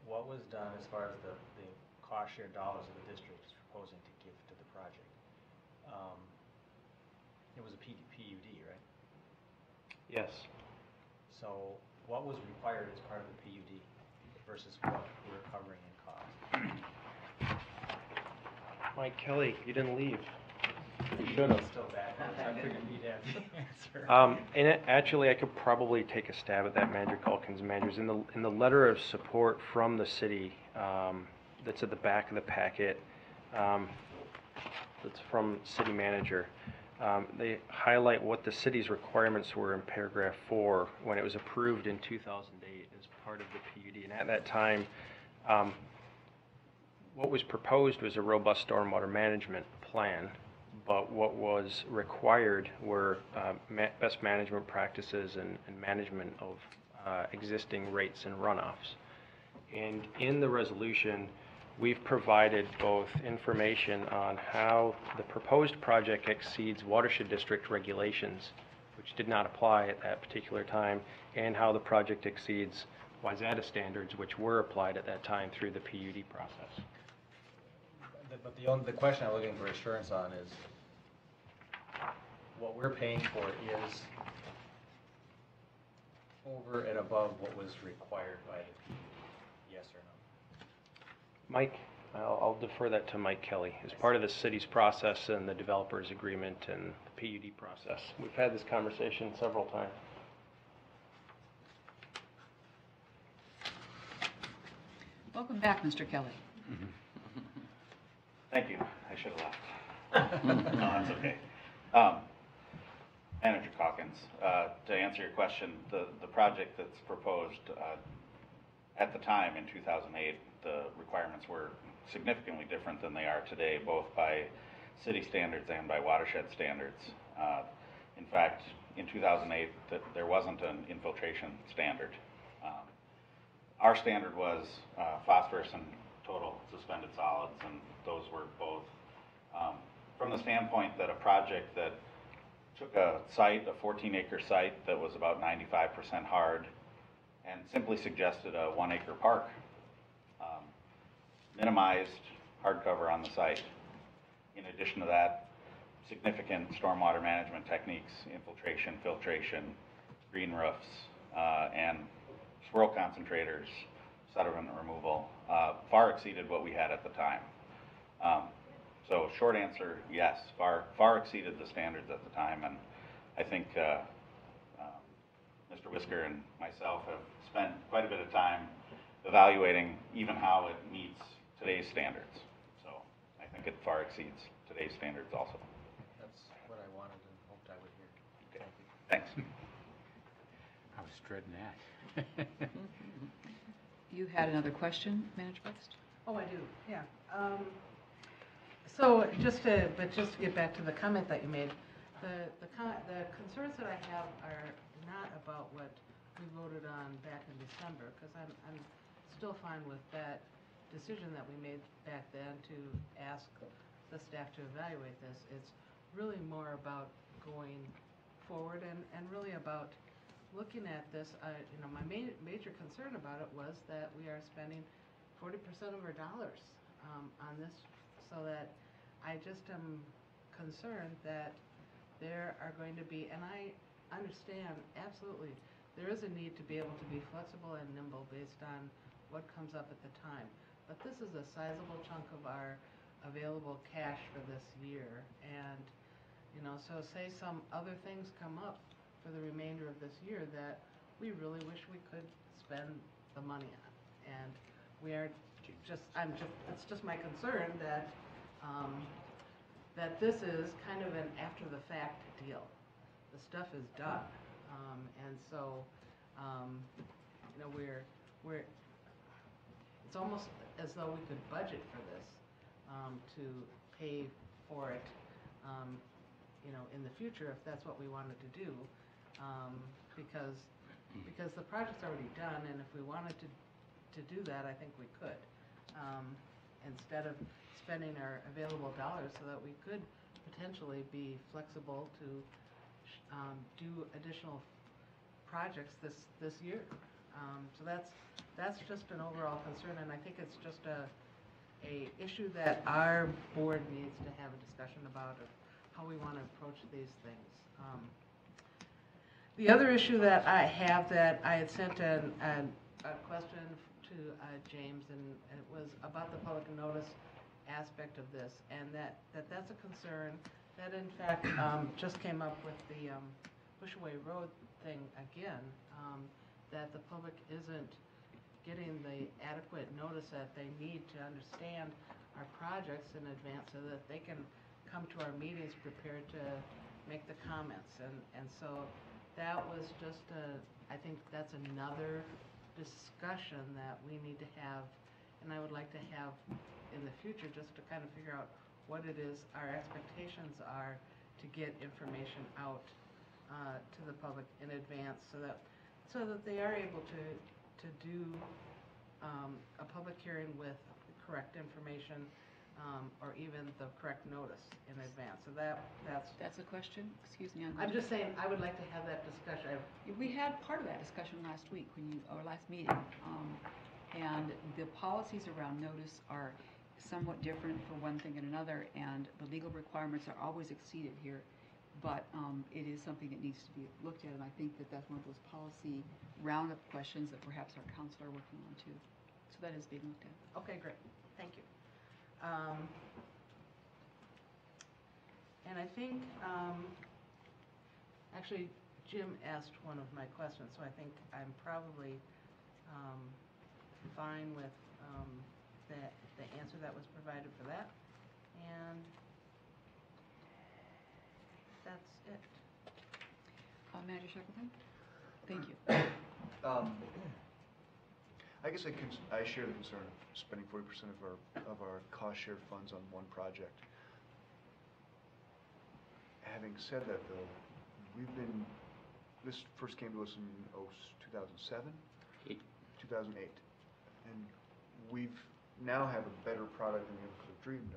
what was done as far as the cost share dollars that the district is proposing to give to the project? It was a PUD, right? Yes. So what was required as part of the PUD versus what we're covering in cost? Mike Kelly, you didn't leave. You should have. Still bad. I figured he'd have the answer. And actually, I could probably take a stab at that, Manager Calkins. Managers, in the letter of support from the city, that's at the back of the packet, that's from city manager. They highlight what the city's requirements were in paragraph 4 when it was approved in 2008 as part of the PUD. And at that time, what was proposed was a robust stormwater management plan, but what was required were best management practices and management of existing rates and runoffs. And in the resolution, we've provided both information on how the proposed project exceeds watershed district regulations, which did not apply at that particular time, and how the project exceeds WISADA standards, which were applied at that time through the PUD process. But the question I'm looking for assurance on is what we're paying for is over and above what was required by the PUD, yes or no? Mike, I'll defer that to Mike Kelly. As part of the city's process and the developer's agreement and the PUD process, we've had this conversation several times. Welcome back, Mr. Kelly. Thank you. I should have left. No, that's okay. Manager Calkins, to answer your question, the project that's proposed, at the time in 2008, the requirements were significantly different than they are today, both by city standards and by watershed standards. In fact, in 2008, there wasn't an infiltration standard. Our standard was phosphorus and total suspended solids, and those were both from the standpoint that a project that took a site, a 14-acre site that was about 95% hard, and simply suggested a 1-acre park, minimized hardcover on the site. In addition to that, significant stormwater management techniques, infiltration, filtration, green roofs, and swirl concentrators, sediment removal, far exceeded what we had at the time. So short answer, yes, far exceeded the standards at the time, and I think Mr. Whisker and myself have spent quite a bit of time evaluating even how it meets today's standards. So I think it far exceeds today's standards also. That's what I wanted and hoped I would hear. Okay. Thanks. I was dreading that. You had another question, Manager Buxt? Oh, I do, yeah. So just to get back to the comment that you made, the concerns that I have are not about what we voted on back in December, because I'm still fine with that decision that we made back then to ask the staff to evaluate this. It's really more about going forward and really about looking at this. My major concern about it was that we are spending 40% of our dollars on this, so that I just am concerned that there are going to be, and I understand absolutely, there is a need to be able to be flexible and nimble based on what comes up at the time. But this is a sizable chunk of our available cash for this year, and so say some other things come up for the remainder of this year that we really wish we could spend the money on, and we are it's just my concern that that this is kind of an after-the-fact deal. The stuff is done, and so we're it's almost as though we could budget for this to pay for it you know, in the future, if that's what we wanted to do, because the project's already done, and if we wanted to do that, I think we could. Instead of spending our available dollars so that we could potentially be flexible to do additional projects this year. So that's just an overall concern, and I think it's just a issue that our board needs to have a discussion about of how we want to approach these things. The other issue that I have, that I had sent a question to James, and it was about the public notice aspect of this, and that's a concern that in fact just came up with the Bushway Road thing again, that the public isn't getting the adequate notice that they need to understand our projects in advance so that they can come to our meetings prepared to make the comments. And so that was just I think that's another discussion that we need to have, and I would like to have in the future, just to kind of figure out what it is our expectations are to get information out to the public in advance, so that they are able to do a public hearing with correct information, or even the correct notice in advance. So That's a question? Excuse me. I'm just saying, I would like to have that discussion. We had part of that discussion last week or last meeting. And the policies around notice are somewhat different for one thing and another, and the legal requirements are always exceeded here. But it is something that needs to be looked at, and I think that that's one of those policy roundup questions that perhaps our council are working on too. So that is being looked at. Okay, great. Thank you. And I think, actually, Jim asked one of my questions, so I think I'm probably fine with the answer that was provided for that. And that's it. Manager Shackleton? Thank you. I guess I share the concern of spending 40% of our cost share funds on one project. Having said that, though, this first came to us in 2007? 2008. And we've now have a better product than we ever could have dreamed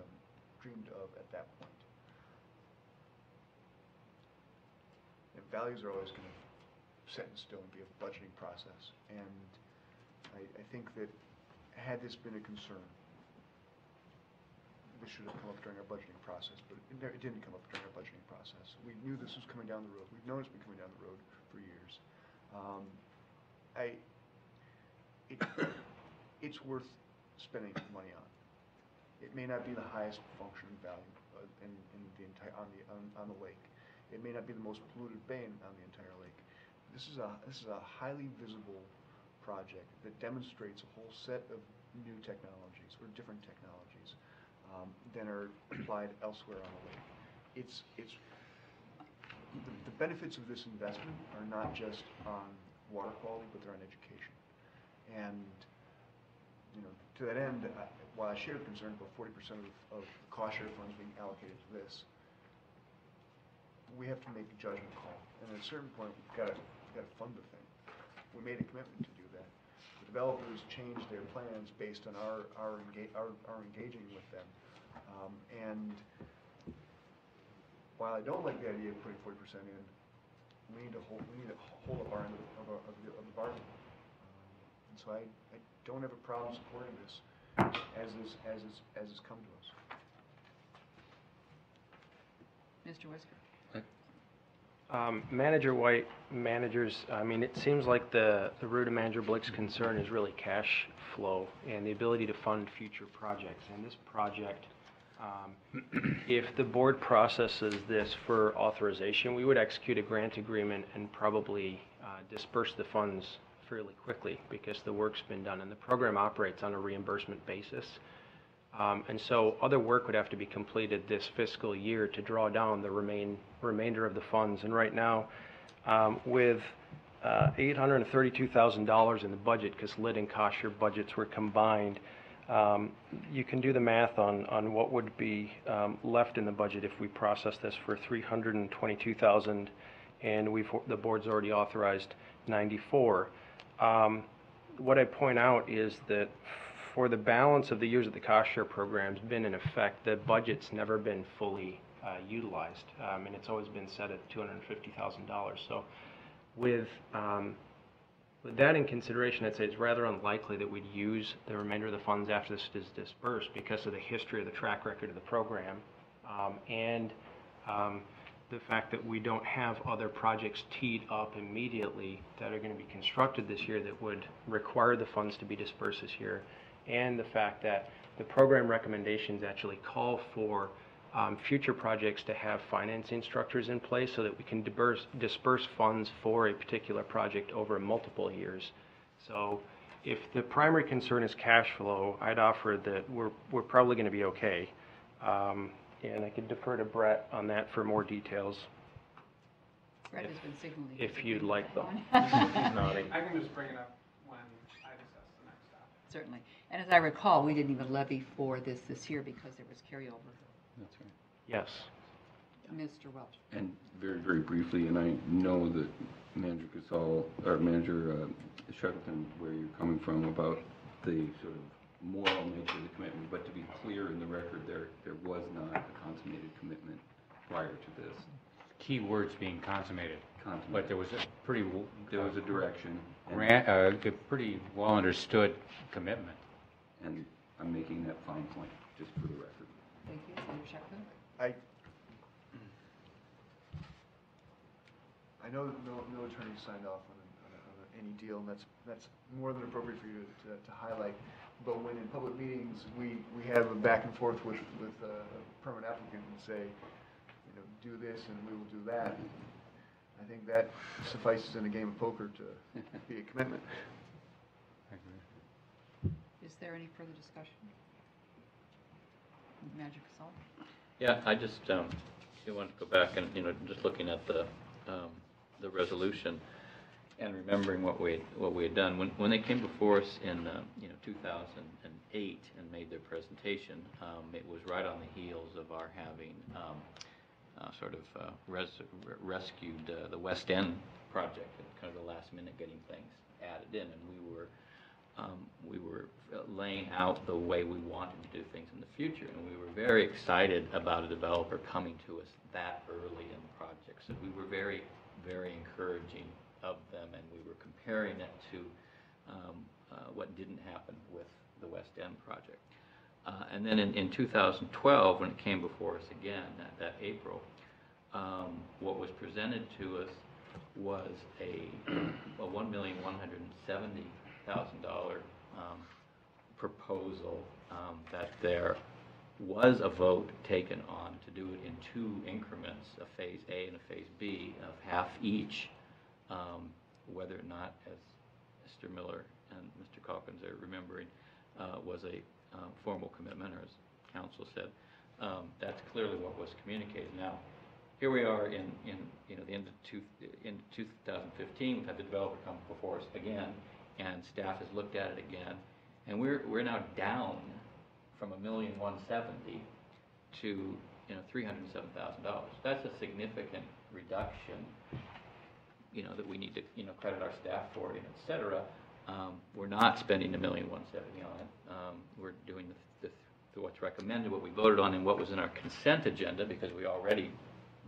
of at that point. And values are always going to set in stone, be a budgeting process. And I think that had this been a concern, this should have come up during our budgeting process, but it didn't come up during our budgeting process. We knew this was coming down the road. We've known it's been coming down the road for years. It's worth spending money on. It may not be the highest functioning value in the entire on the lake. It may not be the most polluted bay on the entire lake. This is a highly visible project that demonstrates a whole set of new technologies or different technologies than are applied elsewhere on the lake. The benefits of this investment are not just on water quality, but they're on education. And to that end, while I share the concern about 40% of cost share funds being allocated to this, we have to make a judgment call. And at a certain point, we've got to fund the thing. We made a commitment to do that. The developers changed their plans based on our engaging with them. And while I don't like the idea of putting 40% in, we need to hold up our end of the bargain. And so I don't have a problem supporting this as it's come to us. Mr. Wesker? Manager White, managers, I mean, it seems like the root of Manager Blick's concern is really cash flow and the ability to fund future projects. And this project, if the board processes this for authorization, we would execute a grant agreement and probably disperse the funds fairly quickly because the work's been done. And the program operates on a reimbursement basis. And so other work would have to be completed this fiscal year to draw down the remainder of the funds. And right now, with $832,000 in the budget, because lit and cost share budgets were combined, You can do the math on what would be left in the budget if we process this for $322,000, and the board's already authorized $94. What I point out is that for the balance of the years that the cost share program's been in effect, the budget's never been fully utilized, and it's always been set at $250,000. So with that in consideration, I'd say it's rather unlikely that we'd use the remainder of the funds after this is dispersed because of the history of the track record of the program, and the fact that we don't have other projects teed up immediately that are going to be constructed this year that would require the funds to be dispersed this year, and the fact that the program recommendations actually call for future projects to have financing structures in place so that we can disperse funds for a particular project over multiple years. So if the primary concern is cash flow, I'd offer that we're probably going to be okay. And I could defer to Brett on that for more details. Brett has been signaling. If you'd like them. He's nodding. I can just bring it up when I discuss the next step. Certainly. And as I recall, we didn't even levy for this year because there was carryover. That's right. Yes. Mr. Welch. And very, very briefly, and I know that Manager Casal, or Manager Shackleton, where you're coming from about the sort of moral nature of the commitment, but to be clear in the record, there was not a consummated commitment prior to this. Key words being consummated. But there was a pretty... There was a direction. A pretty well understood commitment. And I'm making that fine point, just for the record. Thank you. Senator Shackleton? I know that no attorney signed off on any deal, and that's more than appropriate for you to highlight. But when in public meetings we have a back and forth with a permanent applicant and say, do this and we will do that, I think that suffices in a game of poker to be a commitment. I agree. Is there any further discussion? Manager Casal? Yeah, I just want to go back and, just looking at the resolution and remembering what we had done. When they came before us in 2008 and made their presentation, it was right on the heels of our having rescued the West End project at kind of the last minute, getting things added in, and we were laying out the way we wanted to do things in the future, and we were very excited about a developer coming to us that early in the project. So we were very, very encouraging of them, and we were comparing it to what didn't happen with the West End project. And then in 2012, when it came before us again, that April, what was presented to us was a $1,170,000 proposal that there was a vote taken on to do it in two increments, a Phase A and a Phase B of half each, whether or not, as Mr. Miller and Mr. Calkins are remembering, was a formal commitment, or as council said. That's clearly what was communicated. Now, here we are in the end of 2015. We've had the developer come before us again, and staff has looked at it again, and we're now down from $1,170,000 to $307,000. That's a significant reduction. That we need to credit our staff for, et cetera. We're not spending $1,170,000 on it. We're doing what's recommended, what we voted on, and what was in our consent agenda, because we already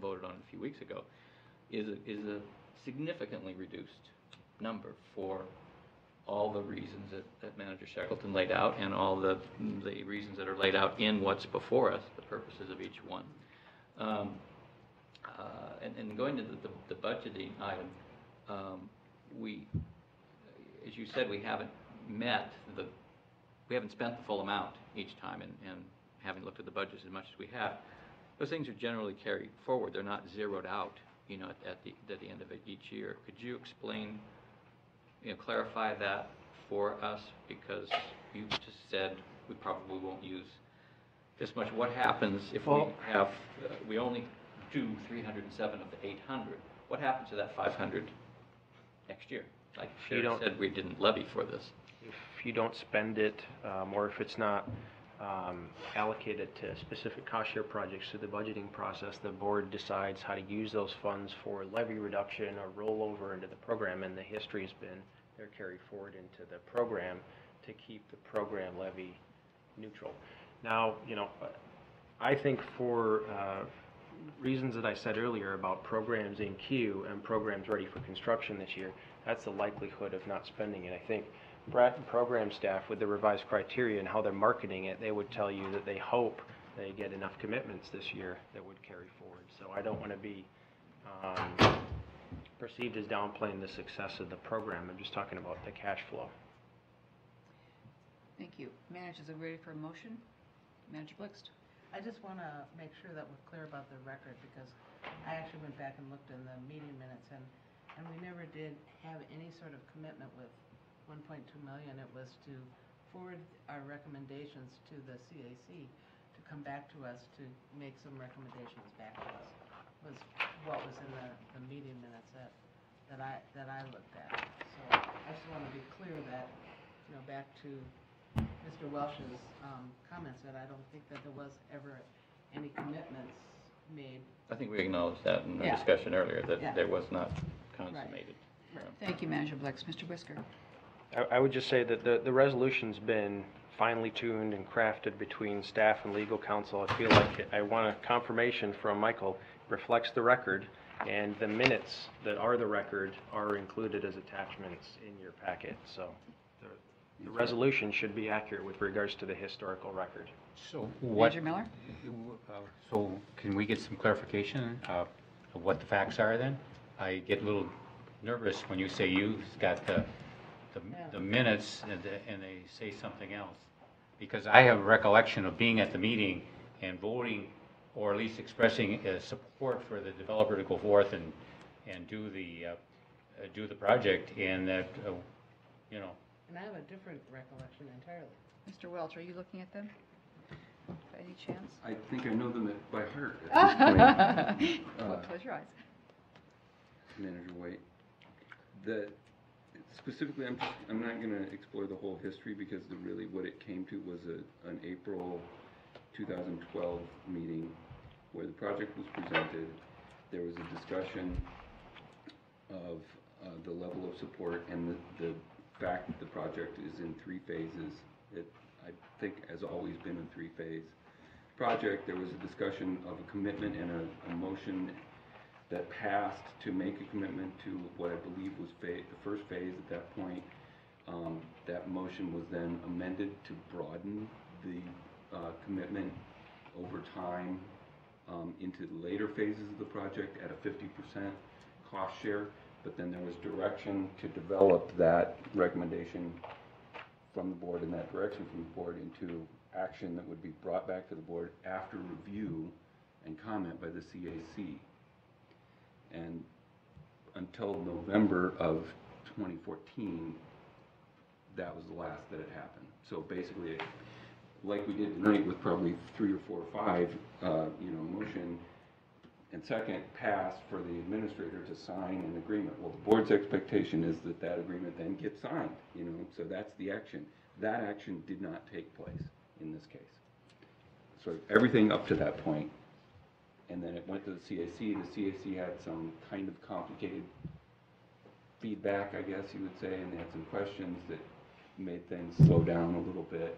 voted on it a few weeks ago, is a significantly reduced number for all the reasons that Manager Shackleton laid out, and all the reasons that are laid out in what's before us, the purposes of each one. And going to the budgeting item, as you said, we haven't spent the full amount each time, and having looked at the budgets as much as we have, those things are generally carried forward. They're not zeroed out, at the end of each year. Could you explain, clarify that for us? Because you just said we probably won't use this much. What happens if we only do 307 of the 800? What happens to that 500 next year? Like Sherry said, we didn't levy for this. If you don't spend it, or if it's not allocated to specific cost share projects through the budgeting process, the board decides how to use those funds for levy reduction or rollover into the program, and the history has been they're carried forward into the program to keep the program levy neutral. Now, I think for reasons that I said earlier about programs in queue and programs ready for construction this year, that's the likelihood of not spending it. I think Brett and program staff, with the revised criteria and how they're marketing it, they would tell you that they hope they get enough commitments this year that would carry forward. So I don't want to be perceived as downplaying the success of the program. I'm just talking about the cash flow. Thank you. Managers, are we ready for a motion? Manager Blixt? I just want to make sure that we're clear about the record, because I actually went back and looked in the meeting minutes, and we never did have any sort of commitment with 1.2 million. It was to forward our recommendations to the CAC to come back to us to make some recommendations back to us, was what was in the meeting minutes that I looked at. So I just want to be clear that, back to Mr. Welch's comments, that I don't think that there was ever any commitments made. I think we acknowledged that in the Yeah. discussion earlier, that Yeah. there was not consummated. Right. Thank you, Manager Blixt. Mr. Whisker? I would just say that the resolution's been finely tuned and crafted between staff and legal counsel. I feel like I want a confirmation from Michael, reflects the record, and the minutes that are the record are included as attachments in your packet. So the resolution should be accurate with regards to the historical record. So what? Manager Miller? So can we get some clarification of what the facts are then? I get a little nervous when you say you've got the minutes and they say something else. Because I have a recollection of being at the meeting and voting, or at least expressing support for the developer to go forth and do the project, and that, And I have a different recollection entirely. Mr. Welch, are you looking at them by any chance? I think I know them by heart at this point. Close your eyes. Manager White. Specifically, I'm not going to explore the whole history, because really what it came to was an April 2012 meeting where the project was presented. There was a discussion of the level of support and the fact that the project is in 3 phases. It, I think, has always been a 3-phase project. There was a discussion of a commitment and a motion that passed to make a commitment to what I believe was the first phase at that point. That motion was then amended to broaden the commitment over time into the later phases of the project at a 50% cost share. But then there was direction to develop that recommendation from the board and that direction from the board into action that would be brought back to the board after review and comment by the CAC. And until November of 2014, that was the last that had happened. So basically, like we did tonight with probably 3 or 4 or 5, motion and second passed for the administrator to sign an agreement. Well, the board's expectation is that that agreement then gets signed, so that's the action. That action did not take place in this case. So everything up to that point, and then it went to the CAC. The CAC had some kind of complicated feedback, I guess you would say, and they had some questions that made things slow down a little bit.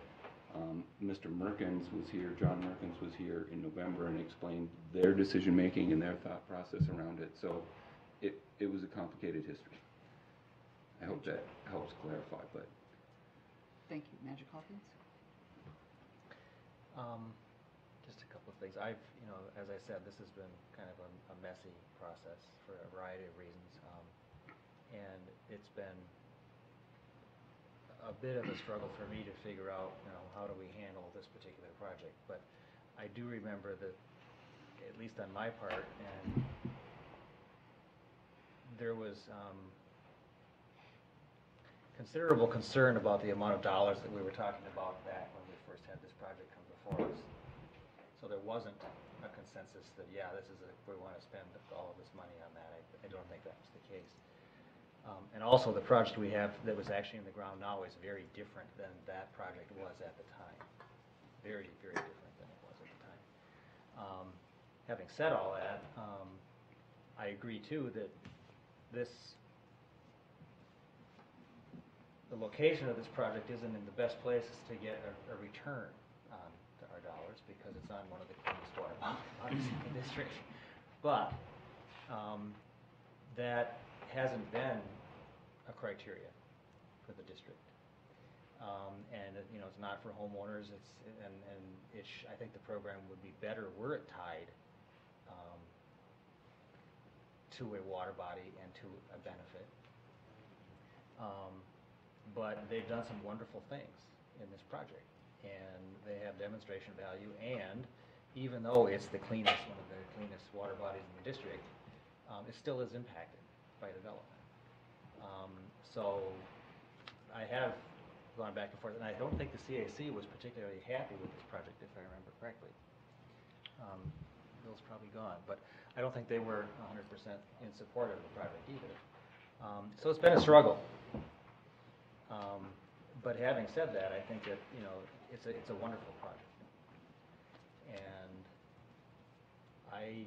Mr. Merkins was here, John Merkins was here in November and explained their decision-making and their thought process around it. So it was a complicated history. I hope that helps clarify, but. Thank you. Manager Calkins? Just a couple of things. As I said, this has been kind of a messy process for a variety of reasons. And it's been a bit of a struggle for me to figure out, how do we handle this particular project. But I do remember that, at least on my part, and there was considerable concern about the amount of dollars that we were talking about back when we first had this project come before us. So there wasn't a consensus that, we want to spend all of this money on that. I don't think that was the case. And also, the project we have that was actually in the ground now is very different than that project was at the time. Very, very different than it was at the time. Having said all that, I agree too that the location of this project isn't in the best places to get a return on our dollars because it's on one of the cleanest water bodies in the district. But that hasn't been a criteria for the district. And it's not for homeowners. I think the program would be better were it tied to a water body and to a benefit. But they've done some wonderful things in this project, and they have demonstration value. And even though it's one of the cleanest water bodies in the district, it still is impacted by development. So I have gone back and forth, and I don't think the CAC was particularly happy with this project, if I remember correctly. Bill's probably gone, but I don't think they were 100% in support of the project either. So it's been a struggle. But having said that, I think that it's a wonderful project, and I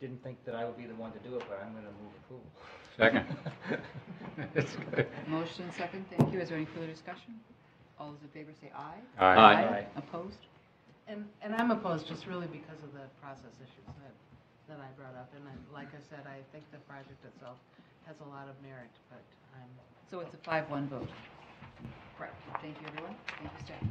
didn't think that I would be the one to do it, but I'm going to move approval. Second. It's good. Motion second, thank you. Is there any further discussion? All those in favor say aye. Aye. Opposed? And I'm opposed just really because of the process issues that I brought up. And like I said, I think the project itself has a lot of merit, but I'm... So it's a 5-1 vote. Correct. Thank you, everyone. Thank you, staff.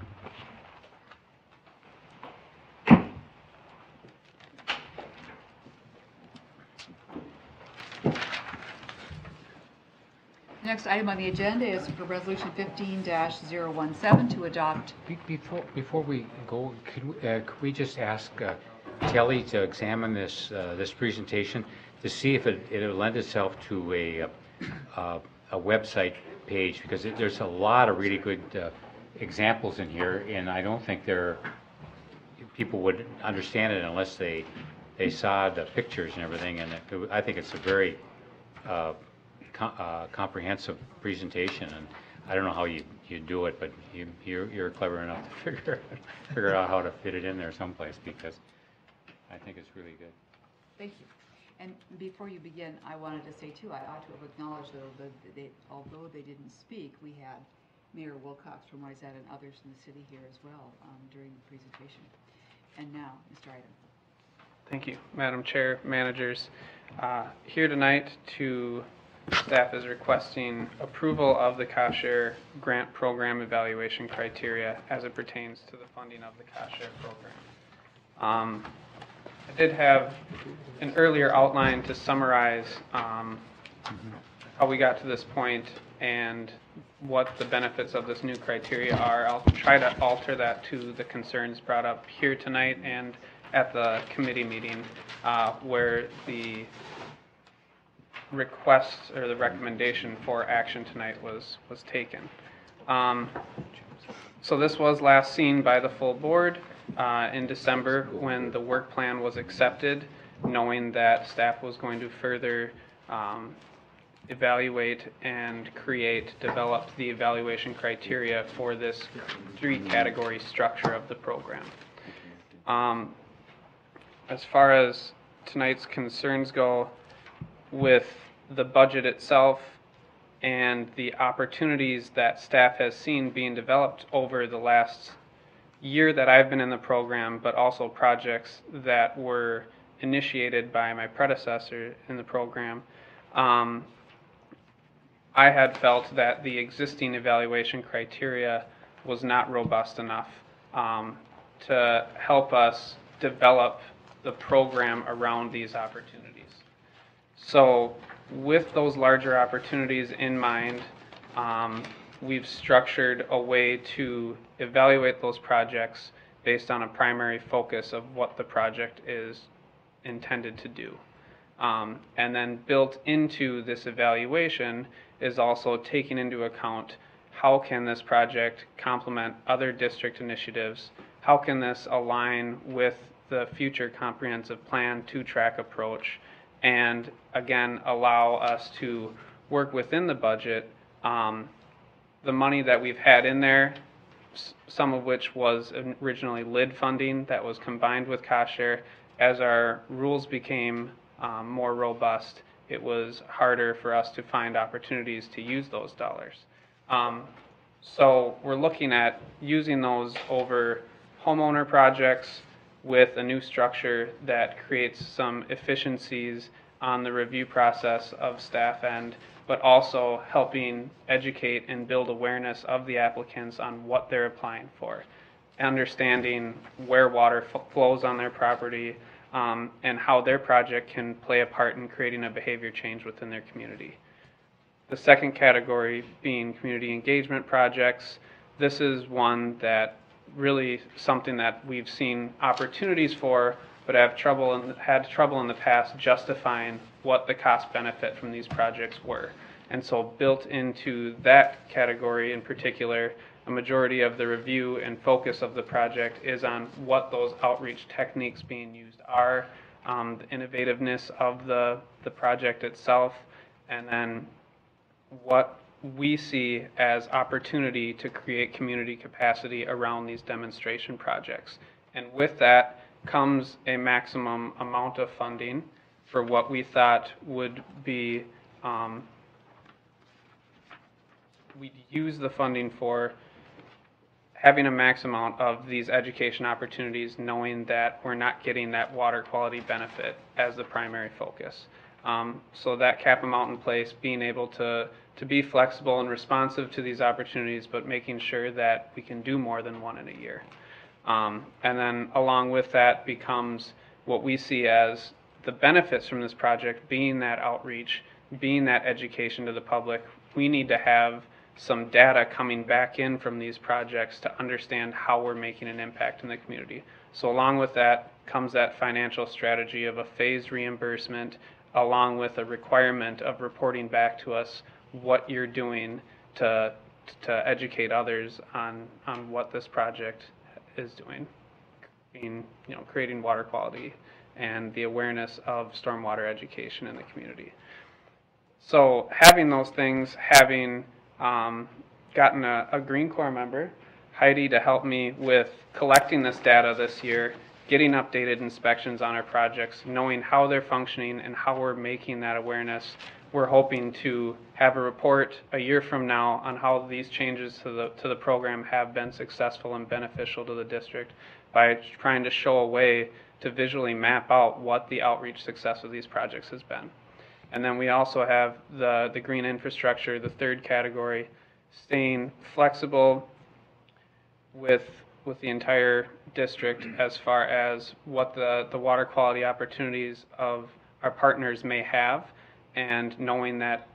Next item on the agenda is for Resolution 15-017 to adopt. Before we go, could we just ask Kelly to examine this presentation to see if it will lend itself to a website page, because there's a lot of really good examples in here, and I don't think people would understand it unless they saw the pictures and everything. And I think it's a very comprehensive presentation, and I don't know how you do it, but you're clever enough to figure out how to fit it in there someplace, because I think it's really good. Thank you. And before you begin, I wanted to say too, I ought to have acknowledged though that although they didn't speak, we had Mayor Wilcox from Wayzata and others in the city here as well during the presentation. And now, Mr. Iden. Thank you, Madam Chair, managers. Here tonight staff is requesting approval of the cost share grant program evaluation criteria as it pertains to the funding of the cost share program. I did have an earlier outline to summarize how we got to this point and what the benefits of this new criteria are. I'll try to alter that to the concerns brought up here tonight and at the committee meeting where the request or the recommendation for action tonight was taken. So this was last seen by the full board in December when the work plan was accepted, knowing that staff was going to further evaluate and develop the evaluation criteria for this 3-category structure of the program. As far as tonight's concerns go with the budget itself and the opportunities that staff has seen being developed over the last year that I've been in the program, but also projects that were initiated by my predecessor in the program, I had felt that the existing evaluation criteria was not robust enough to help us develop the program around these opportunities. So with those larger opportunities in mind, we've structured a way to evaluate those projects based on a primary focus of what the project is intended to do. And then built into this evaluation is also taking into account how can this project complement other district initiatives, how can this align with the future comprehensive plan 2-track approach, and again allow us to work within the budget, the money that we've had in there, some of which was originally LID funding that was combined with cost share, as our rules became more robust, it was harder for us to find opportunities to use those dollars. So we're looking at using those over homeowner projects with a new structure that creates some efficiencies on the review process of staff end, but also helping educate and build awareness of the applicants on what they're applying for, understanding where water flows on their property, and how their project can play a part in creating a behavior change within their community. The second category being community engagement projects. This is one that really something that we've seen opportunities for, but had trouble in the past justifying what the cost benefit from these projects were. And so built into that category in particular, a majority of the review and focus of the project is on what those outreach techniques being used are, the innovativeness of the project itself, and then what we see as opportunity to create community capacity around these demonstration projects. And with that comes a maximum amount of funding for what we thought would be, we'd use the funding for having a max amount of these education opportunities, knowing that we're not getting that water quality benefit as the primary focus. So that cap amount in place, being able to be flexible and responsive to these opportunities, but making sure that we can do more than one in a year. And then along with that becomes what we see as the benefits from this project being that outreach, being that education to the public. We need to have some data coming back in from these projects to understand how we're making an impact in the community. So along with that comes that financial strategy of a phased reimbursement, along with a requirement of reporting back to us what you're doing to educate others on what this project is doing, in, creating water quality and the awareness of stormwater education in the community. So having those things, having gotten a Green Corps member, Heidi, to help me with collecting this data this year, getting updated inspections on our projects, knowing how they're functioning and how we're making that awareness. We're hoping to have a report a year from now on how these changes to the program have been successful and beneficial to the district by trying to show a way to visually map out what the outreach success of these projects has been. And then we also have the green infrastructure, the third category, staying flexible with the entire district as far as what the water quality opportunities of our partners may have, and knowing that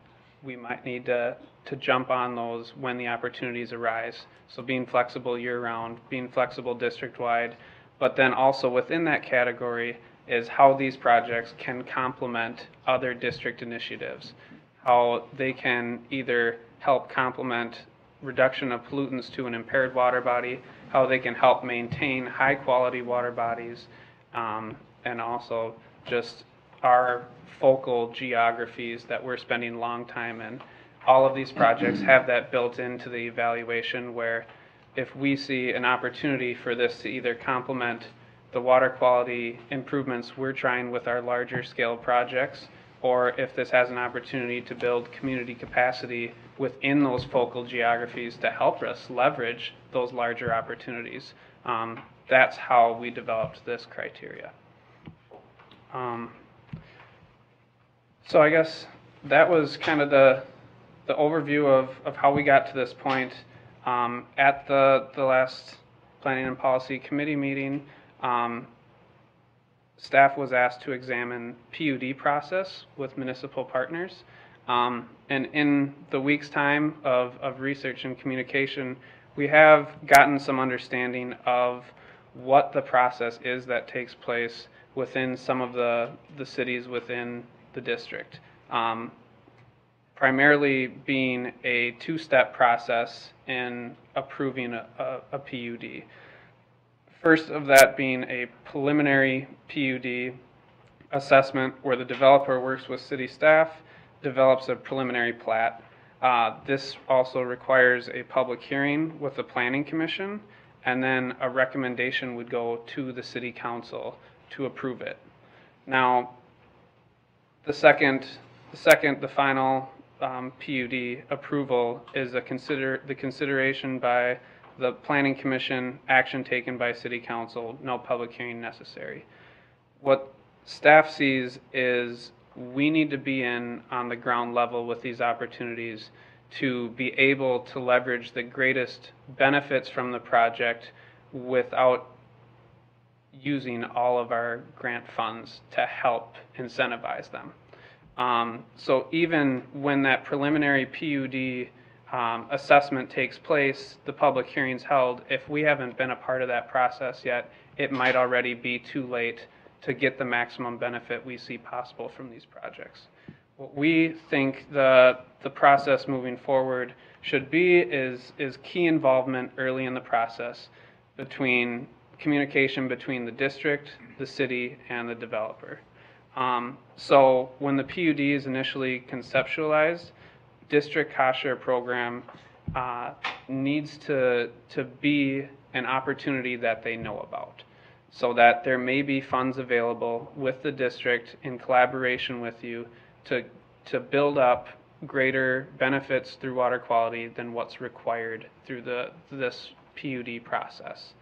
we might need to jump on those when the opportunities arise. So being flexible year-round, being flexible district-wide, but then also within that category is how these projects can complement other district initiatives, how they can either help complement reduction of pollutants to an impaired water body, how they can help maintain high-quality water bodies, and also just our focal geographies that we're spending long time in. All of these projects have that built into the evaluation, where if we see an opportunity for this to either complement the water quality improvements we're trying with our larger scale projects, or if this has an opportunity to build community capacity within those focal geographies to help us leverage those larger opportunities. That's how we developed this criteria. So I guess that was kind of the overview of how we got to this point. At the last Planning and Policy Committee meeting, staff was asked to examine PUD process with municipal partners. And in the week's time of research and communication, we have gotten some understanding of what the process is that takes place within some of the cities within the district. Primarily being a two-step process in approving a PUD. First of that being a preliminary PUD assessment where the developer works with city staff, develops a preliminary plat. This also requires a public hearing with the Planning Commission, and then a recommendation would go to the City Council to approve it. Now, the final PUD approval is the consideration by the Planning Commission, action taken by City Council, no public hearing necessary. What staff sees is we need to be on the ground level with these opportunities to be able to leverage the greatest benefits from the project without using all of our grant funds to help incentivize them. So even when that preliminary PUD assessment takes place, the public hearing's held, if we haven't been a part of that process yet, it might already be too late to get the maximum benefit we see possible from these projects. What we think the process moving forward should be is key involvement early in the process between communication between the district, the city, and the developer. So when the PUD is initially conceptualized, district cost share program needs to be an opportunity that they know about, so that there may be funds available with the district in collaboration with you to build up greater benefits through water quality than what's required through this PUD process.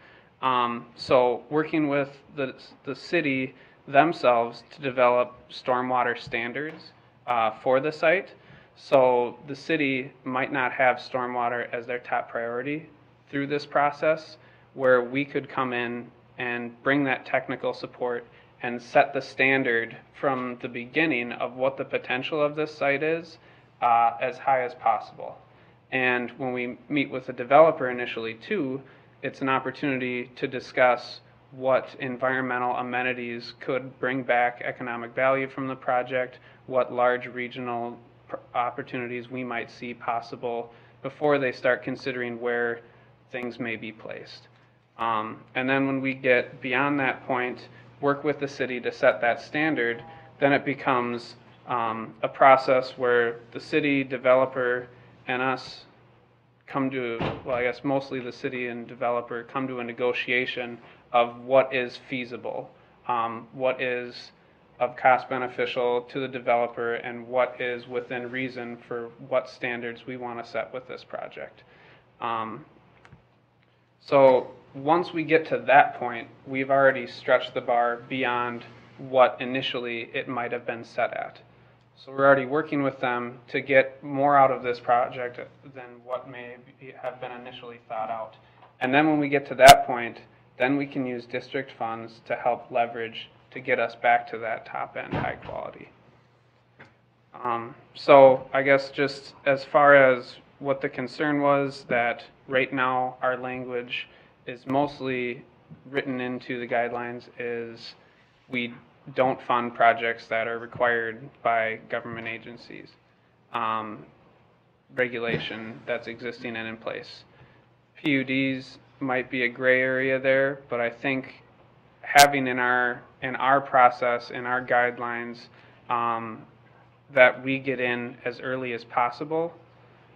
So working with the city themselves to develop stormwater standards for the site. So the city might not have stormwater as their top priority through this process, where we could come in and bring that technical support and set the standard from the beginning of what the potential of this site is as high as possible. And when we meet with the developer initially too, it's an opportunity to discuss what environmental amenities could bring back economic value from the project, what large regional opportunities we might see possible before they start considering where things may be placed. And then when we get beyond that point, work with the city to set that standard, then it becomes a process where the city, developer, and us come to, well, I guess mostly the city and developer come to a negotiation of what is feasible, what is of cost beneficial to the developer, and what is within reason for what standards we want to set with this project. So once we get to that point, we've already stretched the bar beyond what initially it might have been set at. So we're already working with them to get more out of this project than what may have been initially thought out. And then when we get to that point, then we can use district funds to help leverage to get us back to that top end high quality. So I guess just as far as what the concern was, that right now our language is mostly written into the guidelines is we don't fund projects that are required by government agencies. Regulation that's existing and in place. PUDs might be a gray area there, but I think having in our process, in our guidelines, that we get in as early as possible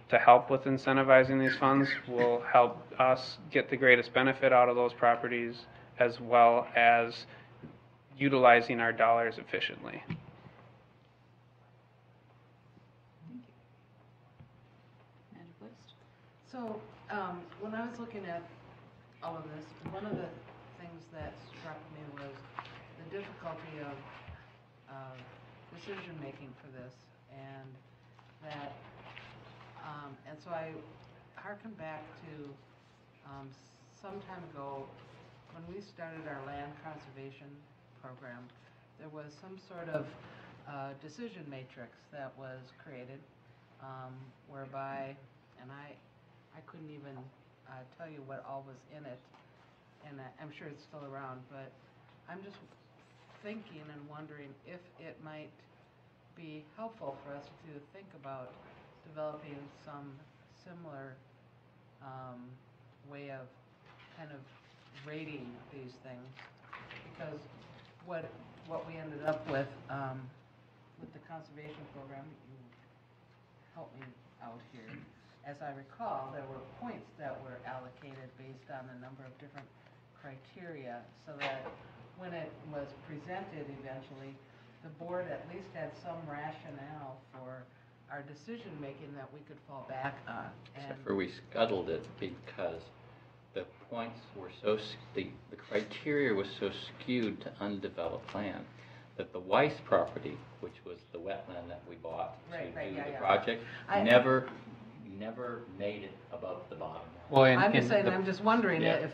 to help with incentivizing these funds will help us get the greatest benefit out of those properties, as well as utilizing our dollars efficiently. So, when I was looking at all of this, one of the things that struck me was the difficulty of decision-making for this, and that, and so I hearken back to some time ago when we started our land conservation program. There was some sort of decision matrix that was created, whereby, and I couldn't even tell you what all was in it, and I'm sure it's still around, but I'm just thinking and wondering if it might be helpful for us to think about developing some similar way of kind of rating these things, because what we ended up with the conservation program, you help me out here. As I recall, there were points that were allocated based on a number of different criteria, so that when it was presented eventually, the board at least had some rationale for our decision-making that we could fall back on. Except for we scuttled it because the points were so, the criteria was so skewed to undeveloped land that the Weiss property, which was the wetland that we bought to do the project, never made it above the bottom. Well, I'm just saying, I'm just wondering if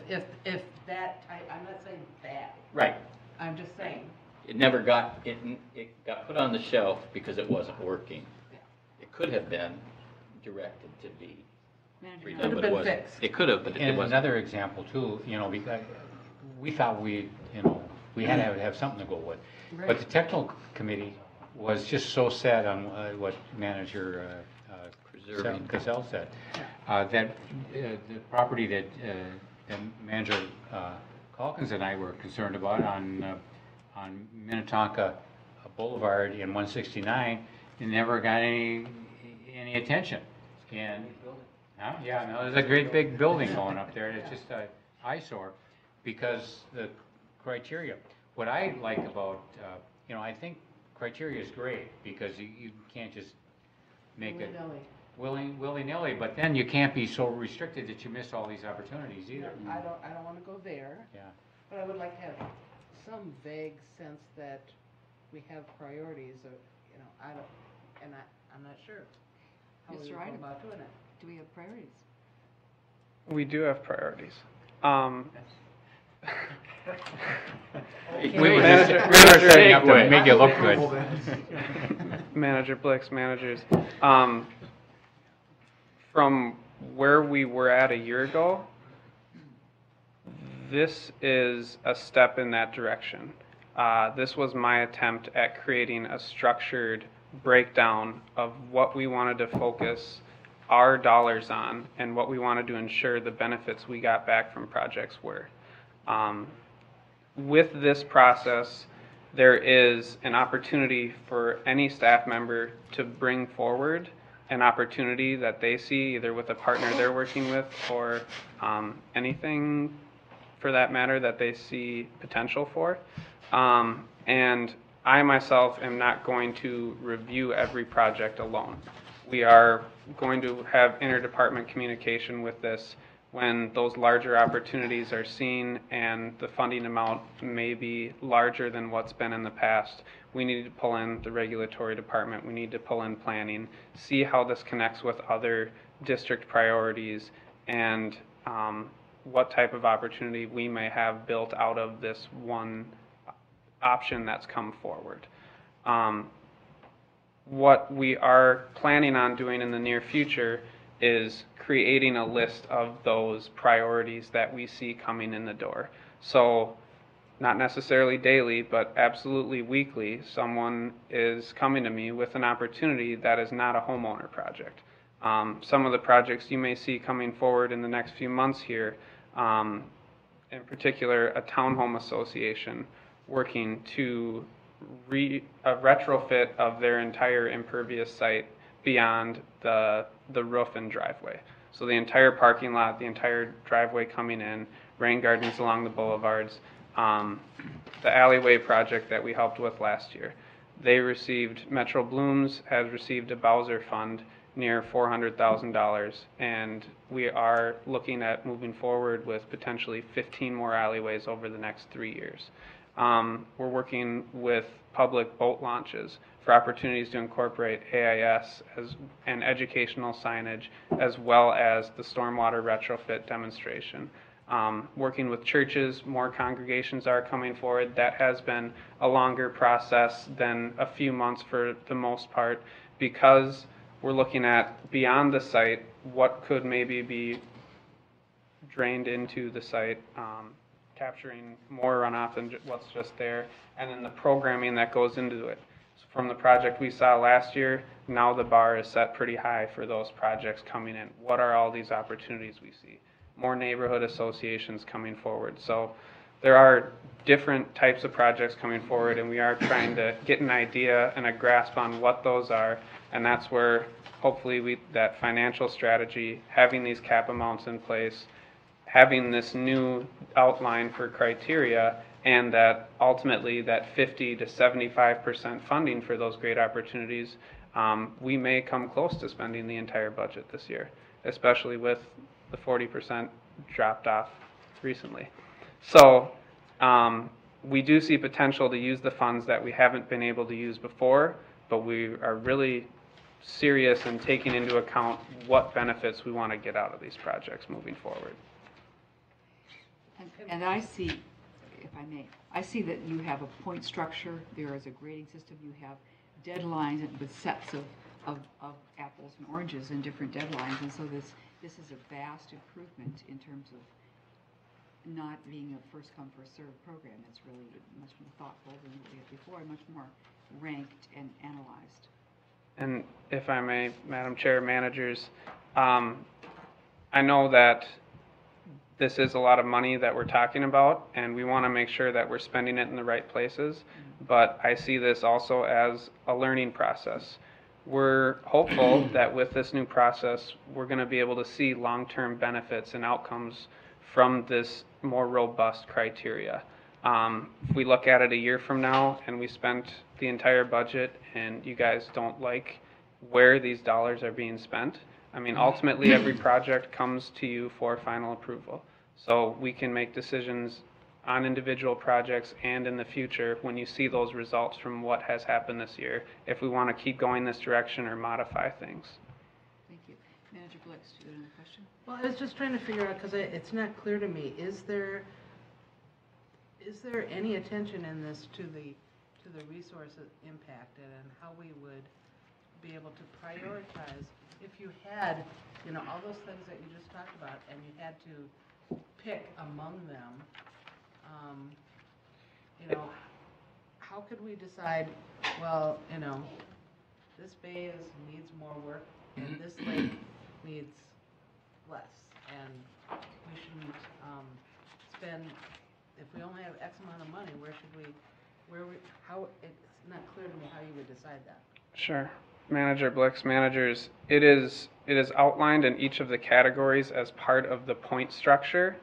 that, I'm not saying that. Right. I'm just saying. It never got, it got put on the shelf because it wasn't working. It could have been directed to be redone, Could have but it been wasn't. fixed. It could have, but it And wasn't. another example too, you know, because we thought we had to have something to go with. Right. But the technical committee was just so set on what Manager Preserving. Cassell said, that the property that Manager Calkins and I were concerned about on Minnetonka Boulevard in 169, it never got any attention. And yeah, no, there's a great big building going up there. It's just an eyesore because the criteria. What I like about, I think criteria is great because you can't just make it willy-nilly, but then you can't be so restricted that you miss all these opportunities either. I don't want to go there. Yeah. But I would like to have some vague sense that we have priorities, or, I'm not sure how we Mr. go Iden, about doing it. do we have priorities? We do have priorities. We were setting up to make you look good. Manager Blix, managers. From where we were at a year ago, this is a step in that direction. This was my attempt at creating a structured breakdown of what we wanted to focus our dollars on and what we wanted to ensure the benefits we got back from projects were. With this process, there is an opportunity for any staff member to bring forward an opportunity that they see, either with a partner they're working with or anything for that matter that they see potential for. And I myself am not going to review every project alone. We are going to have interdepartment communication with this when those larger opportunities are seen and the funding amount may be larger than what's been in the past. We need to pull in the regulatory department, we need to pull in planning, see how this connects with other district priorities, and what type of opportunity we may have built out of this one option that's come forward. What we are planning on doing in the near future is creating a list of those priorities that we see coming in the door. So not necessarily daily, but absolutely weekly, someone is coming to me with an opportunity that is not a homeowner project. Some of the projects you may see coming forward in the next few months here, in particular a townhome association working to a retrofit of their entire impervious site beyond the roof and driveway. So the entire parking lot, the entire driveway coming in, rain gardens along the boulevards, the alleyway project that we helped with last year. They received, Metro Blooms has received a Bowser fund near $400,000, and we are looking at moving forward with potentially 15 more alleyways over the next 3 years. We're working with public boat launches for opportunities to incorporate AIS and educational signage, as well as the stormwater retrofit demonstration. Working with churches, more congregations are coming forward. That has been a longer process than a few months for the most part, because we're looking at beyond the site, what could maybe be drained into the site, capturing more runoff than what's just there, and then the programming that goes into it. So from the project we saw last year, now the bar is set pretty high for those projects coming in. What are all these opportunities we see? More neighborhood associations coming forward. So there are different types of projects coming forward, and we are trying to get an idea and a grasp on what those are, and that's where hopefully that financial strategy, having these cap amounts in place, having this new outline for criteria, and that ultimately that 50 to 75% funding for those great opportunities, we may come close to spending the entire budget this year, especially with the 40% dropped off recently. So we do see potential to use the funds that we haven't been able to use before, but we are really serious in taking into account what benefits we want to get out of these projects moving forward. And I see, if I may, I see that you have a point structure, there is a grading system, you have deadlines with sets of apples and oranges and different deadlines, and so this is a vast improvement in terms of not being a first come, first served program. It's really much more thoughtful than what we had before, and much more ranked and analyzed. And if I may, Madam Chair, managers, I know that this is a lot of money that we're talking about, and we want to make sure that we're spending it in the right places, but I see this also as a learning process. We're hopeful that with this new process, we're going to be able to see long-term benefits and outcomes from this more robust criteria. If we look at it a year from now and we spent the entire budget and you guys don't like where these dollars are being spent, I mean, ultimately every project comes to you for final approval. So we can make decisions on individual projects and in the future when you see those results from what has happened this year, if we want to keep going this direction or modify things. Thank you. Manager Blix, do you have another question? Well, I was just trying to figure out, because it's not clear to me, is there any attention in this to the resource impact and how we would be able to prioritize if you had, you know, all those things that you just talked about and you had to pick among them, you know, how could we decide, well, you know, this bay needs more work and this lake needs less, and we shouldn't spend, if we only have X amount of money, how, it's not clear to me how you would decide that. Sure. Manager Blix, managers, it is outlined in each of the categories as part of the point structure,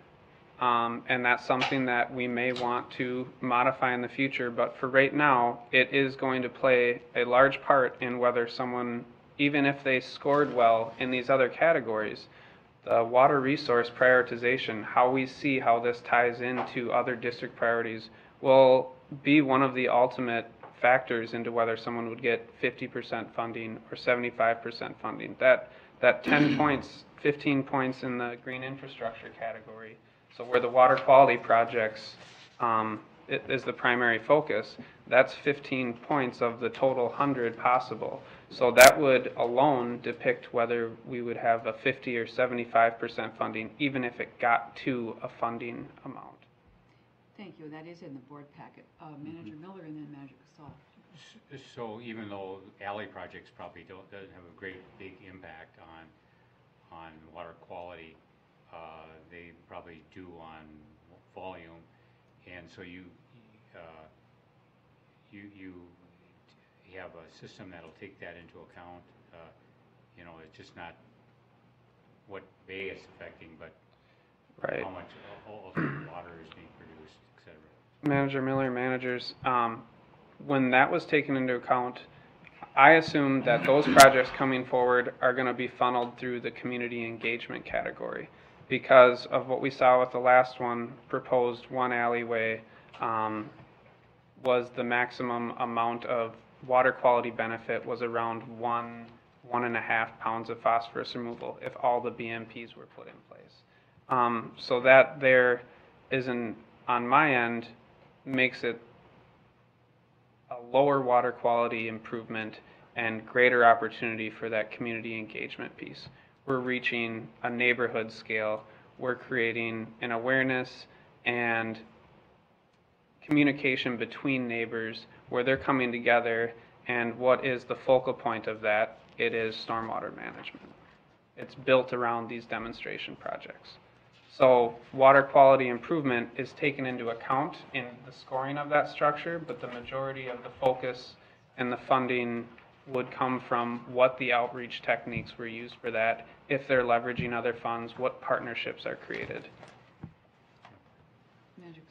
and that's something that we may want to modify in the future, but for right now, it is going to play a large part in whether someone, even if they scored well in these other categories, the water resource prioritization, how we see how this ties into other district priorities, will be one of the ultimate factors into whether someone would get 50% funding or 75% funding. That 10 points, 15 points in the green infrastructure category, so where the water quality projects is the primary focus, that's 15 points of the total 100 possible. So that would alone depict whether we would have a 50 or 75% funding, even if it got to a funding amount. Thank you. That is in the board packet. Manager Miller and then Manager Casal. So even though alley projects probably doesn't have a great big impact on water quality, they probably do on volume, and so you have a system that'll take that into account. You know, it's just not what bay it's affecting, but right. How much water is being produced, etc. Manager Miller, managers, when that was taken into account, I assumed that those projects coming forward are going to be funneled through the community engagement category because of what we saw with the last one, proposed one alleyway was the maximum amount of water quality benefit was around 1.5 pounds of phosphorus removal if all the BMPs were put in place. So that there isn't, on my end, makes it a lower water quality improvement and greater opportunity for that community engagement piece. We're reaching a neighborhood scale. We're creating an awareness and communication between neighbors where they're coming together, and what is the focal point of that? It is stormwater management. It's built around these demonstration projects. So water quality improvement is taken into account in the scoring of that structure, but the majority of the focus and the funding would come from what the outreach techniques were used for that, if they're leveraging other funds, what partnerships are created. Manager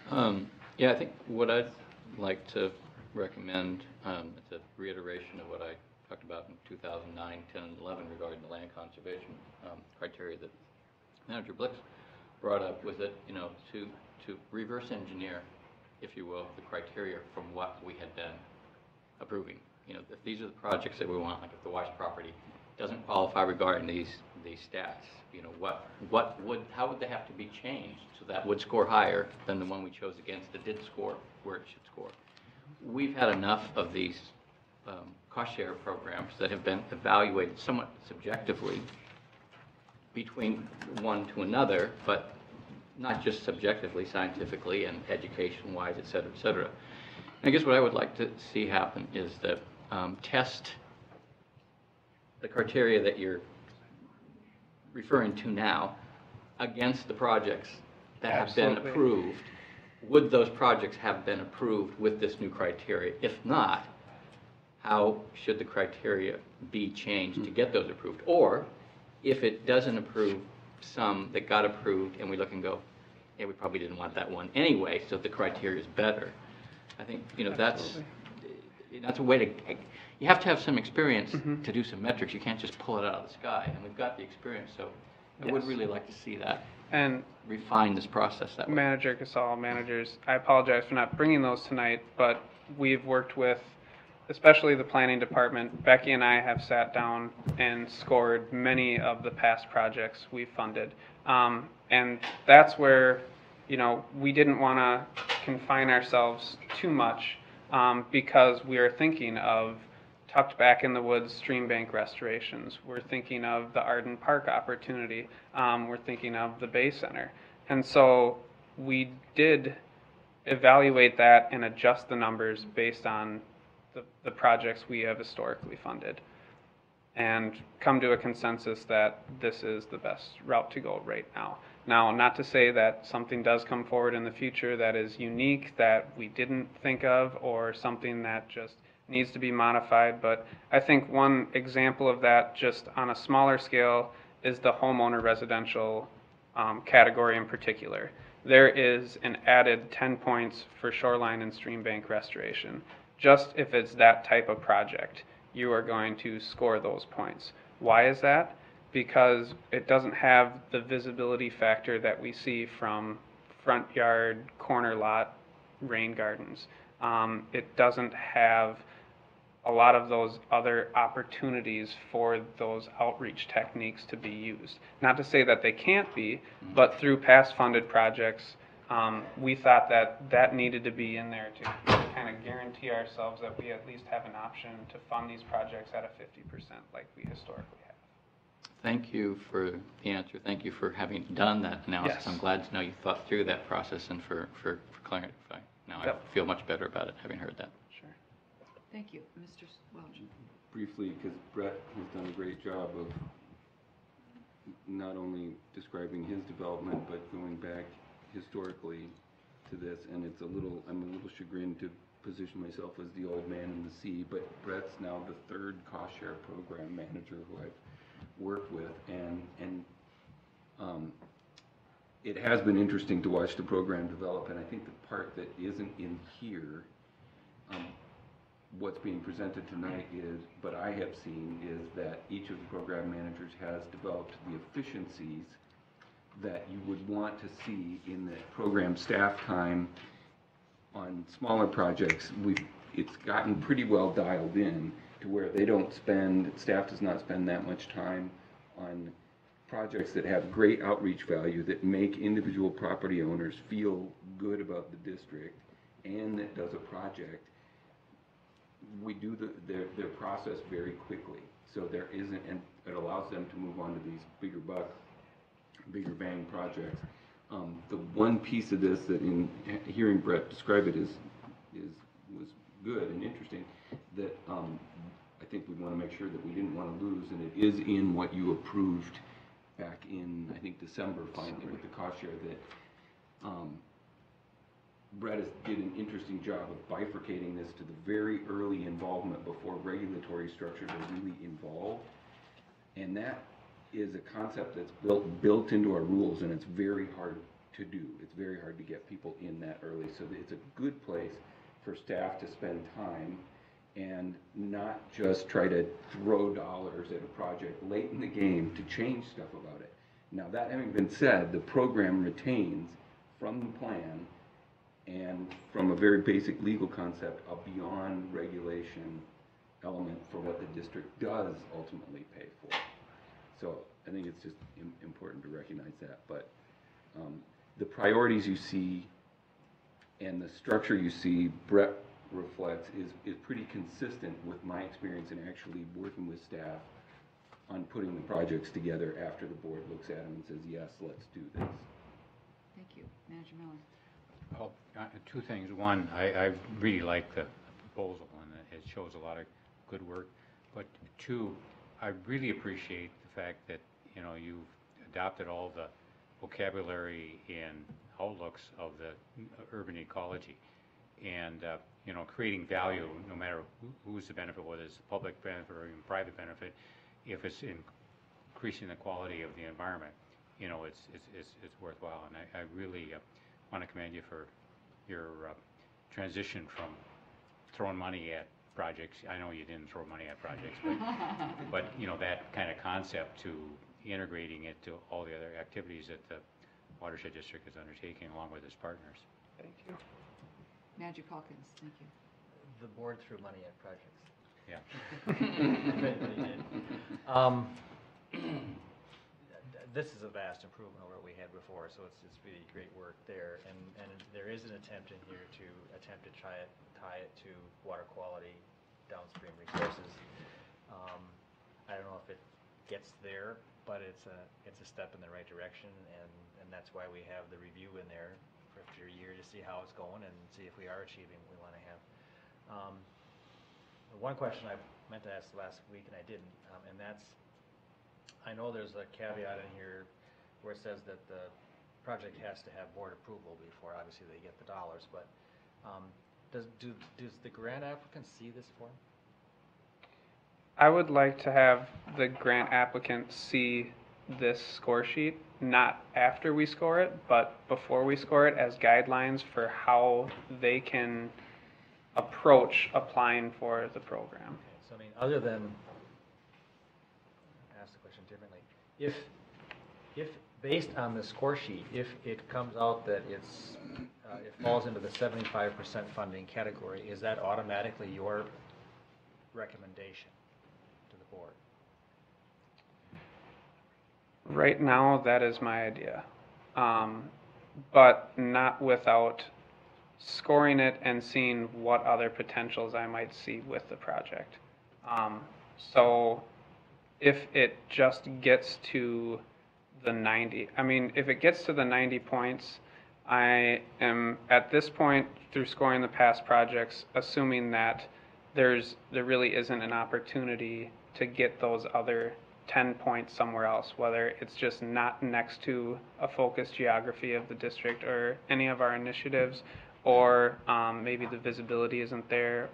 Casal? Yeah, I think what I'd like to recommend, it's a reiteration of what I talked about in 2009, 10, and 11 regarding the land conservation criteria that Manager Blix brought up, was that, you know, to reverse engineer, if you will, the criteria from what we had been approving. You know, if these are the projects that we want, like if the Weiss property doesn't qualify regarding these stats, you know, how would they have to be changed so that would score higher than the one we chose against that did score where it should score? We've had enough of these cost share programs that have been evaluated somewhat subjectively between one to another, but not just subjectively, scientifically and education-wise, et cetera, et cetera. And I guess what I would like to see happen is that test the criteria that you're referring to now against the projects that have been Absolutely. approved. Would those projects have been approved with this new criteria? If not, how should the criteria be changed to get those approved? Or if it doesn't approve some that got approved and we look and go, yeah, we probably didn't want that one anyway, so the criteria is better. I think, you know, that's a way to, you have to have some experience to do some metrics. You can't just pull it out of the sky, and we've got the experience, so I would really like to see that and refine this process that way. Manager Casal, managers, I apologize for not bringing those tonight, but we've worked with, especially the planning department. Becky and I have sat down and scored many of the past projects we've funded. And that's where, you know, we didn't want to confine ourselves too much because we are thinking of tucked back in the woods stream bank restorations. We're thinking of the Arden Park opportunity. We're thinking of the Bay Center. And so we did evaluate that and adjust the numbers based on the projects we have historically funded and come to a consensus that this is the best route to go right now. Now, not to say that something does come forward in the future that is unique, that we didn't think of, or something that just needs to be modified, but I think one example of that, just on a smaller scale, is the homeowner residential category in particular. There is an added 10 points for shoreline and stream bank restoration. Just if it's that type of project, you are going to score those points. Why is that? Because it doesn't have the visibility factor that we see from front yard, corner lot, rain gardens. It doesn't have a lot of those other opportunities for those outreach techniques to be used. Not to say that they can't be, but through past funded projects, we thought that needed to be in there to kind of guarantee ourselves that we at least have an option to fund these projects at a 50% like we historically have. Thank you for the answer. Thank you for having done that analysis. Yes. I'm glad to know you thought through that process and for clarifying. Now Yep. I feel much better about it, having heard that. Sure. Thank you. Mr. Welch. Briefly, because Brett has done a great job of not only describing his development, but going back historically to this, and I'm a little chagrined to position myself as the old man in the sea, but Brett's now the third cost share program manager who I've worked with, and it has been interesting to watch the program develop, and I think the part that isn't in here, what's being presented tonight is, but I have seen, is that each of the program managers has developed the efficiencies that you would want to see in the program staff time on smaller projects. It's gotten pretty well dialed in to where staff does not spend that much time on projects that have great outreach value, that make individual property owners feel good about the district, and that does a project. We do their process very quickly, so there isn't, and it allows them to move on to these bigger bang projects. The one piece of this that, in hearing Brett describe it, was good and interesting, that I think we want to make sure that we didn't want to lose, and it is in what you approved back in, I think, December finally with the cost share that Brett did an interesting job of bifurcating this to the very early involvement before regulatory structures are really involved. And that is a concept that's built into our rules, and it's very hard to do. It's very hard to get people in that early. So it's a good place for staff to spend time and not just try to throw dollars at a project late in the game to change stuff about it. Now, that having been said, the program retains from the plan and from a very basic legal concept a beyond regulation element for what the district does ultimately pay for. So I think it's just important to recognize that. But the priorities you see and the structure you see Brett reflects is pretty consistent with my experience in actually working with staff on putting the projects together after the board looks at them and says, yes, let's do this. Thank you. Manager Miller. Well, two things. One, I really like the proposal, and it shows a lot of good work. But two, I really appreciate the fact that, you know, you've adopted all the vocabulary and outlooks of the urban ecology, and you know, creating value no matter who's the benefit, whether it's public benefit or even private benefit, if it's increasing the quality of the environment, you know, it's worthwhile. And I really want to commend you for your transition from throwing money at projects. I know you didn't throw money at projects, but you know, that kind of concept to integrating it to all the other activities that the Watershed District is undertaking along with its partners. Thank you. Manager Calkins, thank you. The board threw money at projects. Yeah. If anybody did. This is a vast improvement over what we had before, so it's really great work there. And there is an attempt in here to tie it to water quality, downstream resources. I don't know if it gets there, but it's a step in the right direction, and that's why we have the review in there for a year to see how it's going and see if we are achieving what we want to have. One question I meant to ask last week and I didn't, and that's, I know there's a caveat in here where it says that the project has to have board approval before obviously they get the dollars, but does the grant applicant see this form? I would like to have the grant applicant see this score sheet, not after we score it, but before we score it, as guidelines for how they can approach applying for the program. Okay, so I mean, other than, ask the question differently, if based on the score sheet, if it comes out that it falls into the 75% funding category, is that automatically your recommendation to the board? Right now, that is my idea, but not without scoring it and seeing what other potentials I might see with the project. So if it just gets to the 90, I mean, if it gets to the 90 points, I am, at this point, through scoring the past projects, assuming that there really isn't an opportunity to get those other 10 points somewhere else, whether it's just not next to a focused geography of the district or any of our initiatives, or maybe the visibility isn't there,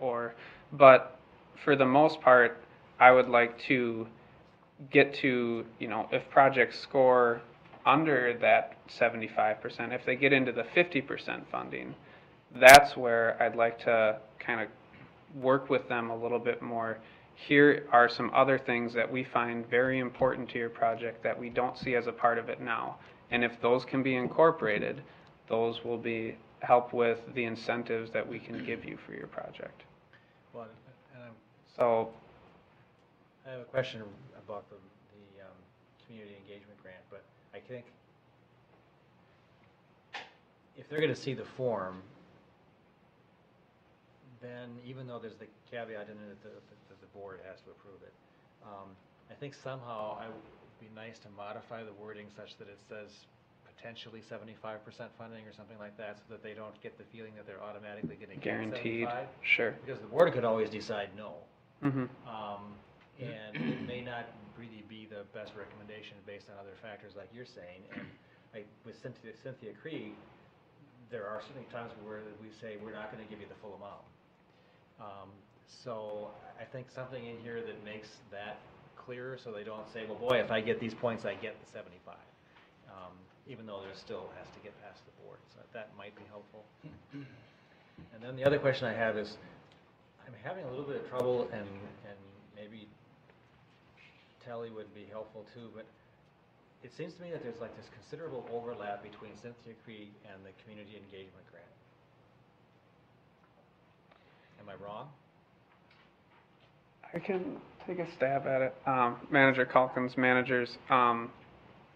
but for the most part, I would like to get to, you know, if projects score under that 75%, if they get into the 50% funding, that's where I'd like to kind of work with them a little bit more. Here are some other things that we find very important to your project that we don't see as a part of it now. And if those can be incorporated, those will help with the incentives that we can give you for your project. Well, So I have a question about the community engagement grant, but I think if they're going to see the form, then even though there's the caveat in it that the board has to approve it, I think somehow it would be nice to modify the wording such that it says potentially 75% funding or something like that, so that they don't get the feeling that they're automatically going to get guaranteed, 75. sure. Because the board could always decide no. Mm-hmm. And it may not really be the best recommendation based on other factors like you're saying. And like with Cynthia Krieg, there are certainly times where we say we're not going to give you the full amount. So I think something in here that makes that clearer, so they don't say, well, boy, if I get these points, I get the 75. Even though there still has to get past the board. So that might be helpful. And then the other question I have is, I'm having a little bit of trouble, and maybe Telly would be helpful too, but it seems to me that there's like this considerable overlap between Cynthia Krieg and the community engagement grant. Am I wrong? I can take a stab at it. Manager Calkins, managers,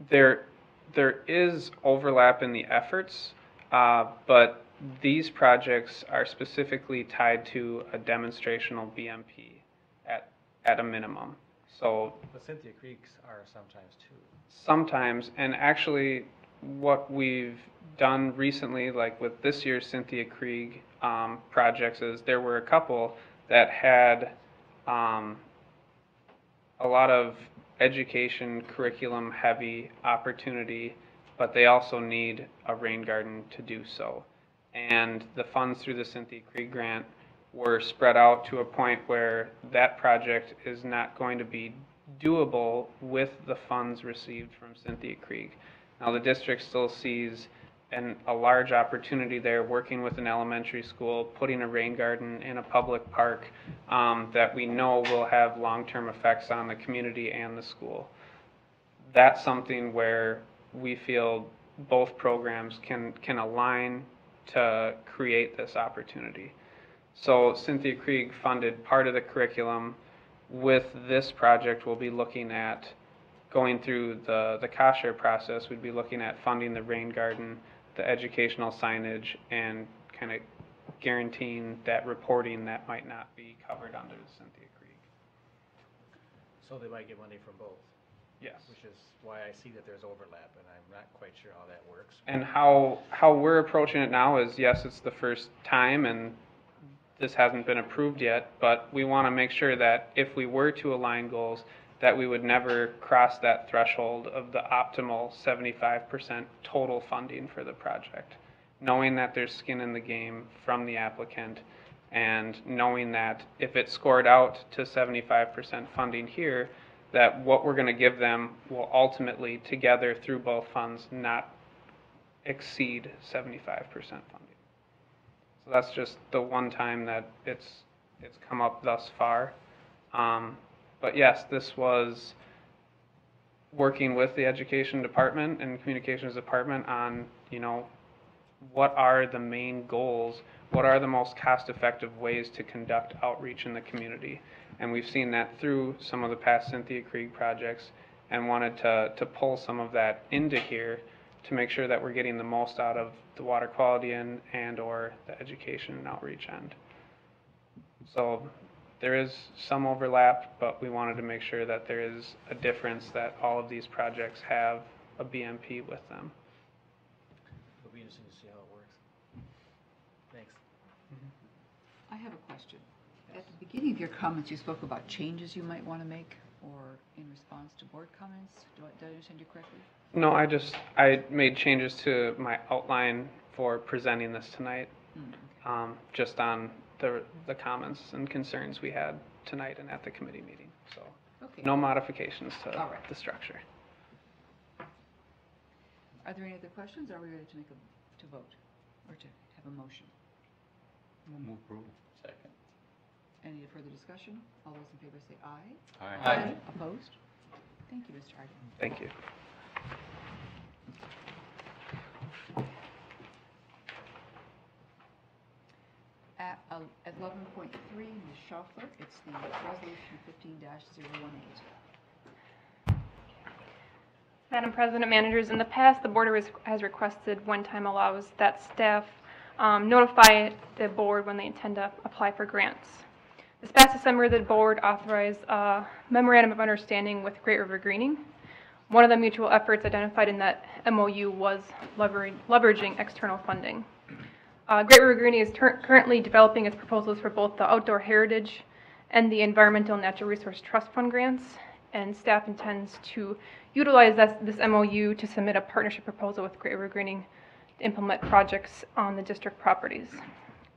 there is overlap in the efforts, but these projects are specifically tied to a demonstrational BMP at a minimum. So The Cynthia Kriegs are sometimes too. sometimes, and actually what we've done recently, like with this year's Cynthia Krieg projects, is there were a couple that had a lot of education, curriculum heavy opportunity, but they also need a rain garden to do so. And the funds through the Cynthia Krieg grant were spread out to a point where that project is not going to be doable with the funds received from Cynthia Krieg. Now the district still sees a large opportunity there, working with an elementary school, putting a rain garden in a public park that we know will have long-term effects on the community and the school. That's something where we feel both programs can align to create this opportunity. So Cynthia Krieg funded part of the curriculum. With this project, we'll be looking at going through the cost share process. We'd be looking at funding the rain garden, the educational signage, and kind of guaranteeing that reporting that might not be covered under the Cynthia Krieg. So they might get money from both. Yes. Which is why I see that there's overlap, and I'm not quite sure how that works. And how we're approaching it now is, yes, it's the first time, and this hasn't been approved yet, but we want to make sure that if we were to align goals, that we would never cross that threshold of the optimal 75% total funding for the project. Knowing that there's skin in the game from the applicant, and knowing that if it scored out to 75% funding here, that what we're going to give them will ultimately, together through both funds, not exceed 75% funding. So that's just the one time that it's come up thus far. But yes, this was working with the education department and communications department on, what are the main goals, what are the most cost-effective ways to conduct outreach in the community. And we've seen that through some of the past Cynthia Krieg projects, and wanted to pull some of that into here to make sure that we're getting the most out of the water quality and or the education and outreach end. So there is some overlap, but we wanted to make sure that there is a difference, that all of these projects have a BMP with them. It'll be interesting to see how it works. Thanks. I have a question. At the beginning of your comments, you spoke about changes you might want to make, or in response to board comments. Did I understand you correctly? No, I made changes to my outline for presenting this tonight, just on the comments and concerns we had tonight and at the committee meeting. So no modifications to the structure. Are there any other questions? Are we ready to vote or to have a motion? Move approval. Second. Any further discussion? All those in favor say aye. Aye. Opposed? Thank you, Mr. Hardy. Thank you. At 11.3, Ms. Schaufler, it's the resolution 15-018. Madam President, managers, in the past, the board has requested, when time allows, that staff notify the board when they intend to apply for grants. This past December, the board authorized a memorandum of understanding with Great River Greening. One of the mutual efforts identified in that MOU was leveraging external funding. Great River Greening is currently developing its proposals for both the outdoor heritage and the Environmental Natural Resource Trust Fund grants. And staff intends to utilize this MOU to submit a partnership proposal with Great River Greening to implement projects on the district properties.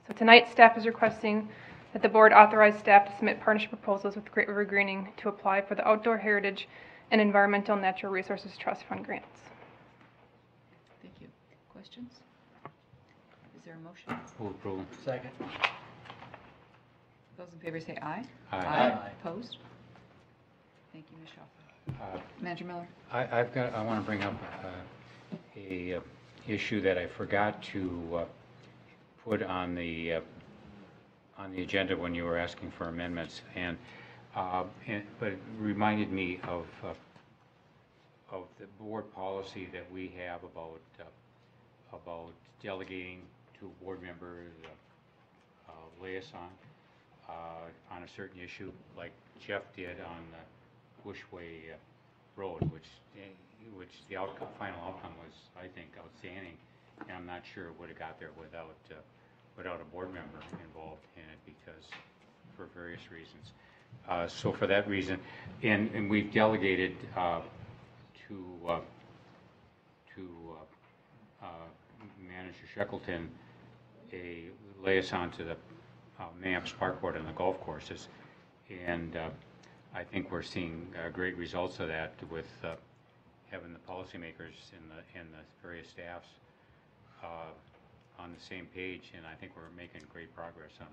So tonight, staff is requesting that the board authorize staff to submit partnership proposals with Great River Greening to apply for the Outdoor Heritage and Environmental Natural Resources Trust Fund grants. Thank you. Questions? Is there a motion? Move approval. Second. Those in favor say aye. Aye. Opposed? Thank you, Ms. Schaffer. Manager Miller? I want to bring up a issue that I forgot to put on the agenda when you were asking for amendments, but it reminded me of the board policy that we have about delegating to a board member liaison on a certain issue, like Jeff did on the Bushway Road, which the final outcome was, I think, outstanding, and I'm not sure it would have got there without a board member involved in it, because for various reasons. So for that reason, and we've delegated to Manager Shackleton a liaison to the Minneapolis Park Board and the golf courses, and I think we're seeing great results of that with having the policymakers and the various staffs on the same page, and I think we're making great progress on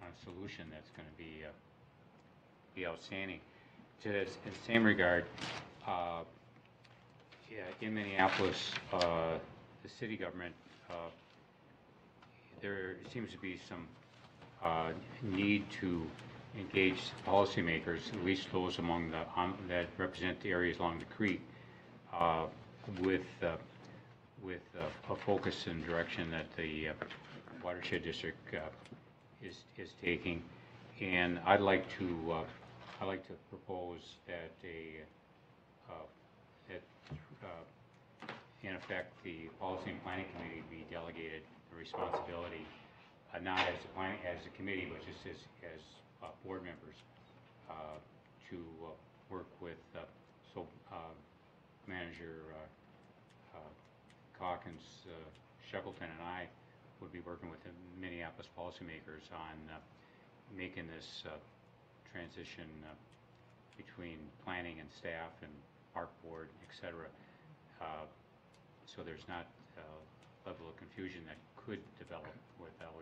a solution that's going to be outstanding. In the same regard, in Minneapolis, the city government, there seems to be some need to engage policymakers, at least those among that represent the areas along the creek, with a focus and direction that the watershed district is taking. And I'd like to propose that in effect the Policy and Planning Committee be delegated the responsibility, not as a committee, but just as board members, to work with Manager Calkins, Shackleton, and I would be working with the Minneapolis policymakers on making this transition between planning and staff and park board, etc. So there's not a level of confusion that could develop without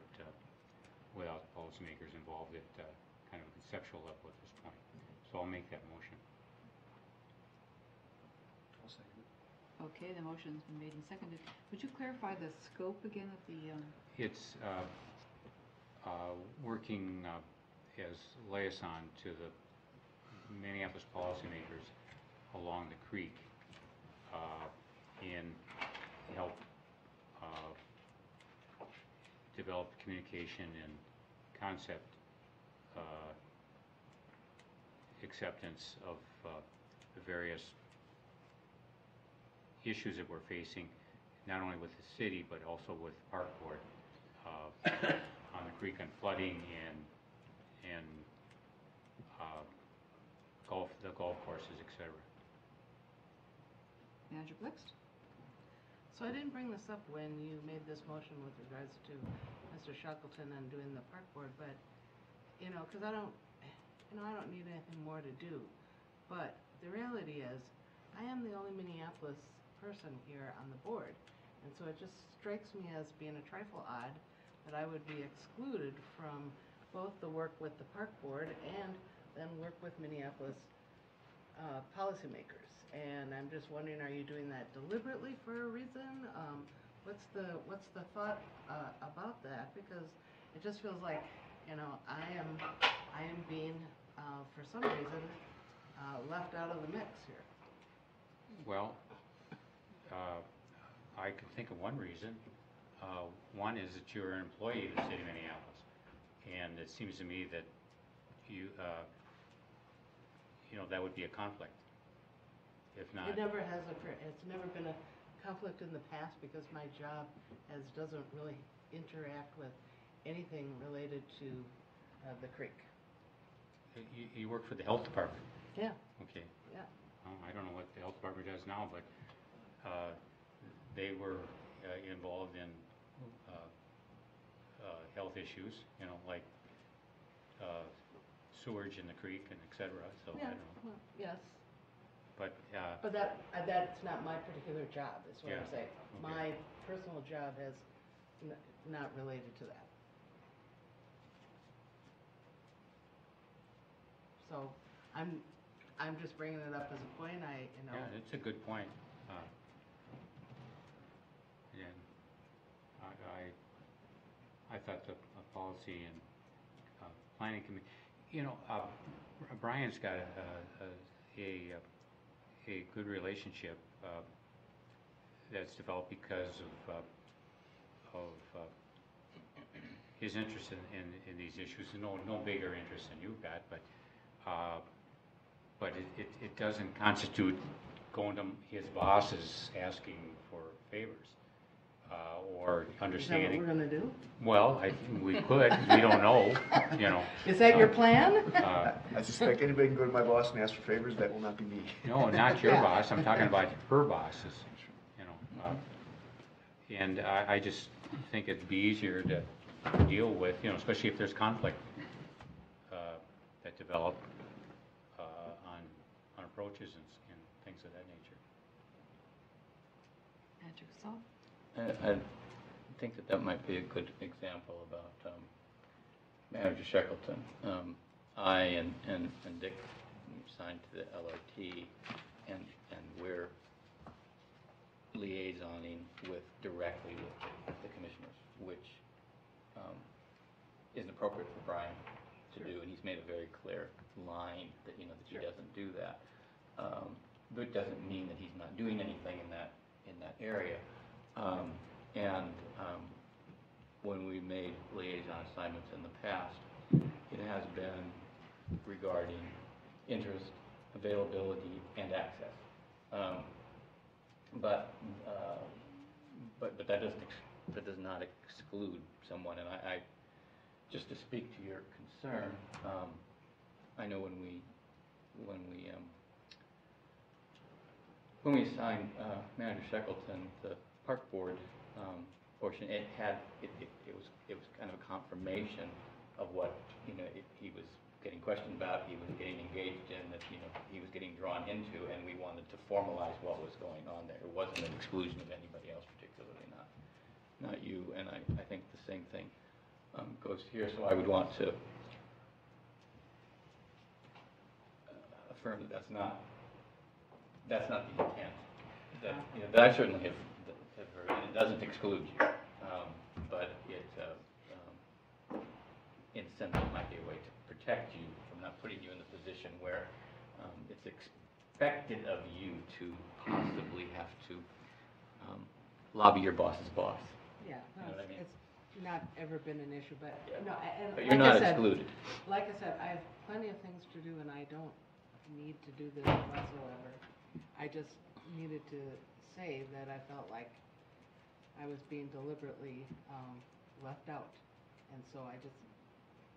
policymakers involved at kind of a conceptual level at this point. So I'll make that motion. I'll second it. Okay, the motion's been made and seconded. Would you clarify the scope again of the? It's working as liaison to the Minneapolis policymakers along the creek in help develop communication and concept acceptance of the various issues that we're facing, not only with the city but also with Park Board on the creek on flooding and the golf courses, etc. Manager Blixt? So I didn't bring this up when you made this motion with regards to Mr. Shackleton and doing the park board, but, because I don't need anything more to do. But the reality is, I am the only Minneapolis person here on the board. And so it just strikes me as being a trifle odd that I would be excluded from both the work with the park board and then work with Minneapolis policymakers. And I'm just wondering, are you doing that deliberately for a reason? What's the thought about that? Because it just feels like, I am being for some reason left out of the mix here. Well, I can think of one reason. One is that you're an employee of the city of Minneapolis, and it seems to me that that would be a conflict. If not, it's never been a conflict in the past because my job doesn't really interact with anything related to the creek. You work for the health department? Yeah, Okay. yeah. Oh, I don't know what the health department does now, but they were involved in health issues, you know, like sewage in the creek and et cetera, so I Yeah, don't know. well, yes, But, but that's not my particular job, is what I'm Yeah, saying. okay. My personal job is not related to that. So, I'm just bringing it up as a point, yeah, it's a good point. Again, I thought the policy and planning committee, you know, Brian's got a good relationship that's developed because of his interest in these issues. No bigger interest than you've got, but it doesn't constitute going to his bosses asking for favors or understanding. Is that what we're gonna do? Well, we could. We don't know. You know. Is that your plan? I suspect anybody can go to my boss and ask for favors, that will not be me. No, not your Yeah. boss. I'm talking about her bosses. You know. And I just think it'd be easier to deal with, you know, especially if there's conflict that develop on approaches and things of that nature. Patrick, so? I think that might be a good example about Manager Shackleton. I and Dick signed to the LRT, and we're liaisoning directly with the commissioners, which isn't appropriate for Brian to do, and he's made a very clear line that, you know, that he doesn't do that. But it doesn't mean that he's not doing anything in that area. When we made liaison assignments in the past, it has been regarding interest, availability, and access. But that does not exclude someone. And I just to speak to your concern, I know when we assigned Manager Shackleton the park board portion, it was kind of a confirmation of what, you know, he was getting questioned about, he was getting engaged in, that, you know, he was getting drawn into, and we wanted to formalize what was going on there. It wasn't an exclusion of anybody else, particularly not you. And I think the same thing goes here. So I would want to affirm that that's not the intent. That, you know, that I certainly have heard, and it doesn't exclude you, but it, in a sense, it might be a way to protect you from not putting you in the position where it's expected of you to possibly have to lobby your boss's boss. Yeah, You know what I mean? it's not ever been an issue, but, Yeah. no, and But you're like I not said- excluded. Like I said, I have plenty of things to do, and I don't need to do this whatsoever. I just needed to say that I felt like I was being deliberately left out. And so I just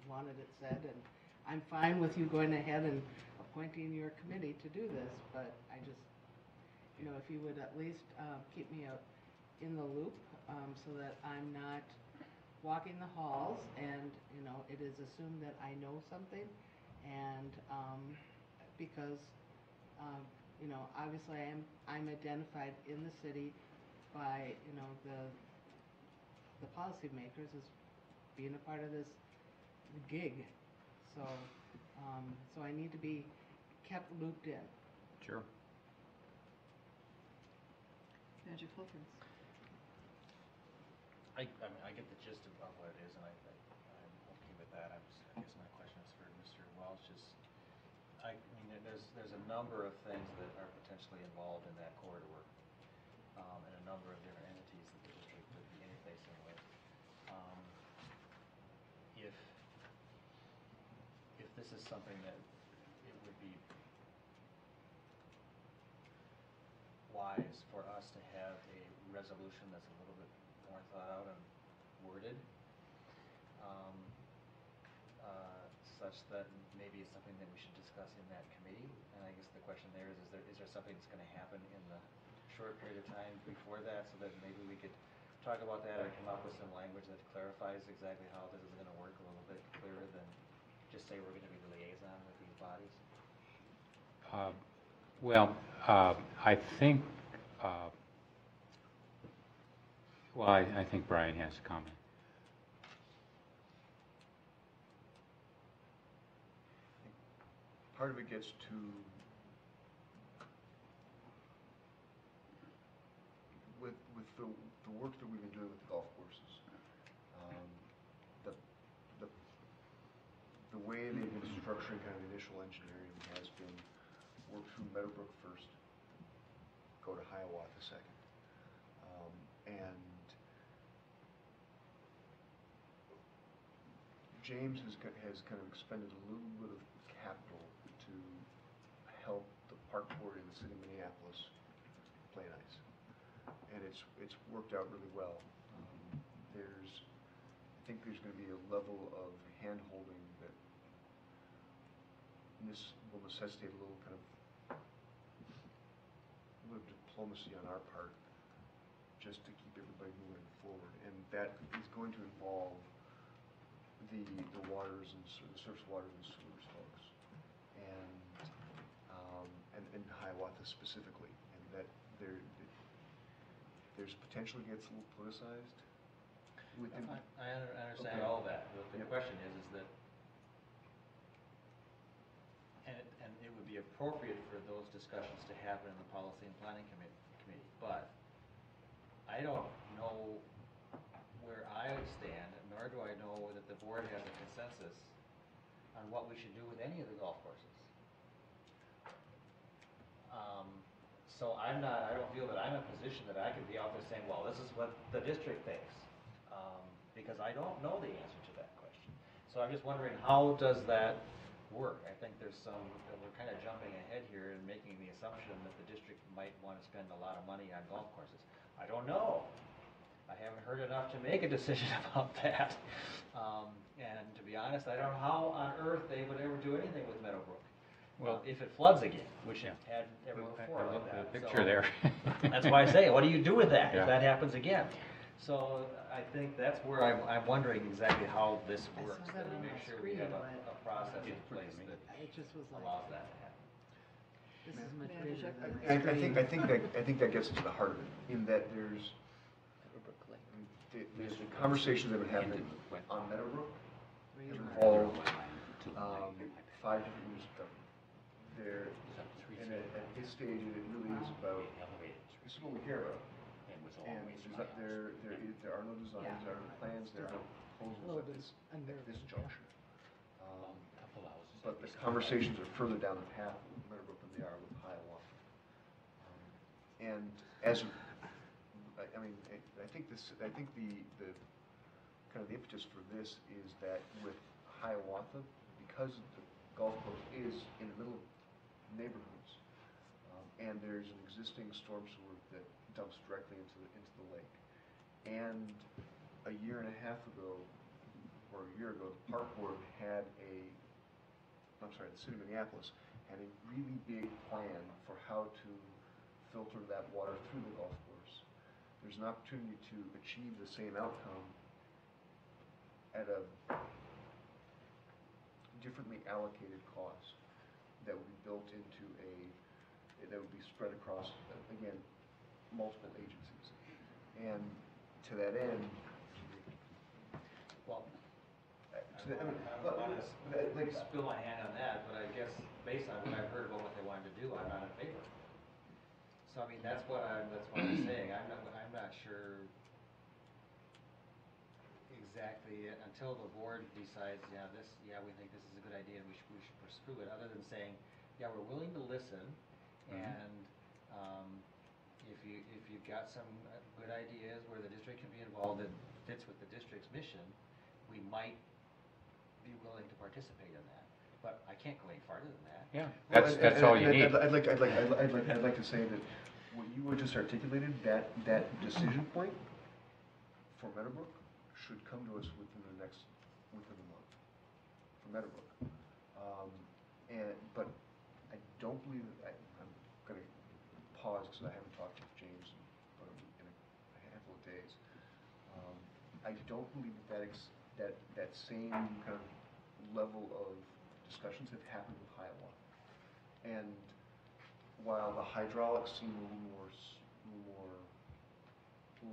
wanted it said, and I'm fine with you going ahead and appointing your committee to do this, but I just, you know, if you would at least keep me in the loop so that I'm not walking the halls and, you know, it is assumed that I know something, and because, you know, obviously I'm identified in the city by, you know, the policymakers as being a part of this gig. So, so I need to be kept looped in. Sure. Manager Clifford. I mean, I get the gist of what it is, and I'm okay with that. I guess my question is for Mr. Welch. I mean, there's a number of things that are potentially involved in that corridor, and a number of different entities that the district would be interfacing with. If this is something that it would be wise for us to have a resolution that's a little bit more thought out and worded, such that maybe it's something that we should discuss in that committee. And I guess the question there is there something that's going to happen in the short period of time before that, so that maybe we could talk about that or come up with some language that clarifies exactly how this is going to work a little bit clearer than just say we're going to be the liaison with these bodies? I think, I think Brian has a comment. Part of it gets to with the work that we've been doing with the golf courses. The way they've been structuring kind of initial engineering has been work through Meadowbrook first, go to Hiawatha second. And James has kind of expended a little bit of capital to help the park board in the city of Minneapolis play nice. And it's worked out really well. I think there's going to be a level of hand-holding that this will necessitate a little kind of diplomacy on our part, just to keep everybody moving forward, and that is going to involve the waters and the surface waters and sewers folks, and Hiawatha specifically, and that there's potential it gets a little politicized. I understand all that. The question is that, and it would be appropriate for those discussions to happen in the Policy and Planning Committee, but I don't know where I stand, nor do I know that the board has a consensus on what we should do with any of the golf courses. So I don't feel that I'm in a position that I could be out there saying, well, this is what the district thinks, because I don't know the answer to that question. So I'm just wondering, how does that work? I think we're kind of jumping ahead here and making the assumption that the district might want to spend a lot of money on golf courses. I don't know. I haven't heard enough to make a decision about that. And to be honest, I don't know how on earth they would ever do anything with Meadowbrook. Well, if it floods again, which it hadn't ever before. I looked at the picture there. That's why I say, what do you do with that Yeah. if that happens again? So I think that's where I'm wondering exactly how this works, saw that that we on make the sure we have screen, a process in place that It just was like, allows that to happen. this is much bigger than my screen. I think that gets to the heart of it, in that there's the conversations that have been happening on Meadowbrook have involved 5 different units of government. And at this stage, it really is about, this is what we care about. And there are no designs, there are no plans, there are no proposals at this juncture. But the conversations are further down the path with Meadowbrook than they are with Hiawatha. And as, I think the kind of the impetus for this is that with Hiawatha, because the golf course is in the middle of neighborhoods, and there's an existing storm sewer that dumps directly into the lake. And a year and a half ago, or a year ago, the park board had the city of Minneapolis had a really big plan for how to filter that water through the golf course. There's an opportunity to achieve the same outcome at a differently allocated cost that would be built into that would be spread across, again, multiple agencies. And to that end, I'm not going to spill my hand on that, but I guess based on what I've heard about what they wanted to do, I'm not in favor. So I mean, that's what I'm saying. I'm not sure exactly until the board decides, we think this is a good idea and we should pursue it. Other than saying, yeah, we're willing to listen, and if you've got some good ideas where the district can be involved and fits with the district's mission, we might be willing to participate in that. But I can't go any farther than that. Yeah, that's all you need. I'd like to say that what you just articulated, that decision point for Meadowbrook should come to us within a month, Meadowbrook. But I don't believe, I'm gonna pause because I haven't talked with James in a handful of days. I don't believe that same kind of level of discussions have happened with Hiawatha. And while the hydraulics seem a little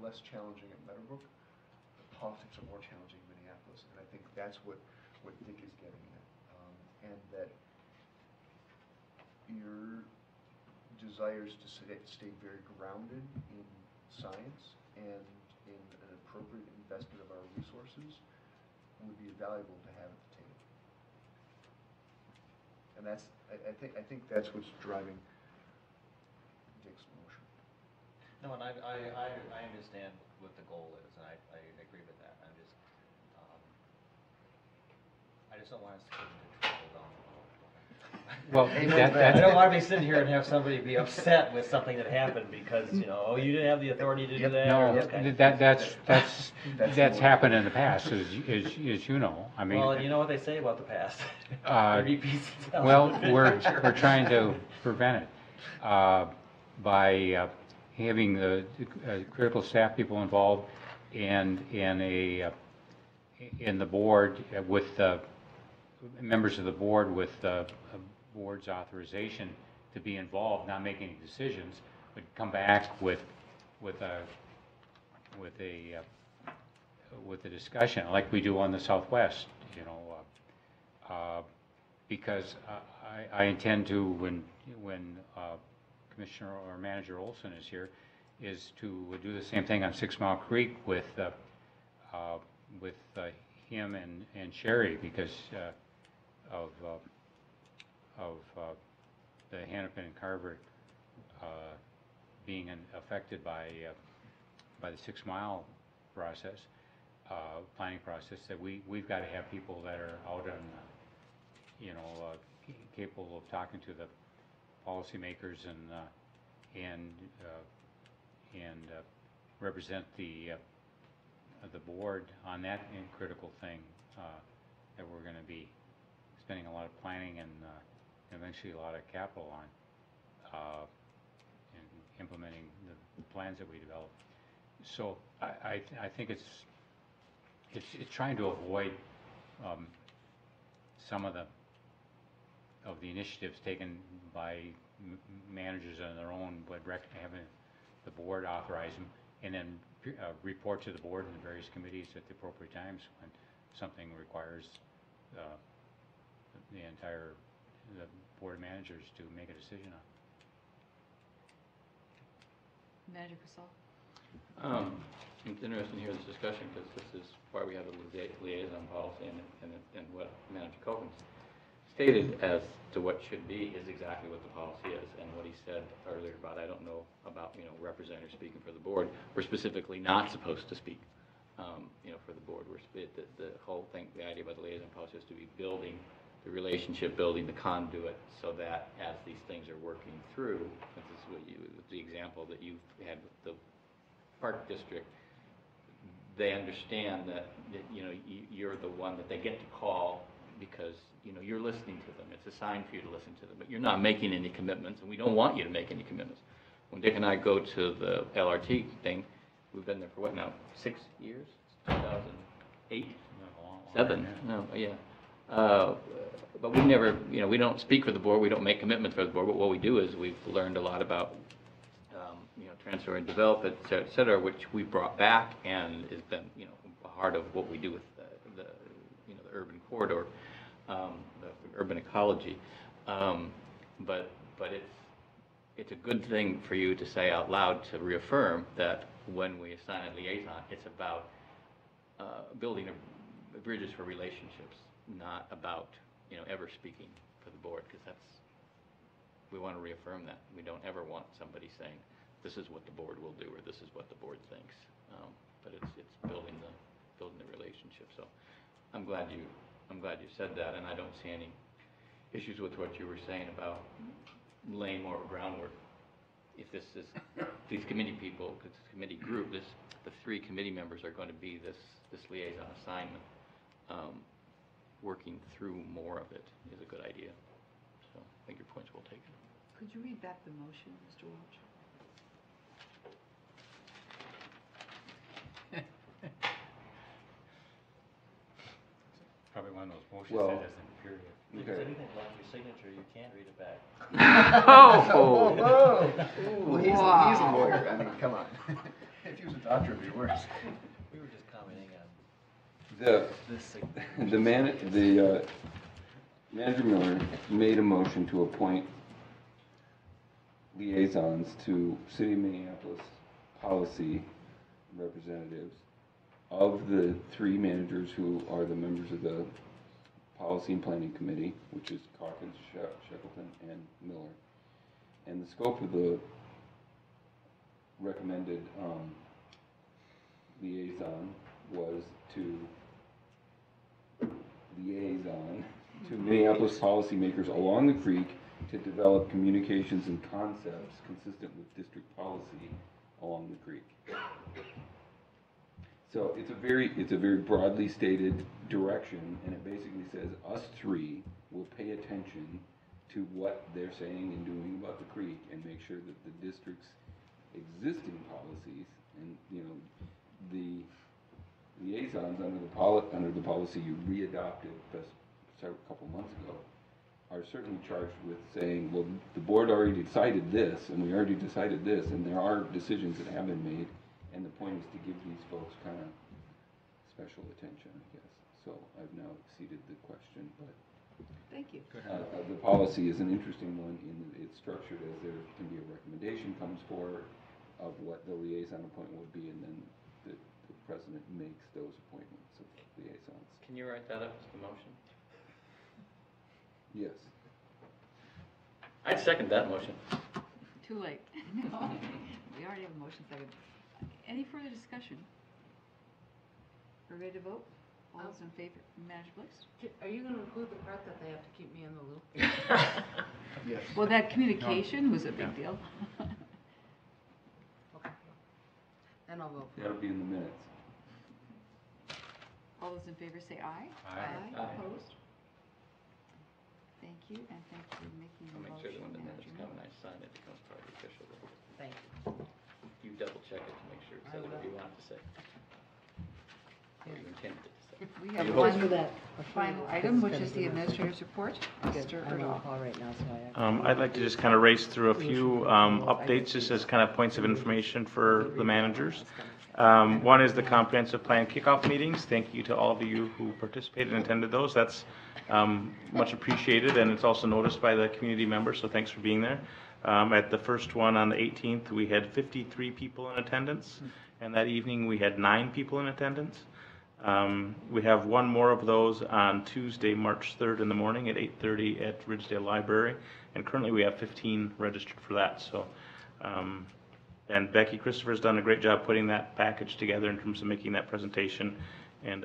less challenging at Meadowbrook, the politics are more challenging in Minneapolis, and I think that's what Dick is getting at, and that your desires to stay very grounded in science and in an appropriate investment of our resources would be valuable to have at the table. And that's, I think that's what's driving Dick's motion. No, and I understand what the goal is, and I agree with that. I just don't want us to get into trouble down the road. Well, I don't want to be sitting here and have somebody be upset with something that happened because, oh, you didn't have the authority to do that. No, Okay. that's happened in the past, as you know. I mean. Well, and you know what they say about the past. It repeats itself. Well, we're trying to prevent it by having the critical staff people involved and in the board with members of the board with the board's authorization to be involved, not making any decisions, but come back with a discussion like we do on the Southwest, because I intend to, when Commissioner or Manager Olson is here, is to do the same thing on 6 Mile Creek with him and Sherry because of the Hennepin and Carver being affected by the 6 Mile process, planning process. That we've got to have people that are out on, capable of talking to the policymakers and represent the board on that critical thing that we're going to be spending a lot of planning and eventually a lot of capital on and implementing the plans that we develop. So I think it's trying to avoid some of the initiatives taken by managers on their own, but having the board authorize them and then report to the board and the various committees at the appropriate times when something requires the board of managers to make a decision on. Manager Casal? It's interesting to hear this discussion because this is why we have a liaison policy and what Manager Cohen stated as to what should be is exactly what the policy is, and what he said earlier about I don't know about representatives speaking for the board. We're specifically not supposed to speak, for the board. The whole thing, the idea about the liaison policy is to be building the relationship, building the conduit, so that as these things are working through, this is what the example that you had with the Park District. They understand that you're the one that they get to call because you're listening to them. It's a sign for you to listen to them, but you're not making any commitments, and we don't want you to make any commitments. When Dick and I go to the LRT thing, we've been there for what now? 6 years? 2008? 7? No, yeah. But we never, we don't speak for the board. We don't make commitments for the board. But what we do is we've learned a lot about, transfer and develop, et cetera, which we brought back and has been, a heart of what we do with the urban corridor, the urban ecology. But it's a good thing for you to say out loud to reaffirm that when we assign a liaison, it's about building bridges for relationships, not about ever speaking for the board, because we want to reaffirm that. We don't ever want somebody saying this is what the board will do or this is what the board thinks. But it's building the relationship. So I'm glad you said that, and I don't see any issues with what you were saying about laying more groundwork. If this is these committee people, this committee group, the 3 committee members are going to be this liaison assignment. working through more of it is a good idea. So I think your point's well taken. Could you read back the motion, Mr. Walsh? Probably one of those motions Well, that doesn't period. If Okay. there's anything like your signature, you can't read it back. Well, he's a Wow. lawyer, I mean, come on. If he was a doctor, it'd be worse. We were just commenting on The, this signature. the Manager Miller made a motion to appoint liaisons to City of Minneapolis policy representatives of the three managers who are the members of the Policy and Planning Committee, which is Calkins, Shackleton, and Miller. And the scope of the recommended liaison was to liaison to Minneapolis policymakers along the creek to develop communications and concepts consistent with district policy along the creek. So it's a very broadly stated direction, and it basically says us three will pay attention to what they're saying and doing about the creek and make sure that the district's existing policies and, you know, the liaisons under the policy you readopted just a couple months ago are certainly charged with saying, well, the board already decided this, and we already decided this, and there are decisions that have been made, and the point is to give these folks kind of special attention, I guess. So I've now exceeded the question, but Thank you. the policy is an interesting one in that it's structured as there can be a recommendation comes forward of what the liaison appointment would be, and then the president makes those appointments of liaisons. Can you write that up as the motion? Yes. I'd second that motion. Too late. No, we already have a motion second. Any further discussion? We're ready to vote? All those in favor, Manager Blixt? Are you gonna include the part that they have to keep me in the loop? Yes. Well, that communication was a big deal. Okay. Then I'll vote for it. That'll be in the minutes. All those in favor say aye. Aye. Aye. Opposed? Thank you, and thank you for making the I'll make sure motion, that when the Manager minutes come Miller. and I sign it, it becomes part of the official record. Thank you. You double check it to make sure it I said will. what you wanted to say. Or you intended it to say. We have Just one for that. final item, which is the administrator's report. Mr. I'm on Erdahl. call right now, so I. I'd like to just kind of race through a few updates, just as kind of points of information for the managers. One is the comprehensive plan kickoff meetings. Thank you to all of you who participated and attended those. That's much appreciated, and it's also noticed by the community members, so thanks for being there. At the first one on the 18th, we had 53 people in attendance, and that evening we had 9 people in attendance. We have one more of those on Tuesday, March 3rd in the morning at 8:30 at Ridgedale Library, and currently we have 15 registered for that. So, and Becky Christopher's done a great job putting that package together in terms of making that presentation, and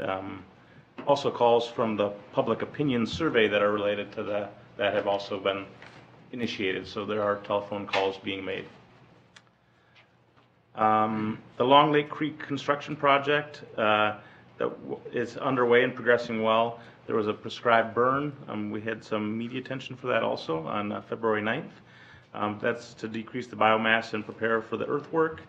also calls from the public opinion survey that are related to that have also been initiated. So there are telephone calls being made. The Long Lake Creek construction project that is underway and progressing well. There was a prescribed burn. We had some media attention for that also on February 9th. That's to decrease the biomass and prepare for the earthwork.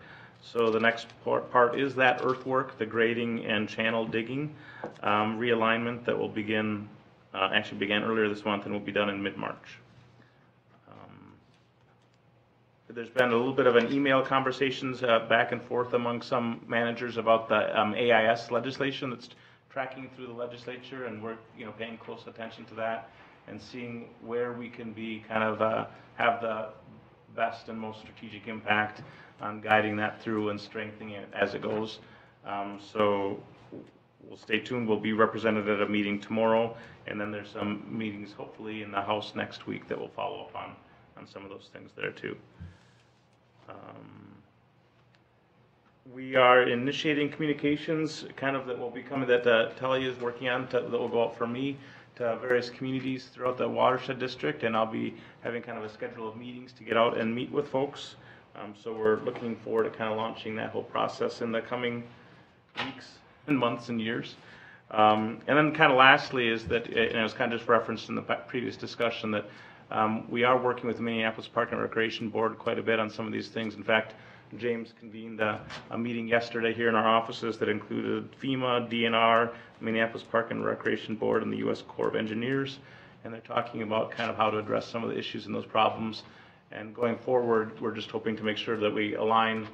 So the next part is that earthwork, the grading and channel digging realignment that will begin, actually began earlier this month and will be done in mid-March. There's been a little bit of an email conversations back and forth among some managers about the AIS legislation that's tracking through the legislature, and we're paying close attention to that and seeing where we can be kind of have the best and most strategic impact on guiding that through and strengthening it as it goes. So we'll stay tuned. We'll be represented at a meeting tomorrow, and then there's some meetings hopefully in the House next week that will follow up on some of those things there too. We are initiating communications kind of that will be coming, that Telly is working on, that will go out for me to various communities throughout the watershed district, and I'll be having kind of a schedule of meetings to get out and meet with folks. So we're looking forward to kind of launching that whole process in the coming weeks and months and years. And then kind of lastly is that, and it was kind of just referenced in the previous discussion, that we are working with the Minneapolis Park and Recreation Board quite a bit on some of these things. In fact, James convened a meeting yesterday here in our offices that included FEMA, DNR, Minneapolis Park and Recreation Board, and the U.S. Corps of Engineers. And they're talking about kind of how to address some of the issues and those problems. And going forward, we're just hoping to make sure that we align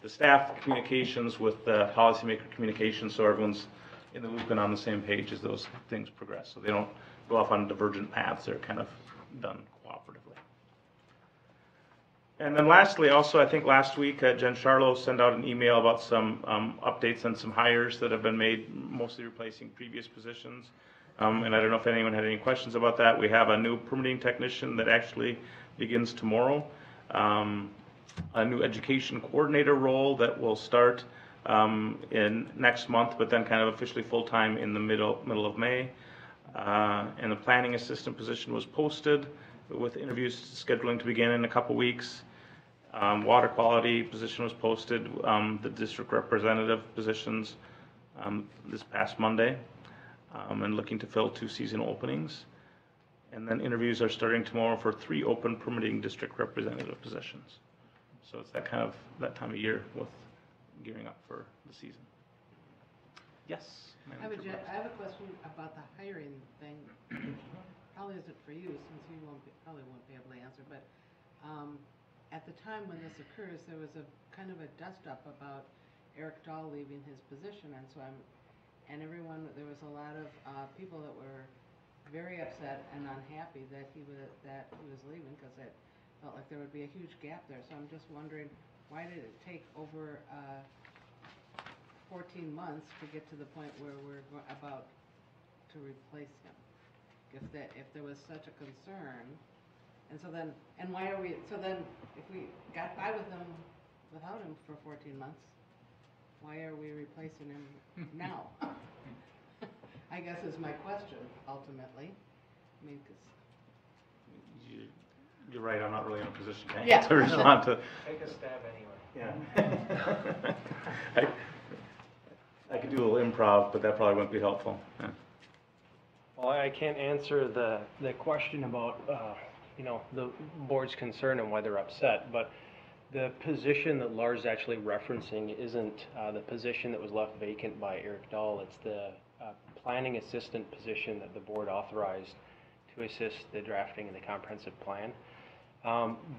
the staff communications with the policymaker communications so everyone's in the loop and on the same page as those things progress. So they don't go off on divergent paths. They're kind of done cooperatively. And then lastly, also, I think last week, Jen Charlo sent out an email about some updates on some hires that have been made, mostly replacing previous positions. And I don't know if anyone had any questions about that. We have a new permitting technician that actually begins tomorrow. A new education coordinator role that will start in next month, but then kind of officially full-time in the middle of May. And the planning assistant position was posted with interviews scheduling to begin in a couple weeks. Water quality position was posted, the district representative positions this past Monday, and looking to fill 2 seasonal openings. And then interviews are starting tomorrow for 3 open permitting district representative positions. So it's that time of year with gearing up for the season. Yes? I have a question about the hiring thing. Probably isn't for you, since you probably won't be able to answer, but at the time when this occurs, there was a kind of a dust-up about Eric Dahl leaving his position, and so there was a lot of people that were very upset and unhappy that he was leaving, because it felt like there would be a huge gap there. So I'm just wondering, why did it take over 14 months to get to the point where we're about to replace him? If there was such a concern, and so then, and why are we? So then, if we got by with him without him for 14 months, why are we replacing him now? I guess is my question ultimately. I mean, 'cause You're right, I'm not really in a position Yeah. to respond to. Take a stab anyway. Yeah. I could do a little improv, but that probably wouldn't be helpful. Yeah. Well, I can't answer the question about, the board's concern and why they're upset, but the position that Lars actually referencing isn't the position that was left vacant by Eric Dahl. It's the planning assistant position that the board authorized to assist the drafting of the comprehensive plan.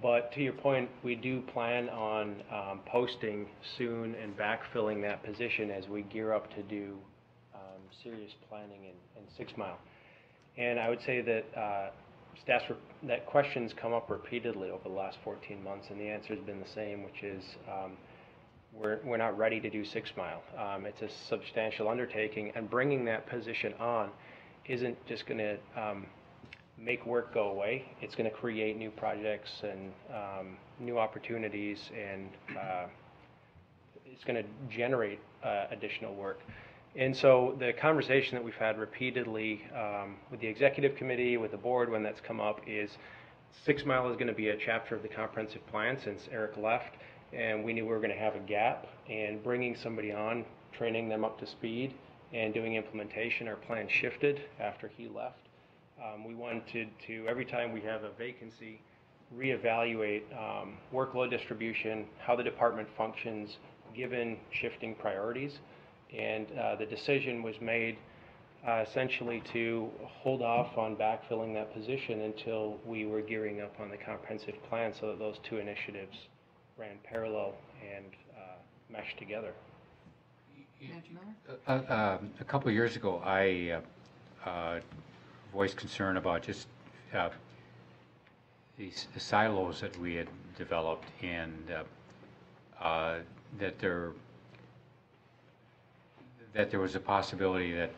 But to your point, we do plan on posting soon and backfilling that position as we gear up to do serious planning in 6 Mile. And I would say that that questions come up repeatedly over the last 14 months, and the answer has been the same, which is we're not ready to do 6 Mile. It's a substantial undertaking, and bringing that position on isn't just going to make work go away. It's going to create new projects and new opportunities, and it's going to generate additional work. And so the conversation that we've had repeatedly with the executive committee, with the board when that's come up, is 6 Mile is going to be a chapter of the comprehensive plan since Eric left, and we knew we were going to have a gap, and bringing somebody on, training them up to speed, and doing implementation, our plan shifted after he left. We wanted to, every time we have a vacancy, reevaluate workload distribution, how the department functions, given shifting priorities. And the decision was made essentially to hold off on backfilling that position until we were gearing up on the comprehensive plan, so that those 2 initiatives ran parallel and meshed together. Manager? A couple of years ago, I voiced concern about just these silos that we had developed, and that there was a possibility that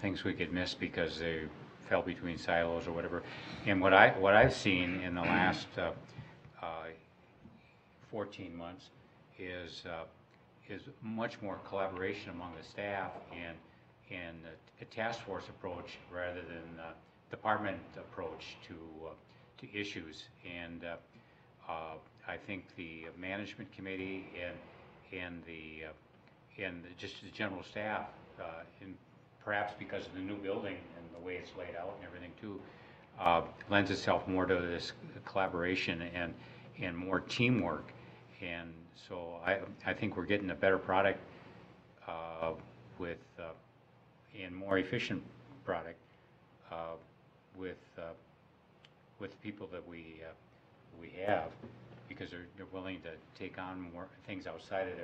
things would get missed because they fell between silos or whatever. And what I've seen in the last 14 months is much more collaboration among the staff and a task force approach rather than department approach to issues. And I think the management committee and just the general staff, in perhaps because of the new building and the way it's laid out and everything too, lends itself more to this collaboration and more teamwork. And so I think we're getting a better product with and more efficient product with people that we have, because they're willing to take on more things outside of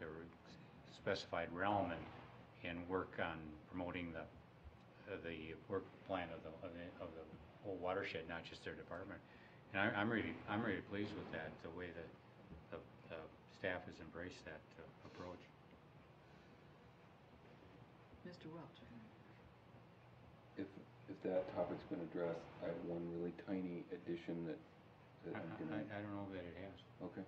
their specified realm and work on promoting the work plan of the whole watershed, not just their department. And I'm really pleased with that, the way that the staff has embraced that approach. Mr. Welch. If that topic's been addressed, I have one really tiny addition that I'm gonna. I don't know that it has. Okay.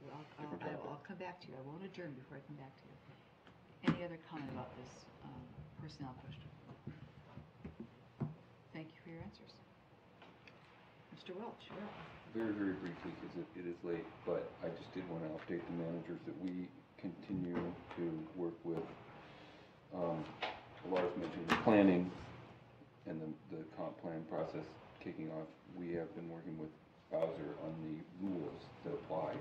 Well, Different topic. I'll come back to you. I won't adjourn before I come back to you. Any other comment about this personnel question? Thank you for your answers. Mr. Welch, you're up. Very, very briefly, because it is late, but I just did want to update the managers that we continue to work with, Lars mentioned the planning and the comp plan process kicking off. We have been working with Bowser on the rules that apply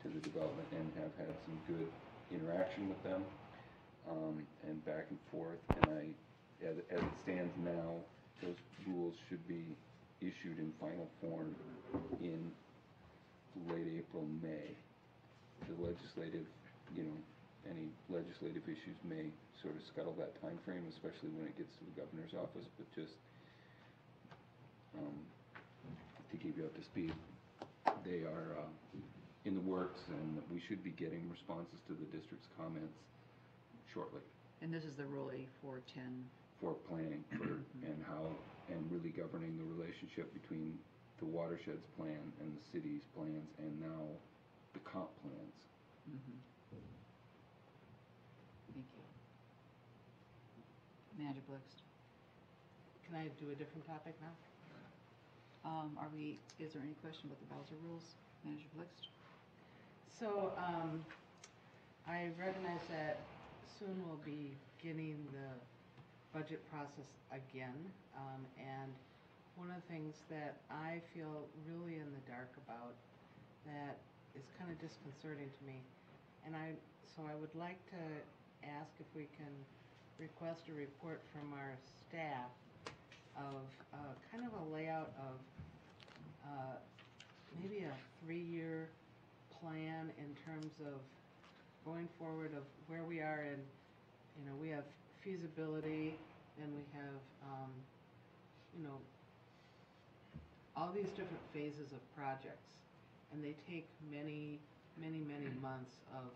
to the development and have had some good interaction with them, and back and forth. And as it stands now, those rules should be issued in final form in late April, May. The legislative, any legislative issues may sort of scuttle that time frame, especially when it gets to the governor's office, but just to keep you up to speed, they are in the works, and we should be getting responses to the district's comments shortly. And this is the Rule 8410. For planning and really governing the relationship between the watershed's plan and the city's plans, and now the comp plans. Thank you. Manager Blixt. Can I do a different topic now? Is there any question about the Bowser rules? Manager Blixt? So, I recognize that soon we'll be beginning the budget process again, and one of the things that I feel really in the dark about that is kind of disconcerting to me, and so I would like to ask if we can request a report from our staff of kind of a layout of maybe a 3-year plan in terms of going forward, of where we are in, we have feasibility, and we have, all these different phases of projects, and they take many, many, many months of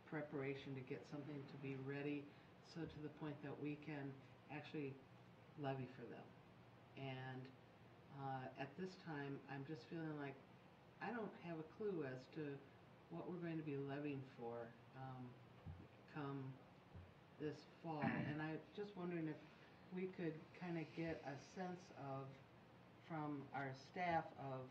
preparation to get something to be ready, so to the point that we can actually levy for them. And at this time, I'm just feeling like I don't have a clue as to what we're going to be levying for come this fall. And I'm just wondering if we could kind of get a sense of, from our staff, of,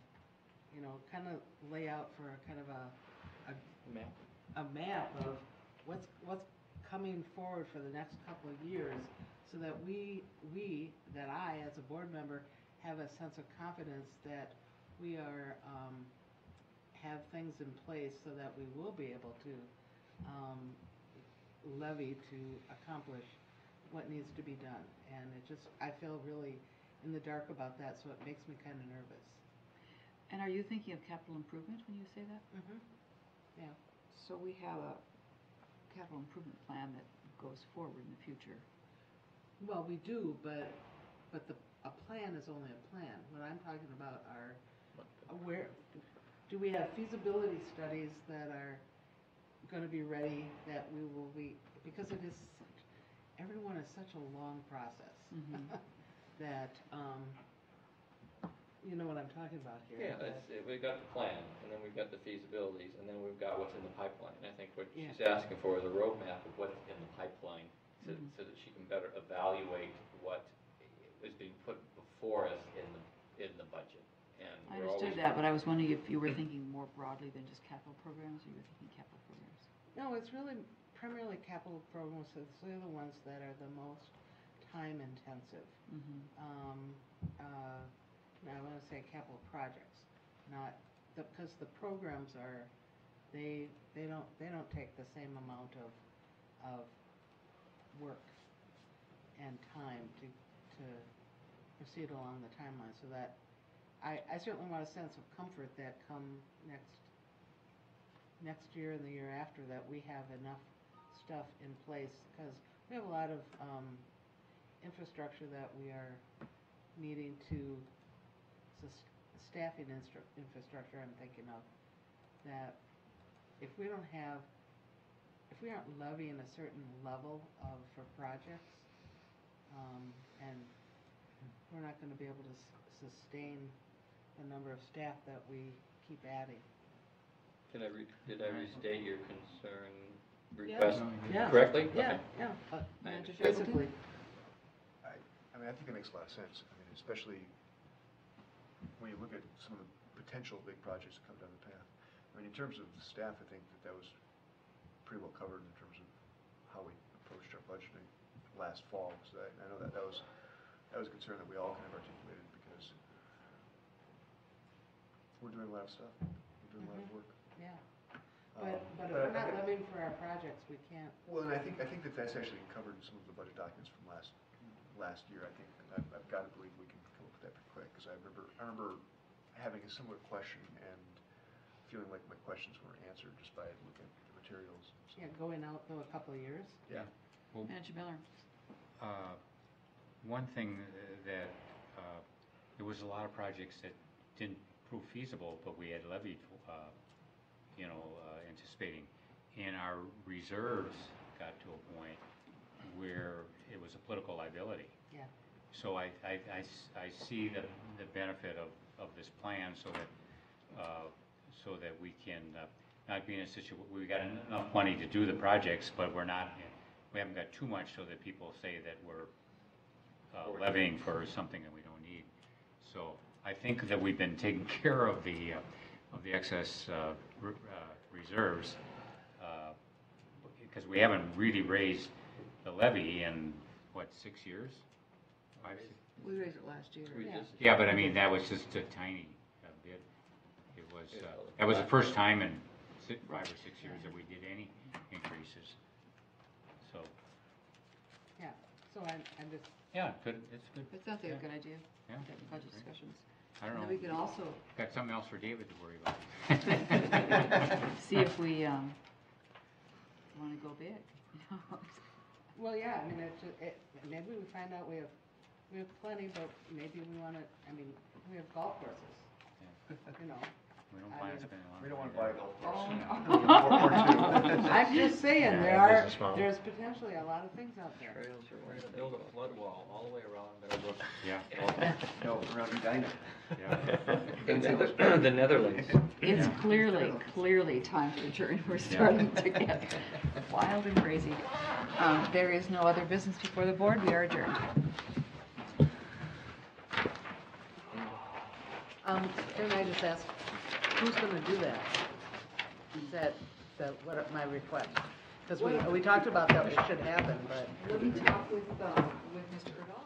kind of lay out for a kind of a map of what's coming forward for the next couple of years, so that that I, as a board member, have a sense of confidence that we are, have things in place so that we will be able to levy to accomplish what needs to be done. And I feel really in the dark about that, so it makes me kind of nervous. And are you thinking of capital improvement when you say that? Yeah. So we have a capital improvement plan that goes forward in the future. Well, we do, but a plan is only a plan. What I'm talking about are, where, do we have feasibility studies that are going to be ready, that we will be, because everyone is such a long process, that, you know what I'm talking about here. Yeah, we've got the plan, and then we've got the feasibilities, and then we've got what's in the pipeline. I think what she's asking for is a roadmap of what's in the pipeline, so that she can better evaluate what is being put before us in the budget. And I understood that, but I was wondering if you were thinking more broadly than just capital programs, or you were thinking capital programs. No, it's really primarily capital programs, so they're the ones that are the most time intensive. I want to say capital projects, not, because the programs are, they don't take the same amount of work and time to proceed along the timeline, so that I certainly want a sense of comfort that come next year and the year after, that we have enough stuff in place, because we have a lot of infrastructure that we are needing to, staffing infrastructure I'm thinking of, that if we aren't levying a certain level for projects, and we're not going to be able to sustain the number of staff that we keep adding. Did I restate your concern request Yeah. correctly? Yeah, Okay. yeah. Manager Basically. I mean, I think it makes a lot of sense. I mean, especially when you look at some of the potential big projects that come down the path. I mean, in terms of the staff, I think that was pretty well covered in terms of how we approached our budgeting last fall. So I know that was a concern that we all kind of articulated, because we're doing a lot of stuff. We're doing a lot of work. Yeah. But if we're not levying for our projects, we can't. Well, and I think that's actually covered in some of the budget documents from last year. I think I've got to believe we can come up with that pretty quick, because I remember having a similar question and feeling like my questions weren't answered just by looking at the materials. So. Yeah, going out though a couple of years. Yeah. Well, Manager Miller. one thing that there was a lot of projects that didn't prove feasible, but we had levied, anticipating, and our reserves got to a point where it was a political liability. Yeah. So I see the benefit of this plan, so that we can not be in a situation, we got enough money to do the projects, but we haven't got too much so that people say that we're levying for something that we don't need. So I think that we've been taking care of the excess reserves, because we haven't really raised the levy in, 6 years? 5, 6? We raised it last year. Yeah, but I mean, that was just a tiny bit. It was, that was the first time in 5 or 6 years that we did any increases. So. Yeah, so I'm just. Yeah, good, it's good. It sounds like a good idea. Yeah. Budget discussions. I don't know. And then we can also. Got something else for David to worry about. See if we want to go big. Well, yeah, I mean, maybe we find out we have plenty, but maybe we want to, we have golf courses, We don't plan on spending a lot. We don't want to buy a golf course. Oh, I'm just saying, there's potentially a lot of things out there. Trails, we're going to build a flood wall all the way around Meadowbrook. Yeah. No, around Edina. Yeah. The Netherlands. It's clearly time to adjourn. We're starting to get wild and crazy. There is no other business before the board. We are adjourned. Can I just ask, who's going to do that? Is that what my request? Because we talked about that it should happen, but. Let me talk with Mr. Erdal.